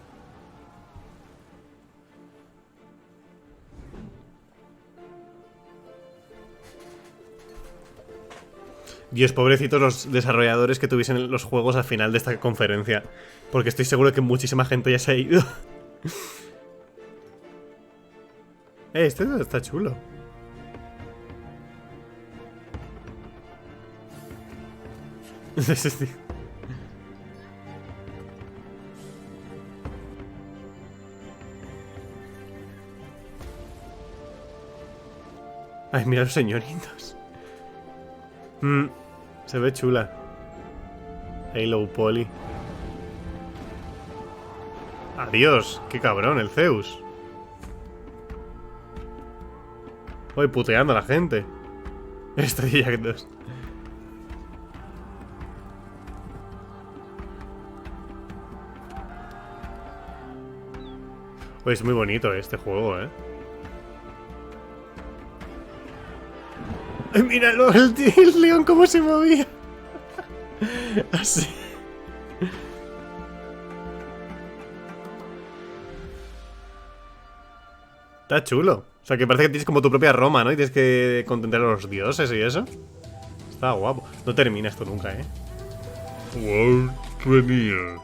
Dios, pobrecitos los desarrolladores que tuviesen los juegos al final de esta conferencia. Porque estoy seguro que muchísima gente ya se ha ido. Este está chulo. Ay, mira los señoritos. Se ve chula. Halo Poly. Adiós, qué cabrón, el Zeus. Voy puteando a la gente. Estoy Jack 2. Oye, es muy bonito este juego, ¿eh? ¡Ay, míralo! El león cómo se movía. Así. Está chulo. O sea, que parece que tienes como tu propia Roma, ¿no? Y tienes que contentar a los dioses y eso. Está guapo. No termina esto nunca, ¿eh? World Premiere.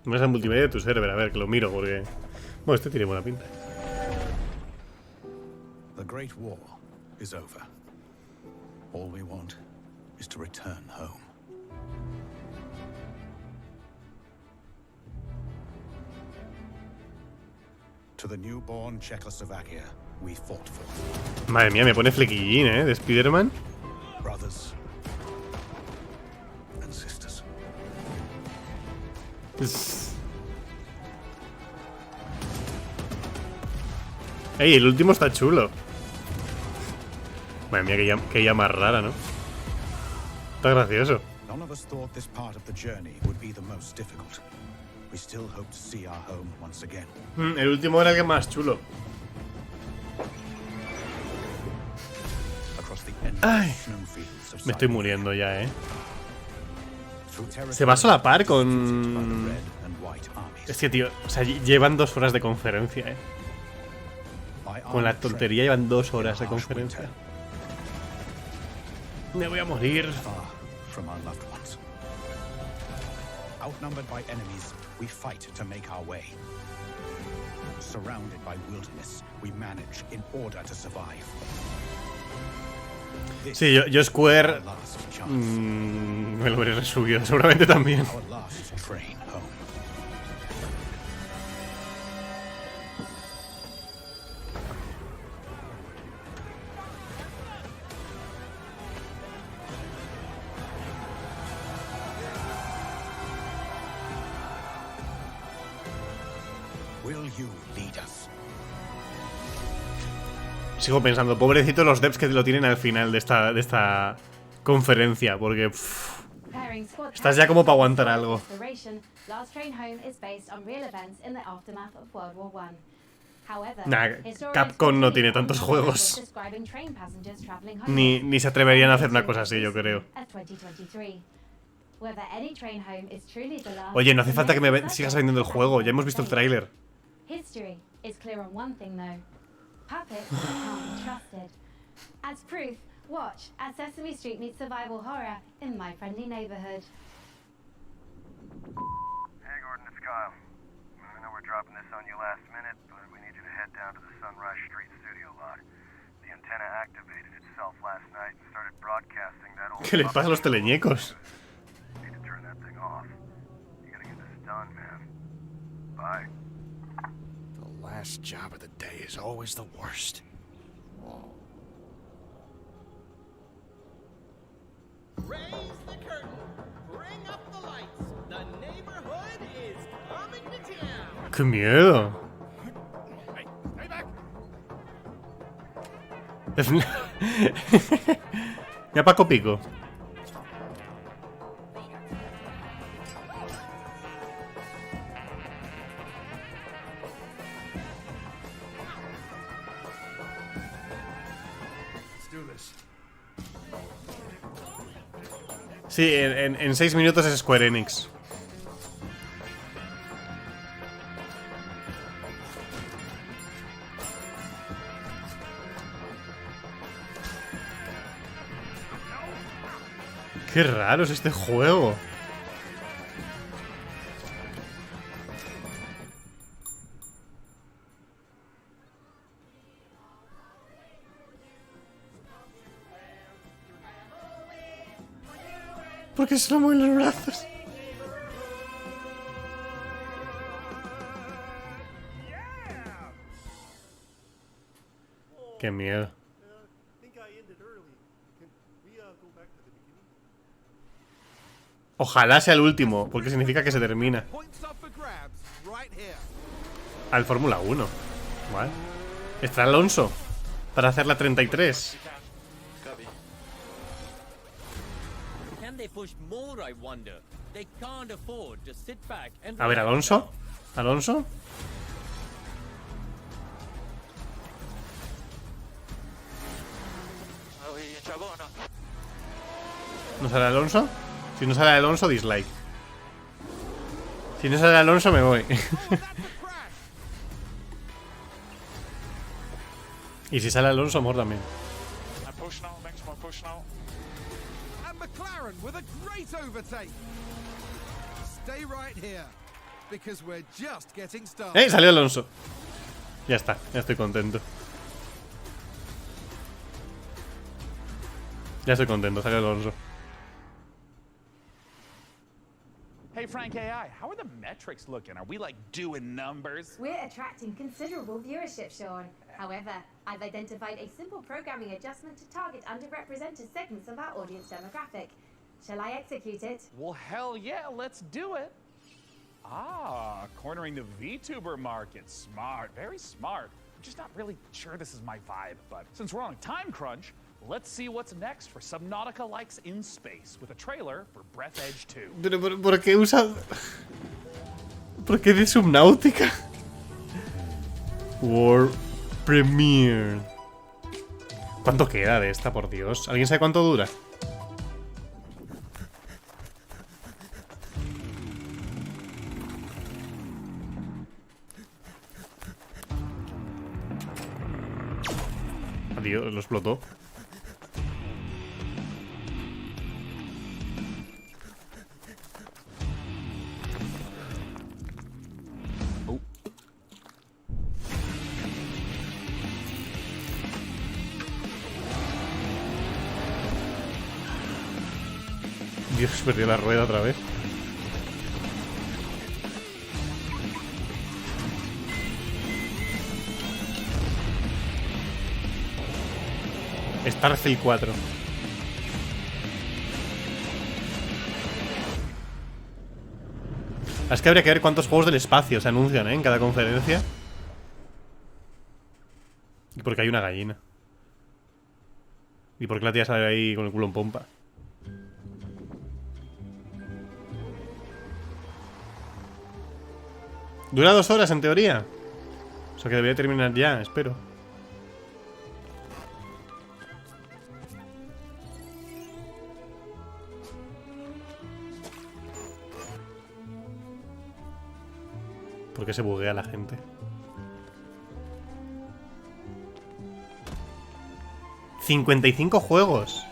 No es el multimedia de tu server, a ver, que lo miro porque... Bueno, este tiene buena pinta. The Great War is over. All we want is to return home. To the newborn Czechoslovakia we fought for. Madre mía, me pone flequillín, ¿eh? De Spider-Man. Brothers and sisters. Ey, el último está chulo. Madre mía, que ya más rara, ¿no? Está gracioso. None of us thought this part of the journey would be the most difficult. We still hope to see our home once again. El último era el que más chulo. Ay, me estoy muriendo ya, ¿eh? Se va a solapar con... Es que, tío, o sea, llevan 2 horas de conferencia, ¿eh? Con la tontería llevan 2 horas de conferencia. Me voy a morir. Outnumbered by enemies, we fight to make our way. Surrounded by wilderness, we manage in order to survive. Sí, yo Square me lo hubiera resubido, seguramente también. Sigo pensando, pobrecito los devs que lo tienen al final de esta conferencia, porque estás ya como para aguantar algo. Nah, Capcom no tiene tantos juegos. Ni se atreverían a hacer una cosa así, yo creo. Oye, no hace falta que me sigas vendiendo el juego, ya hemos visto el tráiler. Puppets can't be trusted. As proof, watch as Sesame Street meets survival horror in my friendly neighborhood. Hey Gordon, it's Kyle. I know we're dropping this on you last minute, but we need you to head down to the Sunrise Street studio lot. The antenna activated itself last night and started broadcasting that old... ¿Qué les pasa a los teleñecos? Need to turn that thing off. You gotta get this done, man. Bye. Last job of the day is always the worst. Raise the curtain. Bring up the lights. The neighborhood is coming to town. ¡Qué miedo! Ya Paco Pico. Sí, en 6 minutos es Square Enix. Qué raro es este juego. ¿Por qué se lo mueven los brazos? Qué miedo. Ojalá sea el último, porque significa que se termina. Al Fórmula 1. ¿Vale? ¿Está Alonso? Para hacer la 33. A ver, Alonso. Alonso. ¿No sale Alonso? Si no sale Alonso, dislike. Si no sale Alonso, me voy. Y si sale Alonso, amor también. And McLaren with a great overtake. Stay right here, because we're just getting started. Salió Alonso. Ya está, ya estoy contento. Ya estoy contento, salió Alonso. Hey, Frank AI, how are the metrics looking? Are we, like, doing numbers? We're attracting considerable viewership, Sean. However, I've identified a simple programming adjustment to target underrepresented segments of our audience demographic. Shall I execute it? Well, hell yeah, let's do it. Ah, cornering the VTuber market. Smart, very smart. I'm just not really sure this is my vibe, but since we're on a time crunch, let's see what's next for Subnautica Likes in Space with a trailer for Breath Edge 2. Pero, ¿por qué usa...? ¿Por qué de Subnautica? World Premiere. ¿Cuánto queda de esta, por Dios? ¿Alguien sabe cuánto dura? Adiós, lo explotó. Dios, perdió la rueda otra vez. Starfield 4. Es que habría que ver cuántos juegos del espacio se anuncian, en cada conferencia. Y porque hay una gallina. Y por qué la tía sale ahí con el culo en pompa. Dura 2 horas en teoría. O sea que debería terminar ya, espero. ¿Por qué se buguea la gente? ¡55 juegos!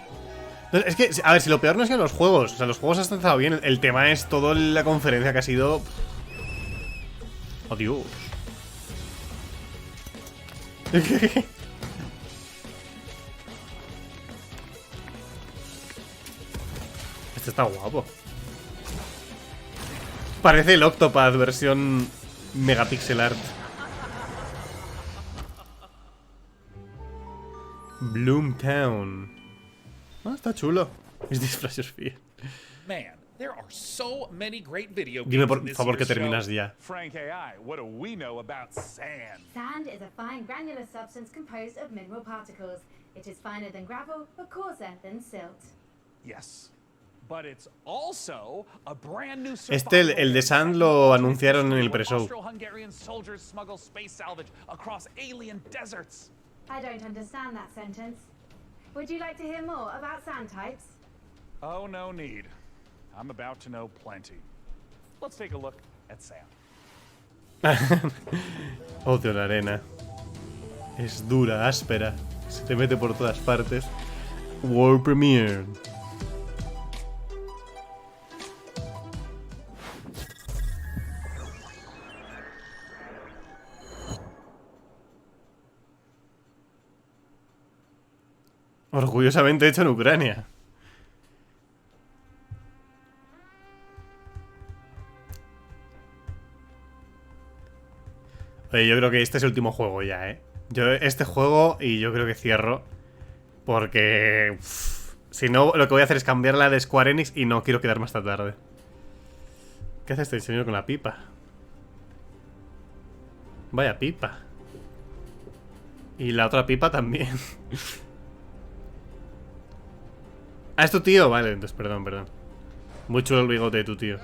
Es que, a ver, si lo peor no es que los juegos. O sea, los juegos han estado bien. El tema es toda la conferencia que ha sido... ¡Oh, Dios! Este está guapo. Parece el Octopath versión megapixel art. Bloomtown. Ah, está chulo. Es Disfrasiosphere. Man, there are so many great video games. Dime por favor que terminas ya. Frank AI, what do we know about sand? Sand is a fine granular substance composed of mineral particles. It is finer than gravel, but coarser than silt. Yes. But it's also a brand new el de Sand lo anunciaron en el pre-show. Austro-Hungarian soldiers smuggle space salvage across alien deserts. I don't understand that sentence. Would you like to hear more about sand types? Oh, no need. I'm about to know plenty. Let's take a look at sand. Odio la arena. Es dura, áspera. Se te mete por todas partes. World Premiere. Orgullosamente hecho en Ucrania. Oye, yo creo que este es el último juego ya, ¿eh? Este juego y yo creo que cierro. Porque... si no, lo que voy a hacer es cambiarla de Square Enix y no quiero quedarme hasta tarde. ¿Qué hace este señor con la pipa? Vaya pipa. Y la otra pipa también. Ah, ¿es tu tío? Vale, entonces perdón. Muy chulo el bigote de tu tío.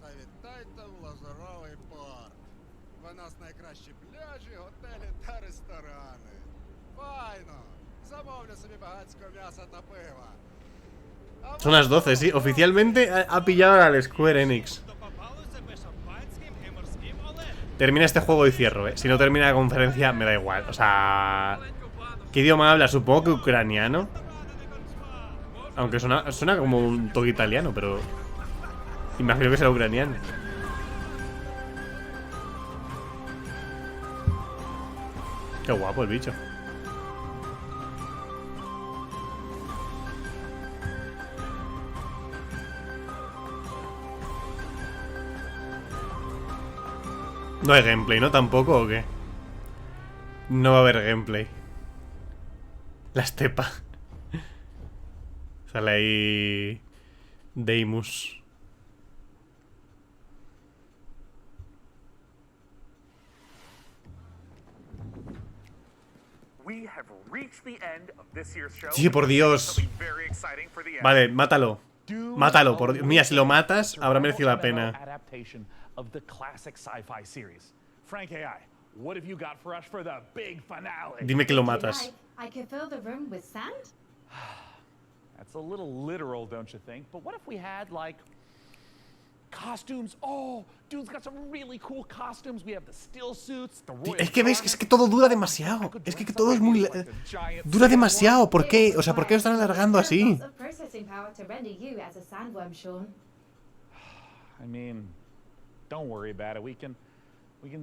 Завітайте в Лазуровий порт. У нас найкращі пляжі, готелі та ресторани. Файно. Замовлю собі багатського м'яса та пива. Son las 12, sí. Oficialmente ha pillado al Square Enix. Termina este juego y cierro, Si no termina la conferencia, me da igual. O sea... ¿Qué idioma habla? Supongo que ucraniano. Aunque suena como un toque italiano, pero... Imagino que será ucraniano. Qué guapo el bicho. No hay gameplay, ¿no? ¿Tampoco o qué? No va a haber gameplay. La estepa. Sale ahí... Deimos. Sí, por Dios. Vale, mátalo. Mátalo, por Dios. Mira, si lo matas, habrá merecido la pena. Of the classic sci-fi series. Frank AI, what have you got for us for the big finale? Dime que lo matas. I could fill the room with sand? That's a little literal, don't you think? But what if we had like costumes? Oh, dude's got some really cool costumes. We have the still suits, the royal. Es que ves, es que todo dura demasiado. Es que todo es muy dura demasiado. ¿Por qué? O sea, ¿por qué lo están alargando así? I mean, don't worry about it. We can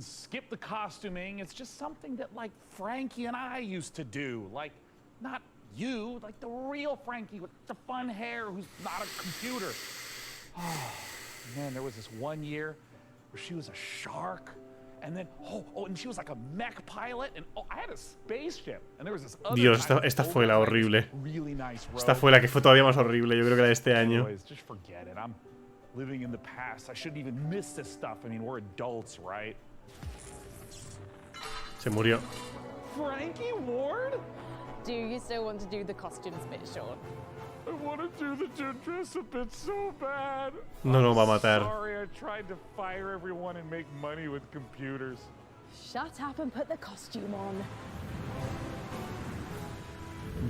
skip the costuming. It's just something that like Frankie and I used to do. Like not you, like the real Frankie with the fun hair who's not a computer. Oh, man, there was this one year where she was a shark. And then, and she was like a mech pilot, and I had a spaceship, and there was this other Dios, esta fue la horrible. Esta fue la que fue todavía más horrible, yo creo que la de este año. Just forget it. I'm living in the past. I shouldn't even miss this stuff. I mean, we're adults, right? Se murió. Frankie Ward? Do you still want to do the costumes bit, Sean? I want to do the dress a bit so bad. No lo va a matar. Sorry, I tried to fire everyone and make money with computers. Shut up and put the costume on.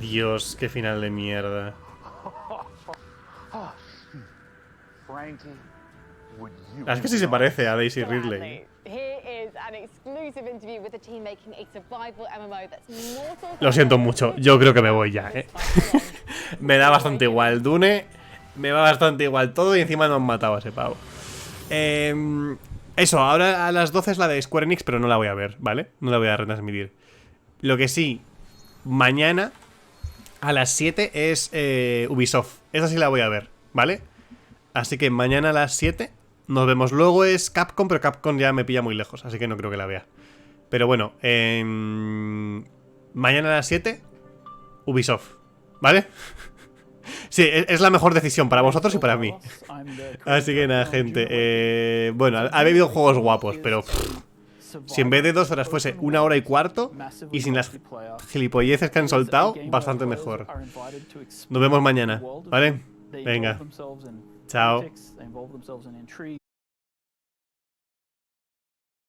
Dios, qué final de mierda. Frankie, would you? Es que sí se parece a Daisy Ridley. Here is an exclusive interview with the team making a survival MMO that's mortal. Lo siento mucho, yo creo que me voy ya, Me da bastante igual Dune, me va bastante igual todo y encima no han matado a ese pavo. Eso, ahora a las 12 es la de Square Enix, pero no la voy a ver, ¿vale? No la voy a retransmitir. Lo que sí, mañana a las 7 es Ubisoft. Esa sí la voy a ver, ¿vale? Así que mañana a las 7 nos vemos. Luego es Capcom, pero Capcom ya me pilla muy lejos, así que no creo que la vea. Pero bueno, mañana a las 7 Ubisoft, ¿vale? Sí, es la mejor decisión para vosotros y para mí. Así que nada, gente. Bueno, ha habido juegos guapos, pero si en vez de 2 horas fuese 1 hora y cuarto y sin las gilipolleces que han soltado, bastante mejor. Nos vemos mañana, ¿vale? Venga. Chao.